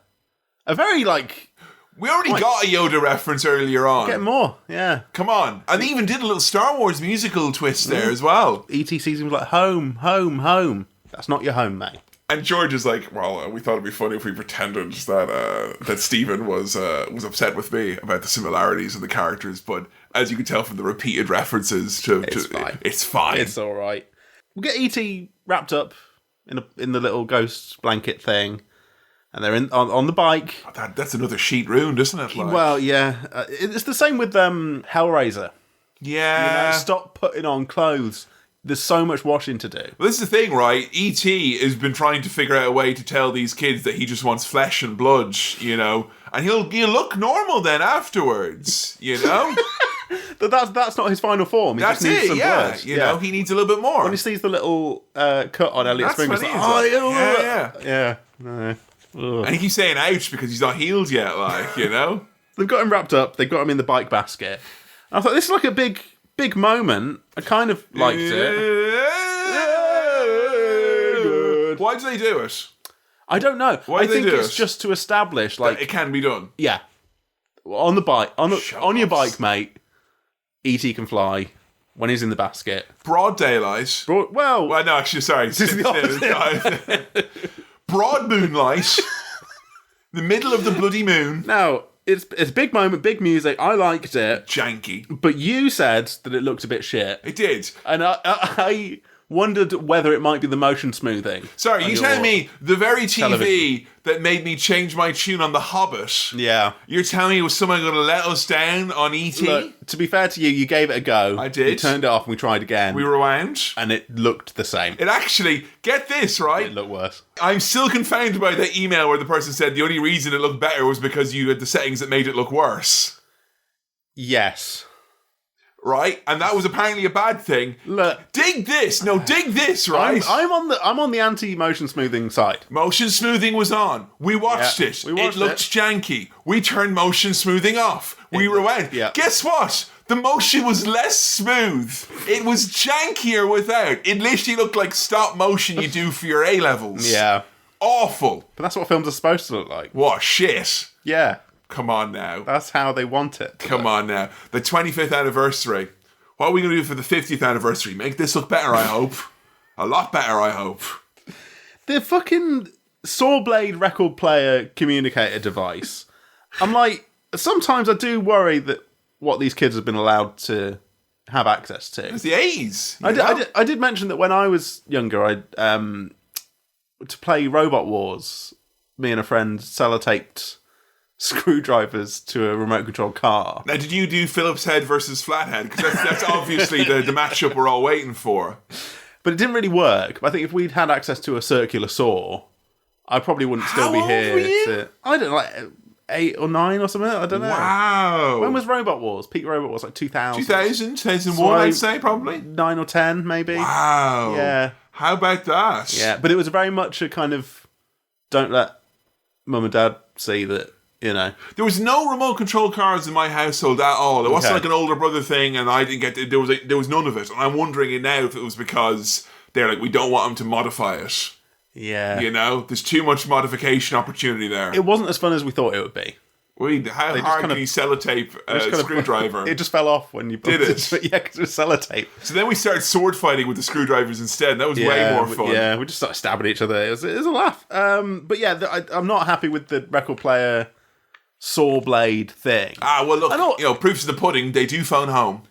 Speaker 3: a very,
Speaker 2: we already got a Yoda reference earlier on.
Speaker 3: Get more, yeah.
Speaker 2: Come on. And they even did a little Star Wars musical twist there as well.
Speaker 3: E.T. sees him like, home, home, home. That's not your home, mate.
Speaker 2: And George is like, well, we thought it'd be funny if we pretended that Stephen was upset with me about the similarities of the characters, but as you can tell from the repeated references
Speaker 3: it's fine.
Speaker 2: It's fine.
Speaker 3: It's all right. We'll get E.T. wrapped up in the little ghost blanket thing, and they're on the bike.
Speaker 2: That's another sheet ruined, isn't it? Like?
Speaker 3: Well, yeah, it's the same with Hellraiser.
Speaker 2: Yeah,
Speaker 3: stop putting on clothes. There's so much washing to do.
Speaker 2: Well, this is the thing, right? E.T. has been trying to figure out a way to tell these kids that he just wants flesh and blood, and he'll look normal then afterwards,
Speaker 3: But that's not his final form. He
Speaker 2: that's
Speaker 3: just needs
Speaker 2: it,
Speaker 3: some
Speaker 2: yeah.
Speaker 3: blood.
Speaker 2: He needs a little bit more.
Speaker 3: When he sees the little cut on Elliot's finger,
Speaker 2: funny, yeah.
Speaker 3: No.
Speaker 2: And he keeps saying ouch because he's not healed yet,
Speaker 3: They've got him wrapped up. They've got him in the bike basket. And I thought, this is like a big moment. I kind of liked it.
Speaker 2: Why do they do it?
Speaker 3: I don't know.
Speaker 2: Why do they
Speaker 3: think
Speaker 2: do
Speaker 3: it's
Speaker 2: it?
Speaker 3: just to establish,
Speaker 2: That it can be done.
Speaker 3: yeah, on the bike, on your bike, mate. E.T. can fly when he's in the basket.
Speaker 2: Broad daylight.
Speaker 3: Well,
Speaker 2: No, actually, sorry.
Speaker 3: This is the opposite.
Speaker 2: Broad moonlight. The middle of the bloody moon.
Speaker 3: now it's a big moment, big music. I liked it,
Speaker 2: Janky.
Speaker 3: but you said that it looked a bit shit.
Speaker 2: It did.
Speaker 3: And I wondered whether it might be the motion smoothing.
Speaker 2: Sorry, you telling me the very TV
Speaker 3: television
Speaker 2: that made me change my tune on The Hobbit?
Speaker 3: Yeah.
Speaker 2: You're telling me was someone going to let us down on ET?
Speaker 3: Look, to be fair to you, you gave it a go.
Speaker 2: I did.
Speaker 3: You turned it off and we tried again.
Speaker 2: We rewound.
Speaker 3: And it looked the same.
Speaker 2: It actually, get this, right?
Speaker 3: It looked worse.
Speaker 2: I'm still confounded by that email where the person said the only reason it looked better was because you had the settings that made it look worse.
Speaker 3: Yes.
Speaker 2: Right? And that was apparently a bad thing.
Speaker 3: Look.
Speaker 2: Dig this, right?
Speaker 3: I'm on the anti-motion smoothing side.
Speaker 2: Motion smoothing was on. We watched it. It looked janky. We turned motion smoothing off. We rewound.
Speaker 3: Yeah.
Speaker 2: Guess what? The motion was less smooth. It was jankier without. It literally looked like stop motion you do for your A-levels.
Speaker 3: Yeah.
Speaker 2: Awful.
Speaker 3: But that's what films are supposed to look like.
Speaker 2: What shit.
Speaker 3: Yeah.
Speaker 2: Come on now.
Speaker 3: That's how they want it.
Speaker 2: Come on now. The 25th anniversary. What are we going to do for the 50th anniversary? Make this look better, I hope. A lot better, I hope.
Speaker 3: The fucking saw blade record player communicator device. I'm like, sometimes I do worry that what these kids have been allowed to have access to.
Speaker 2: It's the 80s.
Speaker 3: I did mention that when I was younger, to play Robot Wars, me and a friend sellotaped screwdrivers to a remote control car.
Speaker 2: Now, did you do Phillips head versus flathead? Because that's obviously the matchup we're all waiting for.
Speaker 3: But it didn't really work. I think if we'd had access to a circular saw, I probably wouldn't still be here.
Speaker 2: How old were you?
Speaker 3: I don't know, like 8 or 9 or something. I don't know.
Speaker 2: Wow.
Speaker 3: When was Robot Wars? Peak Robot Wars, like 2000.
Speaker 2: 2001, I'd say, probably.
Speaker 3: 9 or 10, maybe.
Speaker 2: Wow.
Speaker 3: Yeah.
Speaker 2: How about that?
Speaker 3: Yeah, but it was very much a kind of, don't let mum and dad see that, you know.
Speaker 2: There was no remote control cars in my household at all. It wasn't like an older brother thing, and I didn't get to, there was none of it. And I'm wondering now if it was because they're like, we don't want them to modify it.
Speaker 3: Yeah.
Speaker 2: You know, there's too much modification opportunity there.
Speaker 3: It wasn't as fun as we thought it would be.
Speaker 2: How hard can you sellotape a screwdriver?
Speaker 3: It just fell off when you
Speaker 2: did it.
Speaker 3: Yeah, because it was sellotape.
Speaker 2: So then we started sword fighting with the screwdrivers instead. That was way more fun.
Speaker 3: Yeah, we just started stabbing each other. It was a laugh. But yeah, I'm not happy with the record player saw blade thing.
Speaker 2: Well, look, proofs of the pudding. They do phone home.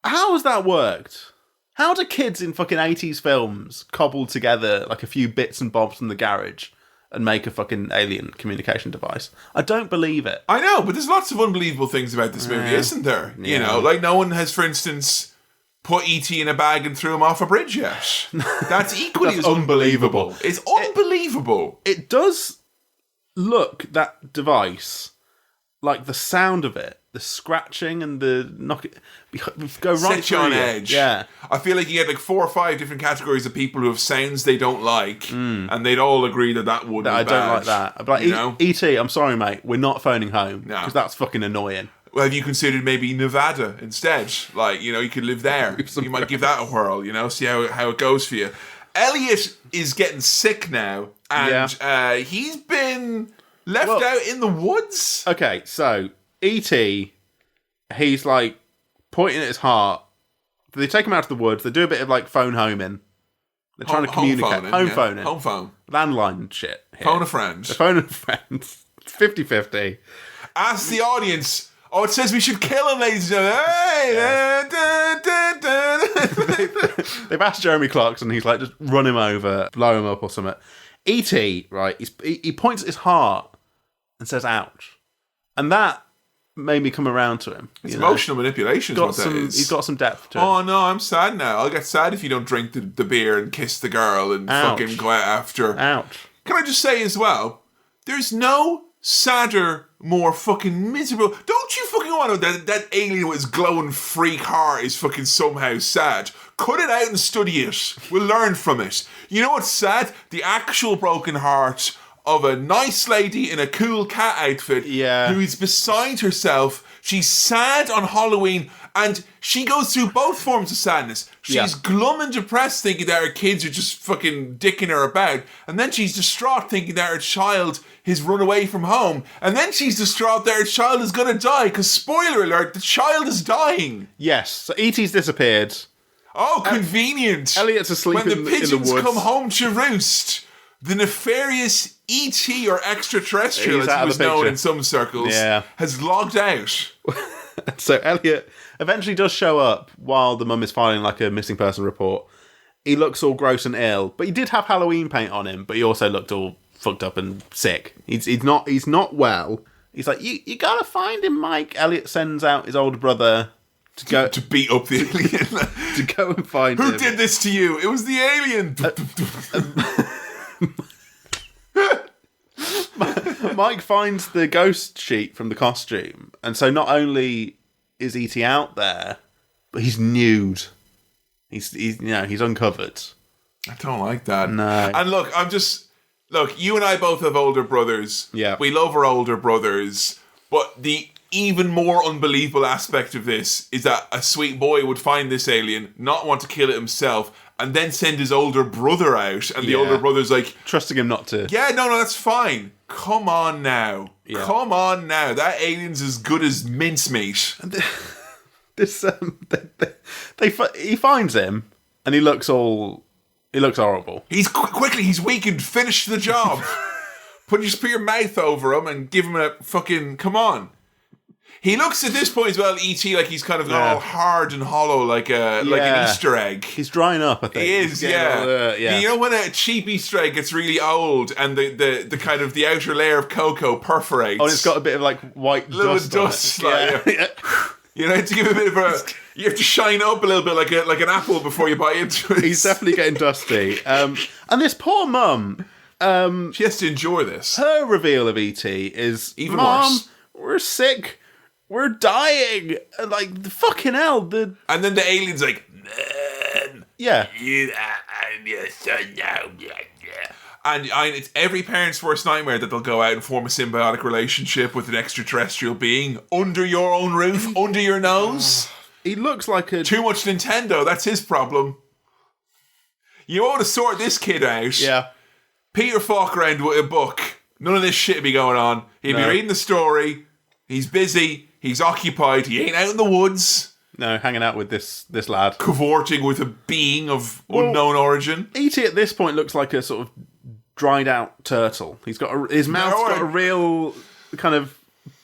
Speaker 3: How has that worked? How do kids in fucking 80s films cobble together like a few bits and bobs from the garage and make a fucking alien communication device? I don't believe it.
Speaker 2: I know, but there's lots of unbelievable things about this movie, isn't there? Yeah. You know, like no one has, for instance, put E.T. in a bag and threw him off a bridge yet. That's equally as unbelievable. It's unbelievable.
Speaker 3: It does look, that device, like the sound of it, the scratching and the knocking, go right
Speaker 2: set you on edge.
Speaker 3: Yeah.
Speaker 2: I feel like you get like 4 or 5 different categories of people who have sounds they don't like, and they'd all agree that would be bad.
Speaker 3: I don't like that. I'd be like,
Speaker 2: you know?
Speaker 3: E.T., I'm sorry, mate, we're not phoning home.
Speaker 2: No.
Speaker 3: Because that's fucking annoying.
Speaker 2: Well, have you considered maybe Nevada instead? Like, you know, you could live there. You might give that a whirl, you know, see how it goes for you. Elliot is getting sick now, and he's been left out in the woods.
Speaker 3: Okay, so E.T., he's like pointing at his heart. They take him out to the woods. They do a bit of like phone homing. They're trying to communicate. Home phoning.
Speaker 2: Home phone.
Speaker 3: Landline shit. Here.
Speaker 2: Phone a friend.
Speaker 3: Phone a friend. 50-50.
Speaker 2: Ask the audience. Oh, it says we should kill him, ladies and gentlemen.
Speaker 3: They've asked Jeremy Clarkson. He's like, just run him over, blow him up or something. E.T., right, he points at his heart and says, ouch. And that made me come around to him.
Speaker 2: It's emotional manipulation is what that is.
Speaker 3: He's got some depth to it.
Speaker 2: Oh, no, I'm sad now. I'll get sad if you don't drink the beer and kiss the girl and fucking go out after.
Speaker 3: Ouch.
Speaker 2: Can I just say as well, there's no sadder, more fucking miserable. Don't you fucking want to that alien with his glowing freak heart is fucking somehow sad. Cut it out and study it. We'll learn from it. You know what's sad? The actual broken heart of a nice lady in a cool cat outfit who is beside herself. She's sad on Halloween, and she goes through both forms of sadness. She's glum and depressed, thinking that her kids are just fucking dicking her about, and then she's distraught, thinking that her child has run away from home, and then she's distraught that her child is going to die, because spoiler alert, the child is dying.
Speaker 3: Yes, so E.T.'s disappeared.
Speaker 2: Oh, convenient.
Speaker 3: Elliot's asleep in the woods.
Speaker 2: When the pigeons come home to roost, the nefarious E.T. or Extra-Terrestrial, as he was known in some circles, has logged out.
Speaker 3: So Elliot eventually does show up while the mum is filing like a missing person report. he looks all gross and ill, but he did have Halloween paint on him, but he also looked all fucked up and sick. He's not well. He's like, you gotta find him, Mike. Elliot sends out his older brother to
Speaker 2: beat up the alien.
Speaker 3: to go and find him.
Speaker 2: Who did this to you? It was the alien.
Speaker 3: Mike finds the ghost sheet from the costume, and so not only is E.T. out there, but he's nude. He's uncovered.
Speaker 2: I don't like that.
Speaker 3: No.
Speaker 2: And look, you and I both have older brothers.
Speaker 3: Yeah.
Speaker 2: We love our older brothers, but the even more unbelievable aspect of this is that a sweet boy would find this alien, not want to kill it himself, and then send his older brother out, and the older brother's like...
Speaker 3: Trusting him not to...
Speaker 2: Yeah, no, that's fine. Come on now. Yeah. Come on now. That alien's as good as mincemeat.
Speaker 3: He finds him, and he looks horrible.
Speaker 2: He's weakened. Finish the job. Put your mouth over him and give him a fucking... Come on. He looks at this point as well, E.T., like he's kind of all hard and hollow, like an Easter egg.
Speaker 3: He's drying up, I think.
Speaker 2: He is, yeah. You know when a cheap Easter egg gets really old and the kind of the outer layer of cocoa perforates?
Speaker 3: Oh, and it's got a bit of like white dust on it.
Speaker 2: You know, to give a bit of a... You have to shine up a little bit like an apple before you bite into it.
Speaker 3: He's definitely getting dusty. And this poor mum...
Speaker 2: she has to endure this.
Speaker 3: Her reveal of E.T. is...
Speaker 2: Even
Speaker 3: Mom,
Speaker 2: worse.
Speaker 3: We're sick. We're dying. Like, the fucking hell.
Speaker 2: And then the alien's like... Mom,
Speaker 3: yeah.
Speaker 2: I'm your son now. And it's every parent's worst nightmare that they'll go out and form a symbiotic relationship with an extraterrestrial being under your own roof, under your nose.
Speaker 3: He looks like a...
Speaker 2: Too much Nintendo, that's his problem. You ought to sort this kid out.
Speaker 3: Yeah.
Speaker 2: Peter Falk around with a book. None of this shit would be going on. He'd be reading the story. He's busy. He's occupied. He ain't out in the woods.
Speaker 3: No, hanging out with this lad.
Speaker 2: Cavorting with a being of unknown origin.
Speaker 3: E.T. at this point looks like a sort of dried out turtle. His mouth's got a real kind of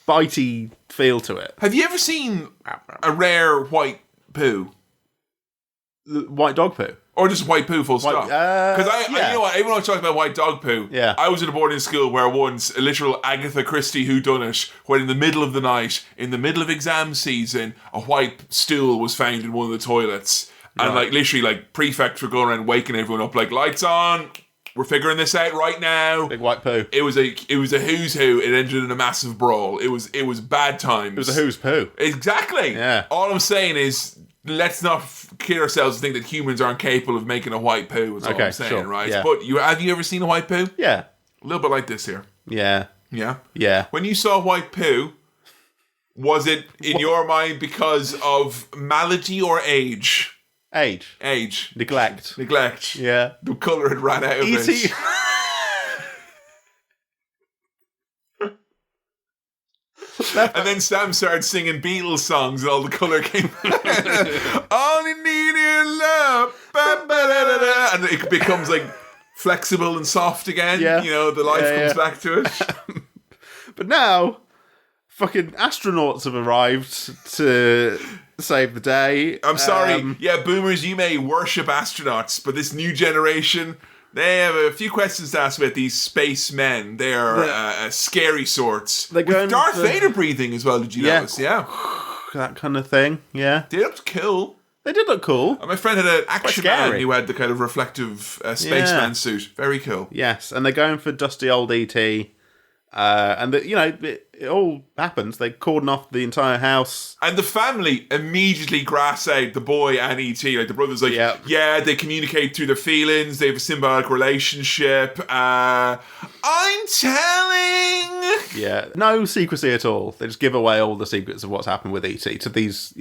Speaker 3: bitey feel to it.
Speaker 2: Have you ever seen a rare white poo?
Speaker 3: White dog poo?
Speaker 2: Or just white poo full stop? Because you know what, even when I was talking about white dog poo, I was in a boarding school where once a literal Agatha Christie whodunit, when in the middle of the night, in the middle of exam season, a white stool was found in one of the toilets. And literally prefects were going around waking everyone up like, lights on, we're figuring this out right now.
Speaker 3: Big white poo.
Speaker 2: It was a who's who. It ended in a massive brawl. It was bad times.
Speaker 3: It was a who's poo.
Speaker 2: Exactly.
Speaker 3: Yeah.
Speaker 2: All I'm saying is, let's not kid ourselves and think that humans aren't capable of making a white poo. Is all I'm saying,
Speaker 3: sure.
Speaker 2: right?
Speaker 3: Yeah.
Speaker 2: But have you ever seen a white poo?
Speaker 3: Yeah.
Speaker 2: A little bit like this here.
Speaker 3: Yeah.
Speaker 2: Yeah?
Speaker 3: Yeah.
Speaker 2: When you saw white poo, was it in your mind because of malady or age?
Speaker 3: Age. Neglect. Yeah.
Speaker 2: The colour had ran out of
Speaker 3: E.T.
Speaker 2: it. And then Sam started singing Beatles songs and all the colour came All you need is love. And it becomes like flexible and soft again.
Speaker 3: Yeah.
Speaker 2: You know, the life comes back to it.
Speaker 3: But now, fucking astronauts have arrived to save the day.
Speaker 2: I'm sorry. Boomers, you may worship astronauts, but this new generation, they have a few questions to ask about these space men. They are scary sorts. With Darth Vader breathing as well, did you notice? Yeah.
Speaker 3: That kind of thing, yeah.
Speaker 2: They looked cool.
Speaker 3: They did look cool.
Speaker 2: And my friend had an action man who had the kind of reflective spaceman suit. Very cool.
Speaker 3: Yes, and they're going for dusty old E.T., and it all happens. They cordon off the entire house,
Speaker 2: and the family immediately grass out the boy and E.T. Like the brother's like, they communicate through their feelings. They have a symbiotic relationship. I'm telling.
Speaker 3: Yeah, no secrecy at all. They just give away all the secrets of what's happened with E.T. to these,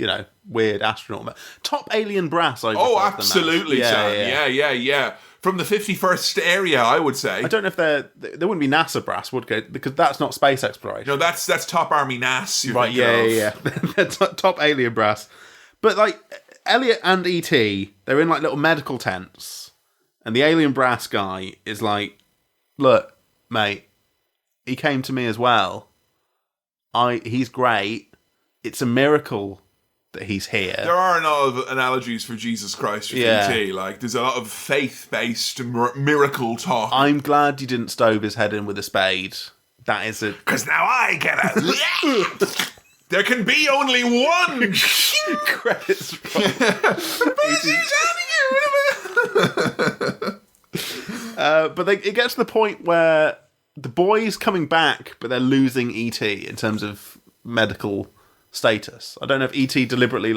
Speaker 3: weird astronaut. Top alien brass.
Speaker 2: Absolutely, yeah. From the 51st area, I would say.
Speaker 3: I don't know if there wouldn't be NASA brass, would it? Because that's not space exploration.
Speaker 2: No, that's Top Army NAS.
Speaker 3: Right? Yeah. Top alien brass. But Elliot and E.T., they're in little medical tents, and the alien brass guy is like, "Look, mate, he came to me as well. He's great. It's a miracle that he's here.
Speaker 2: There are a lot of analogies for Jesus Christ with E.T. Like, there's a lot of faith-based miracle talk.
Speaker 3: I'm glad you didn't stove his head in with a spade. That is it.
Speaker 2: Because now I get it. There can be only one.
Speaker 3: Credits from but it gets to the point where the boy's coming back, but they're losing E.T. in terms of medical status. I don't know if E.T. deliberately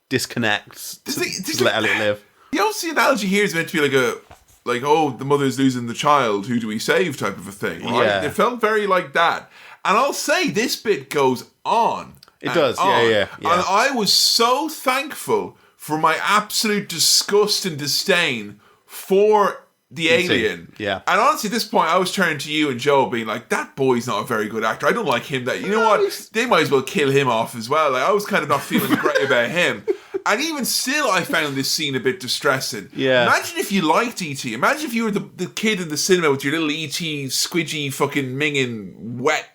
Speaker 3: disconnects to let Elliot live.
Speaker 2: The obviously analogy here is meant to be the mother's losing the child, who do we save type of a thing, right?
Speaker 3: Yeah.
Speaker 2: It felt very like that. And I'll say this bit goes on.
Speaker 3: It does, yeah.
Speaker 2: And I was so thankful for my absolute disgust and disdain for the alien.
Speaker 3: Yeah.
Speaker 2: And honestly, at this point, I was turning to you and Joe being like, that boy's not a very good actor. I don't like him. You know what? They might as well kill him off as well. I was kind of not feeling great about him. And even still, I found this scene a bit distressing.
Speaker 3: Yeah.
Speaker 2: Imagine if you liked E.T. Imagine if you were the kid in the cinema with your little E.T. squidgy fucking minging wet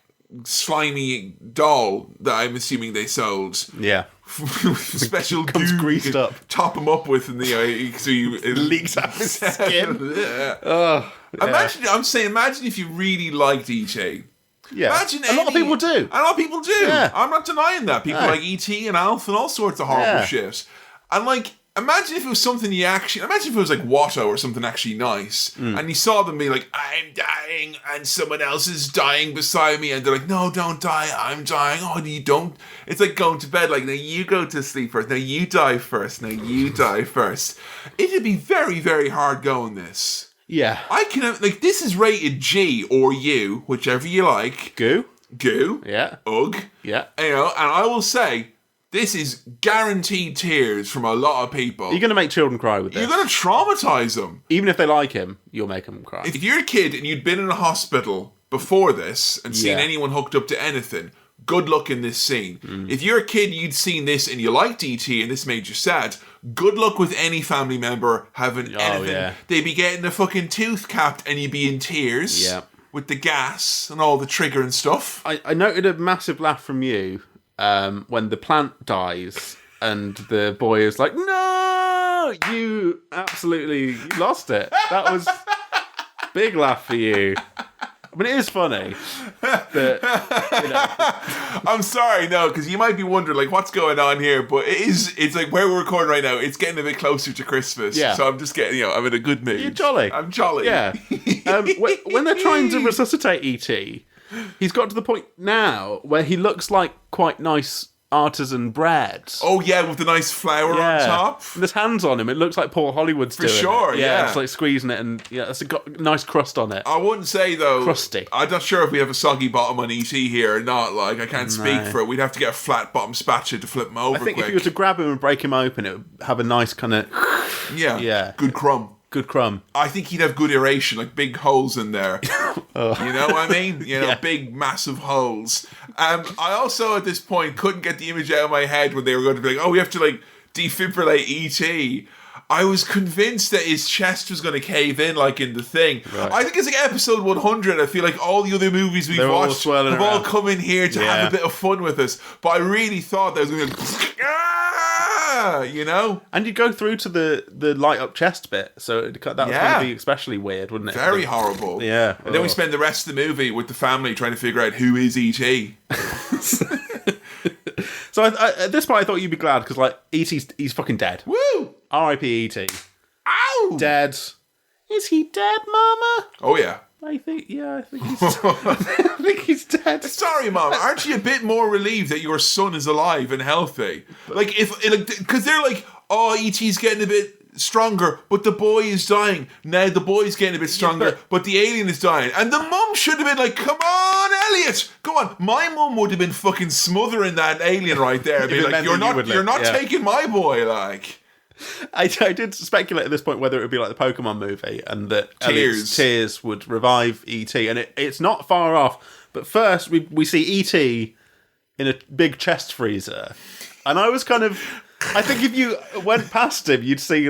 Speaker 2: slimy doll that I'm assuming they sold.
Speaker 3: Yeah.
Speaker 2: Special
Speaker 3: comes
Speaker 2: goo
Speaker 3: greased up.
Speaker 2: Top him up with, and
Speaker 3: it leaks out his skin.
Speaker 2: Yeah. Imagine if you really liked E.T.
Speaker 3: Yeah. A lot of people do.
Speaker 2: A lot of people do.
Speaker 3: Yeah.
Speaker 2: I'm not denying that. People like E.T. and Alf and all sorts of horrible shit. And imagine if it was something imagine if it was like Watto or something actually nice, and you saw them be like, I'm dying, and someone else is dying beside me, and they're like, no, don't die, I'm dying. Oh, you don't. It's like going to bed, no, you go to sleep first, no, you die first, no, you die first. It'd be very, very hard going, this.
Speaker 3: Yeah.
Speaker 2: I can, this is rated G or U, whichever you like.
Speaker 3: Goo.
Speaker 2: Yeah. Ugh.
Speaker 3: Yeah.
Speaker 2: And I will say, this is guaranteed tears from a lot of people.
Speaker 3: You're going to make children cry with this.
Speaker 2: You're going to traumatize them.
Speaker 3: Even if they like him, you'll make them cry.
Speaker 2: If you're a kid and you'd been in a hospital before this and seen anyone hooked up to anything, good luck in this scene. If you're a kid, you'd seen this and you liked E.T. and this made you sad, good luck with any family member having anything. Yeah. They'd be getting the fucking tooth capped and you'd be in tears.
Speaker 3: Yeah.
Speaker 2: With the gas and all the trigger and stuff.
Speaker 3: I noted a massive laugh from you when the plant dies and the boy is like, no, you absolutely lost it. That was big laugh for you. I mean, it is funny.
Speaker 2: I'm sorry, no, because you might be wondering, what's going on here, but it's like where we're recording right now, it's getting a bit closer to Christmas. Yeah. So I'm just getting, I'm in a good mood.
Speaker 3: You're jolly.
Speaker 2: I'm jolly.
Speaker 3: Yeah. When they're trying to resuscitate E.T., he's got to the point now where he looks like quite nice artisan bread.
Speaker 2: Oh yeah, with the nice flour on top.
Speaker 3: And there's hands on him. It looks like Paul Hollywood's doing
Speaker 2: sure,
Speaker 3: it.
Speaker 2: yeah.
Speaker 3: It's like squeezing it, and it's got a nice crust on it.
Speaker 2: I wouldn't say though.
Speaker 3: Crusty.
Speaker 2: I'm not sure if we have a soggy bottom on E.T. here or not. I can't speak for it. We'd have to get a flat bottom spatula to flip him over.
Speaker 3: I think
Speaker 2: quick.
Speaker 3: if you were to grab him and break him open, it would have a nice kind of
Speaker 2: good crumb.
Speaker 3: Good crumb.
Speaker 2: I think he'd have good aeration, big holes in there. You know what I mean? Big, massive holes. I also, at this point, couldn't get the image out of my head when they were going to be like, oh, we have to, defibrillate E.T. I was convinced that his chest was going to cave in, in the thing. Right. I think it's episode 100. I feel like all the other movies we've watched have all come in here to have a bit of fun with us. But I really thought that was going to be
Speaker 3: And you go through to the light up chest bit, so that was going to be especially weird, wouldn't it?
Speaker 2: Very horrible.
Speaker 3: Yeah.
Speaker 2: And then we spend the rest of the movie with the family trying to figure out who is E.T.
Speaker 3: So at this point, I thought you'd be glad because E.T.'s he's fucking dead.
Speaker 2: Woo!
Speaker 3: R.I.P. E.T.
Speaker 2: Ow!
Speaker 3: Dead. Is he dead, Mama?
Speaker 2: Oh yeah.
Speaker 3: I think he's. I think he's dead.
Speaker 2: Sorry, Mom. Aren't you a bit more relieved that your son is alive and healthy? Because they're like, oh, E.T.'s getting a bit stronger, but the boy is dying. Now the boy's getting a bit stronger, but the alien is dying. And the mum should have been like, come on, Elliot, go on. My mum would have been fucking smothering that alien right there. Be like, you're not taking my boy, I
Speaker 3: did speculate at this point whether it would be like the Pokemon movie and that Elliot's tears would revive E.T. and it's not far off. But first we see E.T. in a big chest freezer, and I was kind of, I think if you went past him, you'd see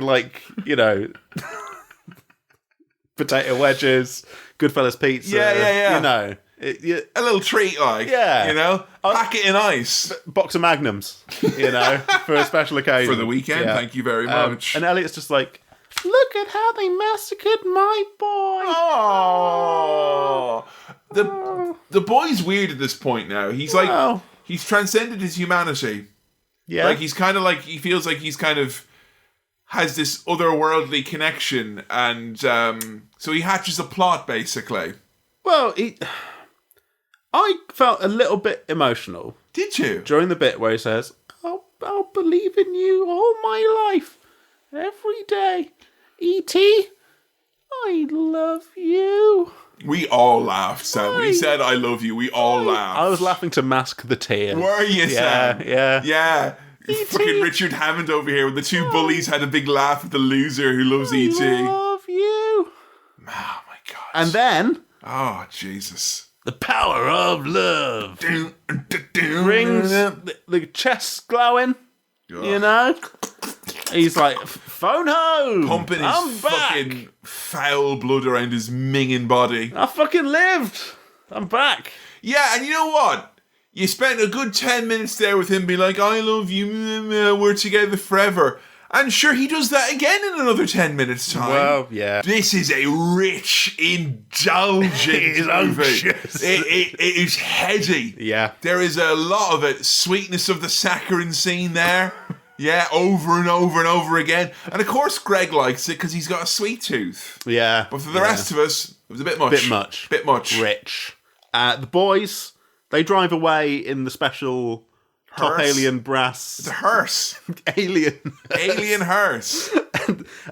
Speaker 3: potato wedges, Goodfellas pizza.
Speaker 2: Yeah. A little treat, like.
Speaker 3: Yeah.
Speaker 2: You know? Pack it in ice.
Speaker 3: Box of Magnums, you know, for a special occasion.
Speaker 2: For the weekend, thank you very much.
Speaker 3: And Elliot's just like, look at how they massacred my boy.
Speaker 2: Oh. The boy's weird at this point now. He's like, he's transcended his humanity.
Speaker 3: Yeah.
Speaker 2: Like, he's kind of like, he feels like he's kind of has this otherworldly connection, and so he hatches a plot, basically.
Speaker 3: Well, I felt a little bit emotional.
Speaker 2: Did you?
Speaker 3: During the bit where he says, I'll believe in you all my life, every day. E.T., I love you.
Speaker 2: We all laughed, Sam. When he said, I love you, we all laughed.
Speaker 3: I was laughing to mask the tears.
Speaker 2: Were you, Sam?
Speaker 3: Yeah.
Speaker 2: Yeah. Fucking Richard Hammond over here when the two bullies had a big laugh at the loser who loves E.T.
Speaker 3: I love you.
Speaker 2: Oh, my God.
Speaker 3: And then...
Speaker 2: Oh, Jesus.
Speaker 3: The power of love brings the chest glowing, you know? He's like, phone home.
Speaker 2: Pumping his fucking foul blood around his minging body.
Speaker 3: I fucking lived. I'm back.
Speaker 2: Yeah, and you know what? You spent a good 10 minutes there with him being like, I love you, we're together forever. And sure, he does that again in another 10 minutes' time.
Speaker 3: Well, yeah.
Speaker 2: This is a rich, indulgent movie. It is heady.
Speaker 3: Yeah.
Speaker 2: There is a lot of it. Sweetness of the saccharine scene there. Yeah, over and over and over again. And of course Greg likes it because he's got a sweet tooth.
Speaker 3: Yeah.
Speaker 2: But for the rest of us, it was a bit much. Bit much.
Speaker 3: Rich. The boys, they drive away in the special... Top alien brass.
Speaker 2: It's a hearse.
Speaker 3: Alien
Speaker 2: hearse.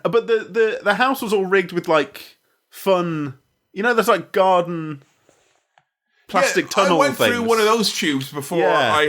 Speaker 3: But the house was all rigged with like fun. You know, there's like garden plastic tunnel
Speaker 2: I went
Speaker 3: things.
Speaker 2: through one of those tubes before I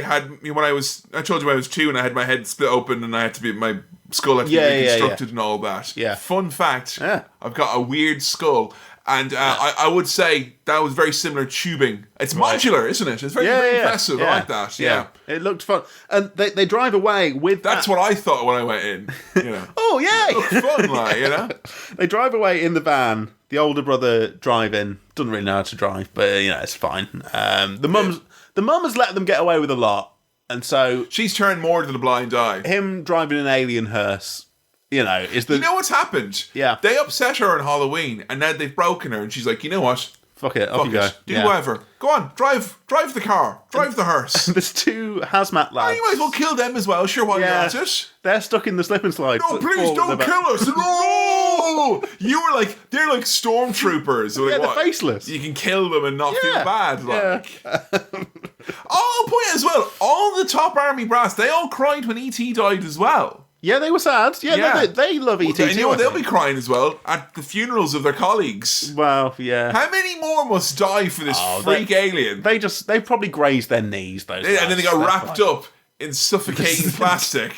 Speaker 2: told you I was 2 and I had my head split open and I had to be my skull had to be reconstructed and all that.
Speaker 3: Yeah.
Speaker 2: Fun fact. Yeah. I've got a weird skull. And I would say that was very similar tubing. It's modular, isn't it? It's very, very impressive. I like that. Yeah.
Speaker 3: It looked fun. And they drive away with
Speaker 2: That's what I thought when I went in. You know.
Speaker 3: Oh, yay!
Speaker 2: It looked fun, like, you know.
Speaker 3: They drive away in the van. The older brother driving. Doesn't really know how to drive, but, you know, it's fine. The mum has let them get away with a lot. And so...
Speaker 2: She's turned more to the blind eye.
Speaker 3: Him driving an alien hearse... You know,
Speaker 2: You know what's happened?
Speaker 3: Yeah.
Speaker 2: They upset her on Halloween, and now they've broken her, and she's like, you know what?
Speaker 3: Fuck it, off you go.
Speaker 2: Do whatever. Go on, drive the car. Drive the hearse.
Speaker 3: There's 2 hazmat lads.
Speaker 2: You might as well kill them as well, sure, while you're at it.
Speaker 3: They're stuck in the slip and slide.
Speaker 2: No, please don't kill us. No! You were like, they're like stormtroopers. Like,
Speaker 3: they're faceless.
Speaker 2: You can kill them and not feel bad. Like. I'll point as well, all the top army brass, they all cried when E.T. died as well.
Speaker 3: Yeah, they were sad. Yeah. They love E.T.
Speaker 2: Well, you know what? They'll be crying as well at the funerals of their colleagues.
Speaker 3: Well, yeah.
Speaker 2: How many more must die for this freak alien?
Speaker 3: They probably grazed their knees, those
Speaker 2: and then they got wrapped up in suffocating plastic.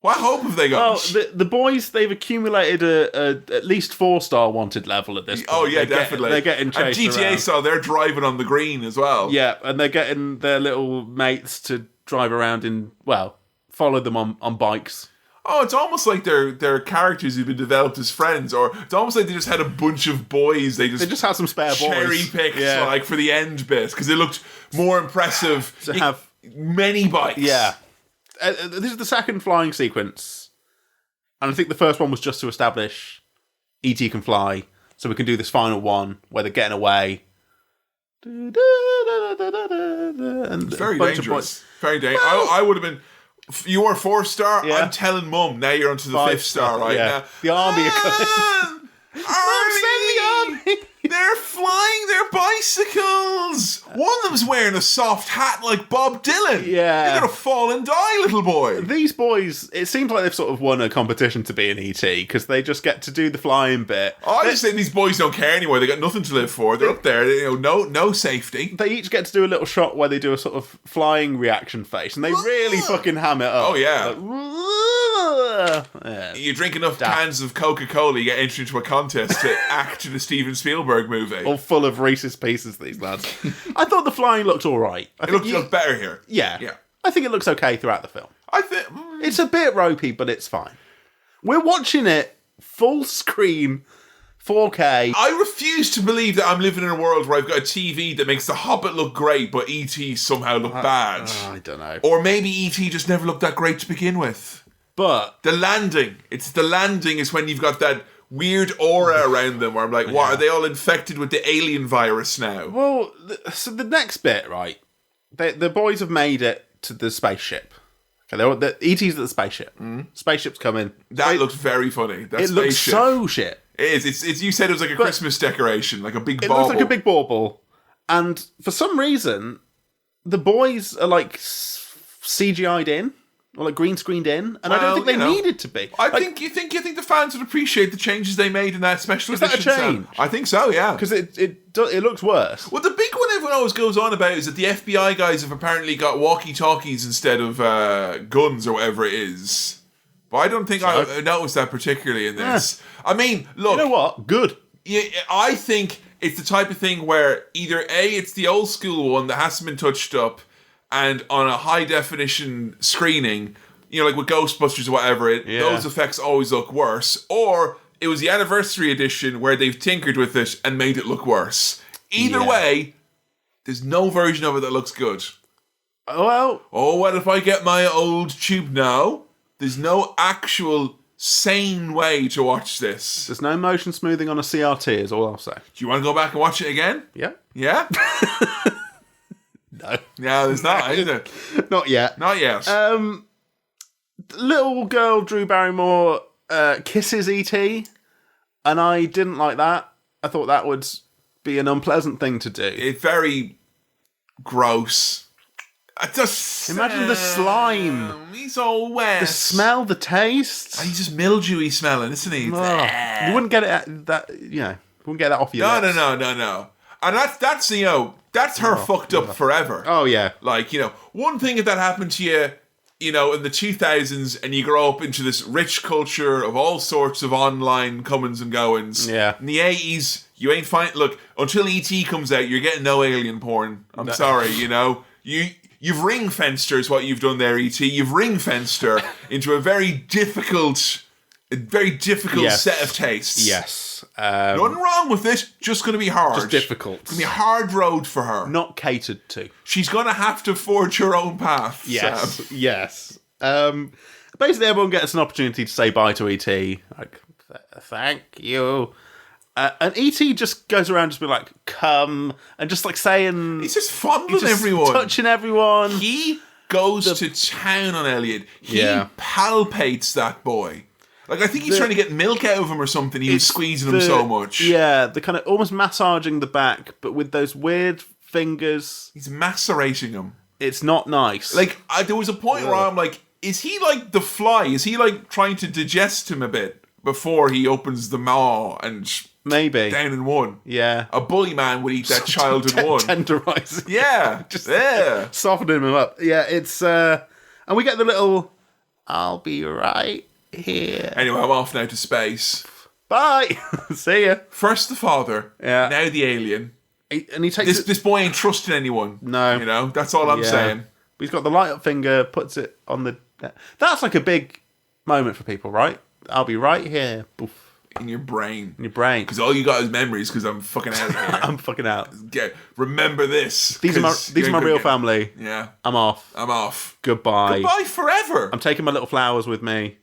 Speaker 2: What hope have they got?
Speaker 3: Well, the boys, they've accumulated a at least 4-star wanted level at this point.
Speaker 2: Oh, yeah, definitely.
Speaker 3: They're getting chased
Speaker 2: And GTA
Speaker 3: around.
Speaker 2: style, they're driving on the green as well.
Speaker 3: Yeah, and they're getting their little mates to drive around follow them on bikes.
Speaker 2: Oh, it's almost like they're characters who've been developed as friends, or it's almost like they just had a bunch of boys. They just
Speaker 3: had some spare boys.
Speaker 2: Cherry picked like for the end bit because they looked more impressive
Speaker 3: to have
Speaker 2: many bikes.
Speaker 3: Yeah, this is the second flying sequence, and I think the first one was just to establish E.T. can fly, so we can do this final one where they're getting away. And
Speaker 2: it's very dangerous. Very dangerous. I would have been. You were 4-star. Yeah. I'm telling Mum. Now you're onto the 5th star right now.
Speaker 3: The army are coming.
Speaker 2: Mum, send the army. They're flying their bicycles. One of them's wearing a soft hat like Bob Dylan.
Speaker 3: Yeah.
Speaker 2: You're going to fall and die, little boy.
Speaker 3: These boys, it seems like they've sort of won a competition to be an ET because they just get to do the flying bit.
Speaker 2: I just think these boys don't care anymore. They got nothing to live for. They're up there. No safety.
Speaker 3: They each get to do a little shot where they do a sort of flying reaction face and they really fucking ham it up.
Speaker 2: Oh, yeah.
Speaker 3: Yeah.
Speaker 2: You drink enough cans of Coca-Cola, you get entered into a contest to act in a Steven Spielberg movie.
Speaker 3: All full of Reese's Pieces, these lads. I thought the flying looked all right.
Speaker 2: It looked better here.
Speaker 3: Yeah. I think it looks okay throughout the film.
Speaker 2: I think...
Speaker 3: It's a bit ropey, but it's fine. We're watching it full screen 4K.
Speaker 2: I refuse to believe that I'm living in a world where I've got a TV that makes The Hobbit look great, but E.T. somehow look bad.
Speaker 3: I don't know.
Speaker 2: Or maybe E.T. just never looked that great to begin with.
Speaker 3: But
Speaker 2: the landing is when you've got that weird aura around them where I'm like, what, are they all infected with the alien virus now?
Speaker 3: Well, so the next bit, right? The boys have made it to the spaceship. Okay, the ET's at the spaceship. Spaceship's coming.
Speaker 2: That looks very funny.
Speaker 3: It looks so shit.
Speaker 2: It is. It's. You said it was like a Christmas decoration, like a big bauble.
Speaker 3: It looks like a big bauble. And for some reason, the boys are like CGI'd in. Or like green screened in, and I don't think they needed to be.
Speaker 2: I think you think the fans would appreciate the changes they made in that special edition.
Speaker 3: Is that a change?
Speaker 2: I think so, yeah.
Speaker 3: Because it looks worse.
Speaker 2: Well, the big one everyone always goes on about is that the FBI guys have apparently got walkie-talkies instead of guns or whatever it is. But I don't think I noticed that particularly in this. Yeah. I mean, look,
Speaker 3: you know what? Good.
Speaker 2: Yeah, I think it's the type of thing where either A, it's the old school one that hasn't been touched up, and on a high definition screening, you know, like with Ghostbusters or whatever, those effects always look worse. Or it was the anniversary edition where they've tinkered with it and made it look worse. Either way, there's no version of it that looks good.
Speaker 3: Well,
Speaker 2: what if I get my old tube now? There's no actual sane way to watch this.
Speaker 3: There's no motion smoothing on a CRT, is all I'll say.
Speaker 2: Do you want to go back and watch it again?
Speaker 3: Yeah.
Speaker 2: Yeah?
Speaker 3: No.
Speaker 2: No, there's not, is there?
Speaker 3: Not yet.
Speaker 2: Not yet.
Speaker 3: Little girl Drew Barrymore kisses E.T., and I didn't like that. I thought that would be an unpleasant thing to do.
Speaker 2: It's very gross. Just
Speaker 3: imagine the slime.
Speaker 2: He's all wet.
Speaker 3: The smell, the taste.
Speaker 2: He's just mildewy smelling, isn't he?
Speaker 3: You wouldn't get it wouldn't get that off your lips.
Speaker 2: No. And that's you know, that's her fucked up forever.
Speaker 3: Oh yeah.
Speaker 2: Like, you know, one thing if that happened to you, you know, in the 2000s, and you grow up into this rich culture of all sorts of online comings and goings.
Speaker 3: Yeah.
Speaker 2: In the 80s, you ain't fine. Look, until E.T. comes out, you're getting no alien porn. I'm sorry, you know. You've ring-fenced her is what you've done there, E.T. You've ring-fenced her into a very difficult set of tastes.
Speaker 3: Yes.
Speaker 2: Nothing wrong with it, just going to be hard.
Speaker 3: Just difficult.
Speaker 2: It's going to be a hard road for her.
Speaker 3: Not catered to.
Speaker 2: She's going to have to forge her own path.
Speaker 3: Yes.
Speaker 2: Sam.
Speaker 3: Yes. Basically, everyone gets an opportunity to say bye to E.T. Like, thank you. And E.T. just goes around just being like, come, and just like saying...
Speaker 2: He's just fondling everyone.
Speaker 3: Touching everyone.
Speaker 2: He goes to town on Elliot. He palpates that boy. Like, I think he's trying to get milk out of him or something. He was squeezing him so much.
Speaker 3: Yeah, the kind of almost massaging the back, but with those weird fingers.
Speaker 2: He's macerating him.
Speaker 3: It's not nice.
Speaker 2: Like, there was a point where I'm like, is he like the fly? Is he like trying to digest him a bit before he opens the maw and...
Speaker 3: Maybe.
Speaker 2: Down in one.
Speaker 3: Yeah.
Speaker 2: A bully man would eat that child in one.
Speaker 3: Tenderising.
Speaker 2: Yeah. Just
Speaker 3: softening him up. Yeah, it's... and we get the little... I'll be right here.
Speaker 2: Anyway, I'm off now to space.
Speaker 3: Bye. See ya.
Speaker 2: First the father.
Speaker 3: Yeah.
Speaker 2: Now the alien.
Speaker 3: And he takes
Speaker 2: this boy ain't trusting anyone.
Speaker 3: No.
Speaker 2: You know, that's all I'm saying.
Speaker 3: But he's got the light up finger, puts it on the... That's like a big moment for people, right? I'll be right here. Boof.
Speaker 2: In your brain.
Speaker 3: Because
Speaker 2: all you got is memories, because I'm fucking out of here.
Speaker 3: I'm fucking out.
Speaker 2: Remember this.
Speaker 3: These are my real family.
Speaker 2: Yeah.
Speaker 3: I'm off. Goodbye.
Speaker 2: Goodbye forever.
Speaker 3: I'm taking my little flowers with me.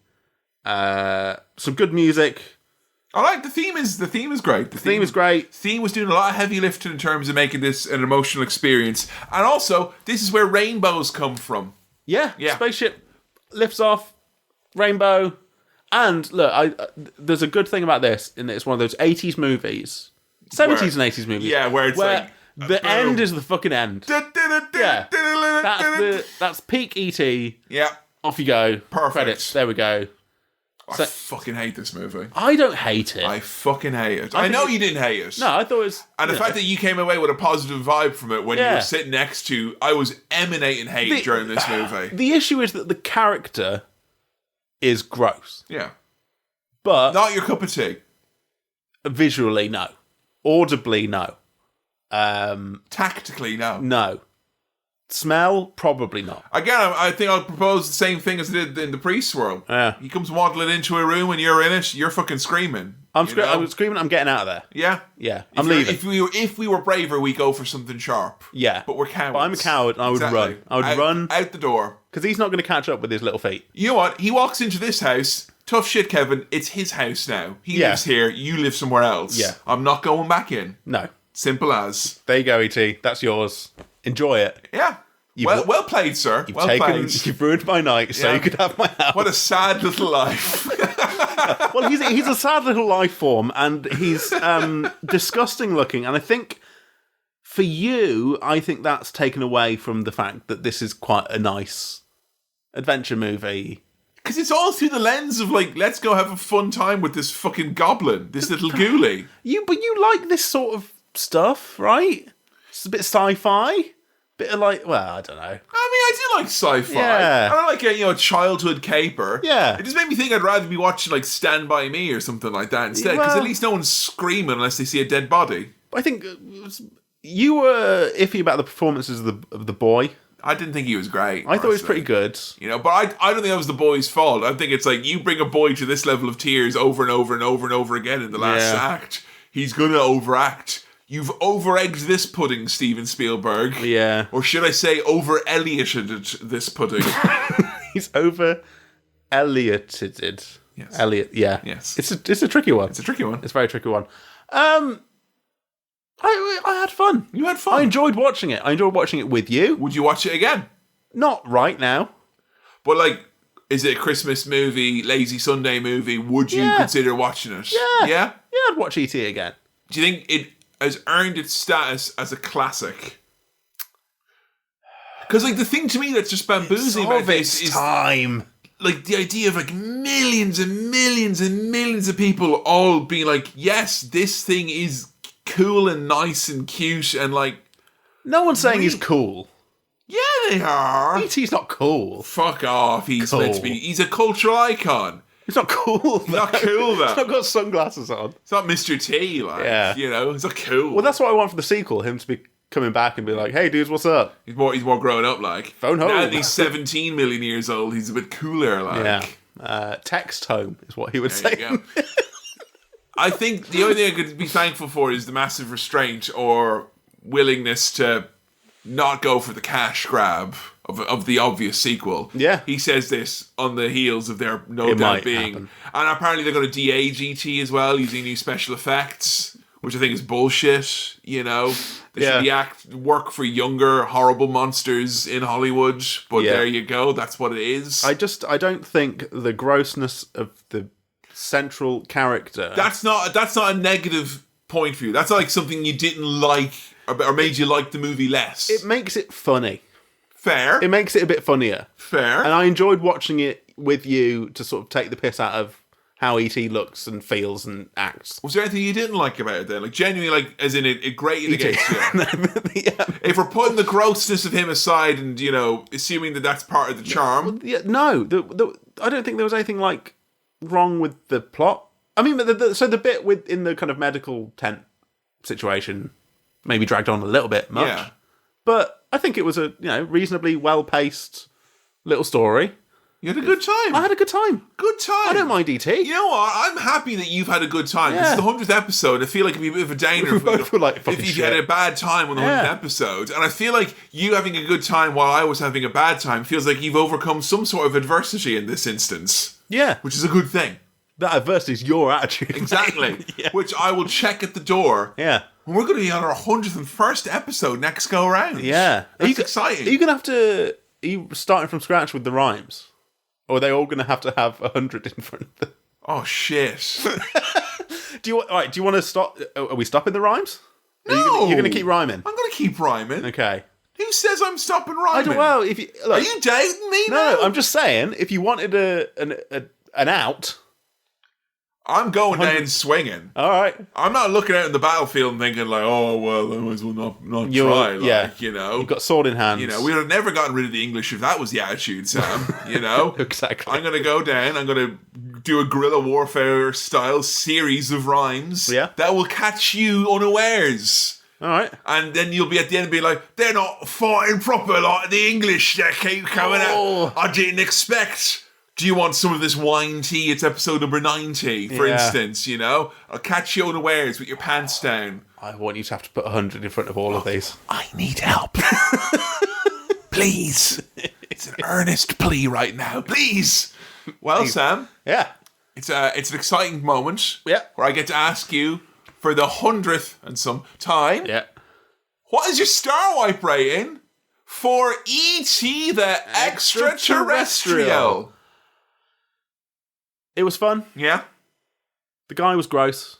Speaker 3: Some good music.
Speaker 2: I like the theme is great. The
Speaker 3: theme is great.
Speaker 2: Theme was doing a lot of heavy lifting in terms of making this an emotional experience. And also, this is where rainbows come from.
Speaker 3: Yeah. Spaceship lifts off, rainbow. And look, there's a good thing about this in that it's one of those 80s movies, 70s and 80s movies.
Speaker 2: Yeah, where like
Speaker 3: the end is the fucking end. Yeah, that's peak E.T.
Speaker 2: Yeah,
Speaker 3: off you go.
Speaker 2: Perfect.
Speaker 3: Credits. There we go.
Speaker 2: I fucking hate this movie.
Speaker 3: I don't hate it.
Speaker 2: I fucking hate it. I know you didn't hate it.
Speaker 3: No, I thought it was...
Speaker 2: And the fact that you came away with a positive vibe from it when you were sitting next to... I was emanating hate during this movie.
Speaker 3: The issue is that the character is gross.
Speaker 2: Yeah.
Speaker 3: But...
Speaker 2: Not your cup of tea.
Speaker 3: Visually, no. Audibly, no.
Speaker 2: Tactically, no.
Speaker 3: No. Smell? Probably not.
Speaker 2: Again, I think I'll propose the same thing as I did in the Priest world.
Speaker 3: Yeah.
Speaker 2: He comes waddling into a room and you're in it, you're fucking screaming.
Speaker 3: I'm screaming, I'm getting out of there.
Speaker 2: Yeah?
Speaker 3: Yeah. I'm leaving.
Speaker 2: If we were braver, we go for something sharp.
Speaker 3: Yeah.
Speaker 2: But we're cowards.
Speaker 3: But I'm a coward and I would run. I would run.
Speaker 2: Out the door.
Speaker 3: Because he's not going to catch up with his little feet.
Speaker 2: You know what? He walks into this house. Tough shit, Kevin. It's his house now. He lives here. You live somewhere else.
Speaker 3: Yeah.
Speaker 2: I'm not going back in.
Speaker 3: No.
Speaker 2: Simple as.
Speaker 3: There you go, E.T. That's yours. Enjoy it.
Speaker 2: Yeah. Well played, sir.
Speaker 3: You've ruined my night, so you could have my house.
Speaker 2: What a sad little life.
Speaker 3: Well, he's a sad little life form, and he's disgusting looking. And I think for you, I think that's taken away from the fact that this is quite a nice adventure movie.
Speaker 2: Because it's all through the lens of, like, let's go have a fun time with this fucking goblin, this little ghoulie.
Speaker 3: But you like this sort of stuff, right? It's a bit sci-fi. Bit of like, well, I don't know. I mean,
Speaker 2: I do like sci-fi.
Speaker 3: Yeah.
Speaker 2: I like a childhood caper.
Speaker 3: Yeah.
Speaker 2: It just made me think I'd rather be watching like Stand By Me or something like that instead, because at least no one's screaming unless they see a dead body.
Speaker 3: I think you were iffy about the performances of the boy.
Speaker 2: I didn't think he was great.
Speaker 3: I thought he was pretty good.
Speaker 2: But I don't think that was the boy's fault. I think it's like you bring a boy to this level of tears over and over and over and over again in the last act. He's gonna overact. You've over-egged this pudding, Steven Spielberg.
Speaker 3: Yeah.
Speaker 2: Or should I say over-Ellioted this pudding?
Speaker 3: He's over-Ellioted.
Speaker 2: Yes.
Speaker 3: Elliot, yeah.
Speaker 2: Yes.
Speaker 3: It's a tricky one.
Speaker 2: It's a tricky one.
Speaker 3: It's a very tricky one. I had fun.
Speaker 2: You had fun?
Speaker 3: I enjoyed watching it. I enjoyed watching it with you.
Speaker 2: Would you watch it again?
Speaker 3: Not right now.
Speaker 2: But, like, is it a Christmas movie, lazy Sunday movie? Would you consider watching it?
Speaker 3: Yeah.
Speaker 2: Yeah?
Speaker 3: Yeah, I'd watch E.T. again.
Speaker 2: Do you think it has earned its status as a classic? Because, like, the thing to me that's just bamboozling about this is
Speaker 3: time.
Speaker 2: Like, the idea of, like, millions and millions and millions of people all being like, yes, this thing is cool and nice and cute and, like...
Speaker 3: No one's saying he's cool.
Speaker 2: Yeah, they are.
Speaker 3: E.T.'s not cool.
Speaker 2: Fuck off. He's
Speaker 3: Cool.
Speaker 2: meant to be... He's a cultural icon.
Speaker 3: He's not cool.
Speaker 2: He's not cool, though.
Speaker 3: He's not got sunglasses on.
Speaker 2: It's not Mr. T, like, he's not cool.
Speaker 3: Well, that's what I want for the sequel, him to be coming back and be like, hey, dudes, what's up?
Speaker 2: He's more grown up, like.
Speaker 3: Phone home.
Speaker 2: Now that he's 17 million years old, he's a bit cooler, like.
Speaker 3: Yeah. Text home is what he would
Speaker 2: There
Speaker 3: say.
Speaker 2: you go. I think the only thing I could be thankful for is the massive restraint or willingness to not go for the cash grab of the obvious sequel.
Speaker 3: Yeah.
Speaker 2: He says this on the heels of there no
Speaker 3: It
Speaker 2: doubt
Speaker 3: might
Speaker 2: being.
Speaker 3: happen.
Speaker 2: And apparently they're going to de-age E.T. as well, using new special effects, which I think is bullshit, They should work for younger, horrible monsters in Hollywood. But there you go, that's what it is.
Speaker 3: I don't think the grossness of the central character...
Speaker 2: That's not a negative point for you. That's like something you didn't like or made you like the movie less.
Speaker 3: It makes it funny.
Speaker 2: Fair.
Speaker 3: It makes it a bit funnier.
Speaker 2: Fair.
Speaker 3: And I enjoyed watching it with you to sort of take the piss out of how E.T. looks and feels and acts.
Speaker 2: Was there anything you didn't like about it then? Like, genuinely, like, as in it grated
Speaker 3: E.T.
Speaker 2: against you? If we're putting the grossness of him aside and, assuming that that's part of the charm.
Speaker 3: No. I don't think there was anything, like, wrong with the plot. I mean, so the bit in the kind of medical tent situation maybe dragged on a little bit much.
Speaker 2: Yeah.
Speaker 3: But I think it was a reasonably well-paced little story.
Speaker 2: You had a good time.
Speaker 3: I had a good time.
Speaker 2: Good time.
Speaker 3: I don't mind E.T.
Speaker 2: You know what? I'm happy that you've had a good time.
Speaker 3: Yeah.
Speaker 2: It's the 100th episode. I feel like it'd be a bit of a downer
Speaker 3: We both were like,
Speaker 2: if you had a bad time on the 100th episode. And I feel like you having a good time while I was having a bad time feels like you've overcome some sort of adversity in this instance.
Speaker 3: Yeah.
Speaker 2: Which is a good thing.
Speaker 3: That adversity is your attitude.
Speaker 2: Exactly.
Speaker 3: Yeah.
Speaker 2: Which I will check at the door.
Speaker 3: Yeah.
Speaker 2: And we're going to be on our 101st episode next go around.
Speaker 3: Yeah.
Speaker 2: That's exciting.
Speaker 3: Are you going to have to... Are you starting from scratch with the rhymes? Or are they all going to have 100 in front of them?
Speaker 2: Oh, shit.
Speaker 3: Do you want to stop... Are we stopping the rhymes?
Speaker 2: No.
Speaker 3: You're going to keep rhyming?
Speaker 2: I'm going to keep rhyming.
Speaker 3: Okay.
Speaker 2: Who says I'm stopping rhyming?
Speaker 3: I don't know. If you, look,
Speaker 2: are you doubting me now?
Speaker 3: No, I'm just saying, if you wanted an out...
Speaker 2: I'm going down swinging.
Speaker 3: All right.
Speaker 2: I'm not looking out in the battlefield and thinking like, oh, well, I might as well not try. Like,
Speaker 3: You've got sword in hand.
Speaker 2: We would have never gotten rid of the English if that was the attitude, Sam.
Speaker 3: Exactly.
Speaker 2: I'm going to go down. I'm going to do a guerrilla warfare style series of rhymes.
Speaker 3: Yeah.
Speaker 2: That will catch you unawares.
Speaker 3: All right.
Speaker 2: And then you'll be at the end and be like, they're not fighting proper like the English. They keep coming out. I didn't expect. Do you want some of this wine tea? It's episode number 90, for instance, you know? I'll catch you unawares with your pants down.
Speaker 3: I want you to have to put 100 in front of all of these.
Speaker 2: I need help. Please. It's an earnest plea right now. Please. Well, Sam.
Speaker 3: Yeah.
Speaker 2: It's an exciting moment.
Speaker 3: Yeah.
Speaker 2: Where I get to ask you for the 100th and some time.
Speaker 3: Yeah.
Speaker 2: What is your Star Wipe rating for E.T. the Extra-Terrestrial?
Speaker 3: It was fun.
Speaker 2: Yeah.
Speaker 3: The guy was gross.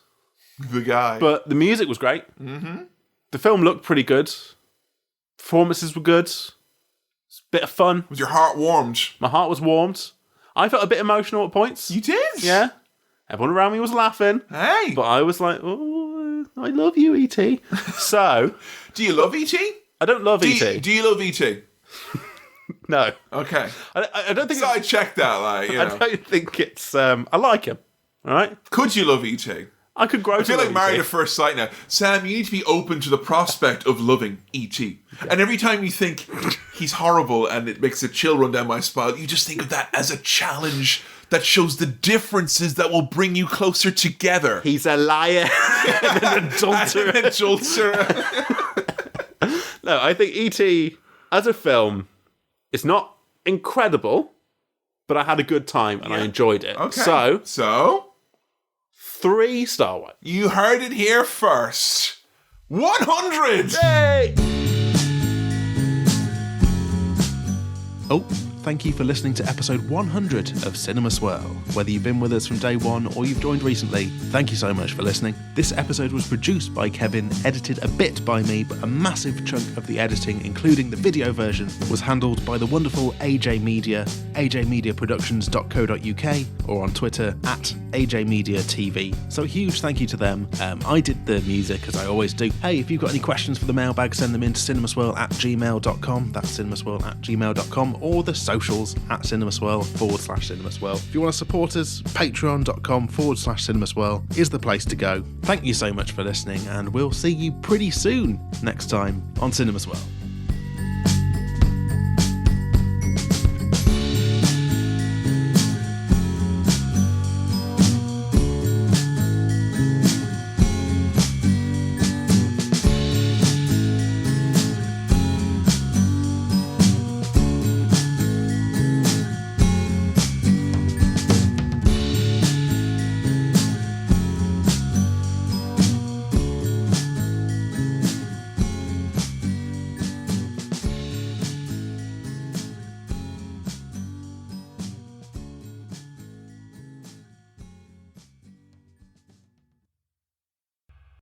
Speaker 2: The guy.
Speaker 3: But the music was great. Mm-hmm. The film looked pretty good. Performances were good. It's a bit of fun.
Speaker 2: Was your heart warmed?
Speaker 3: My heart was warmed. I felt a bit emotional at points.
Speaker 2: You did?
Speaker 3: Yeah. Everyone around me was laughing.
Speaker 2: Hey.
Speaker 3: But I was like, oh, I love you, E.T. So.
Speaker 2: Do you love E.T.?
Speaker 3: I don't love E.T.
Speaker 2: Do you love E.T.?
Speaker 3: No.
Speaker 2: Okay.
Speaker 3: I don't think.
Speaker 2: So I checked that, like, you know.
Speaker 3: I don't think it's. I like him. All right.
Speaker 2: Could you love E.T.?
Speaker 3: I could grow.
Speaker 2: I feel like married at first sight now. Sam, you need to be open to the prospect of loving E.T. Okay. And every time you think he's horrible and it makes a chill run down my spine, you just think of that as a challenge that shows the differences that will bring you closer together.
Speaker 3: He's a liar and an adulterer.
Speaker 2: An adulterer.
Speaker 3: No, I think E.T. as a film, it's not incredible, but I had a good time and I enjoyed it.
Speaker 2: Okay. So
Speaker 3: 3 Star Wipes.
Speaker 2: You heard it here first. 100!
Speaker 3: Yay!
Speaker 1: Oh, thank you for listening to episode 100 of Cinema Swirl. Whether you've been with us from day one or you've joined recently, thank you so much for listening. This episode was produced by Kevin, edited a bit by me, but a massive chunk of the editing, including the video version, was handled by the wonderful AJ Media, ajmediaproductions.co.uk, or on Twitter @AJMediaTV. So a huge thank you to them. I did the music, as I always do. Hey, if you've got any questions for the mailbag, send them in to cinemaswirl@gmail.com. That's cinemaswirl@gmail.com, or the socials @cinemaswirl/cinemaswirl. If you want to support us, patreon.com/cinemaswirl is the place to go. Thank you so much for listening, and we'll see you pretty soon next time on Cinema Swirl.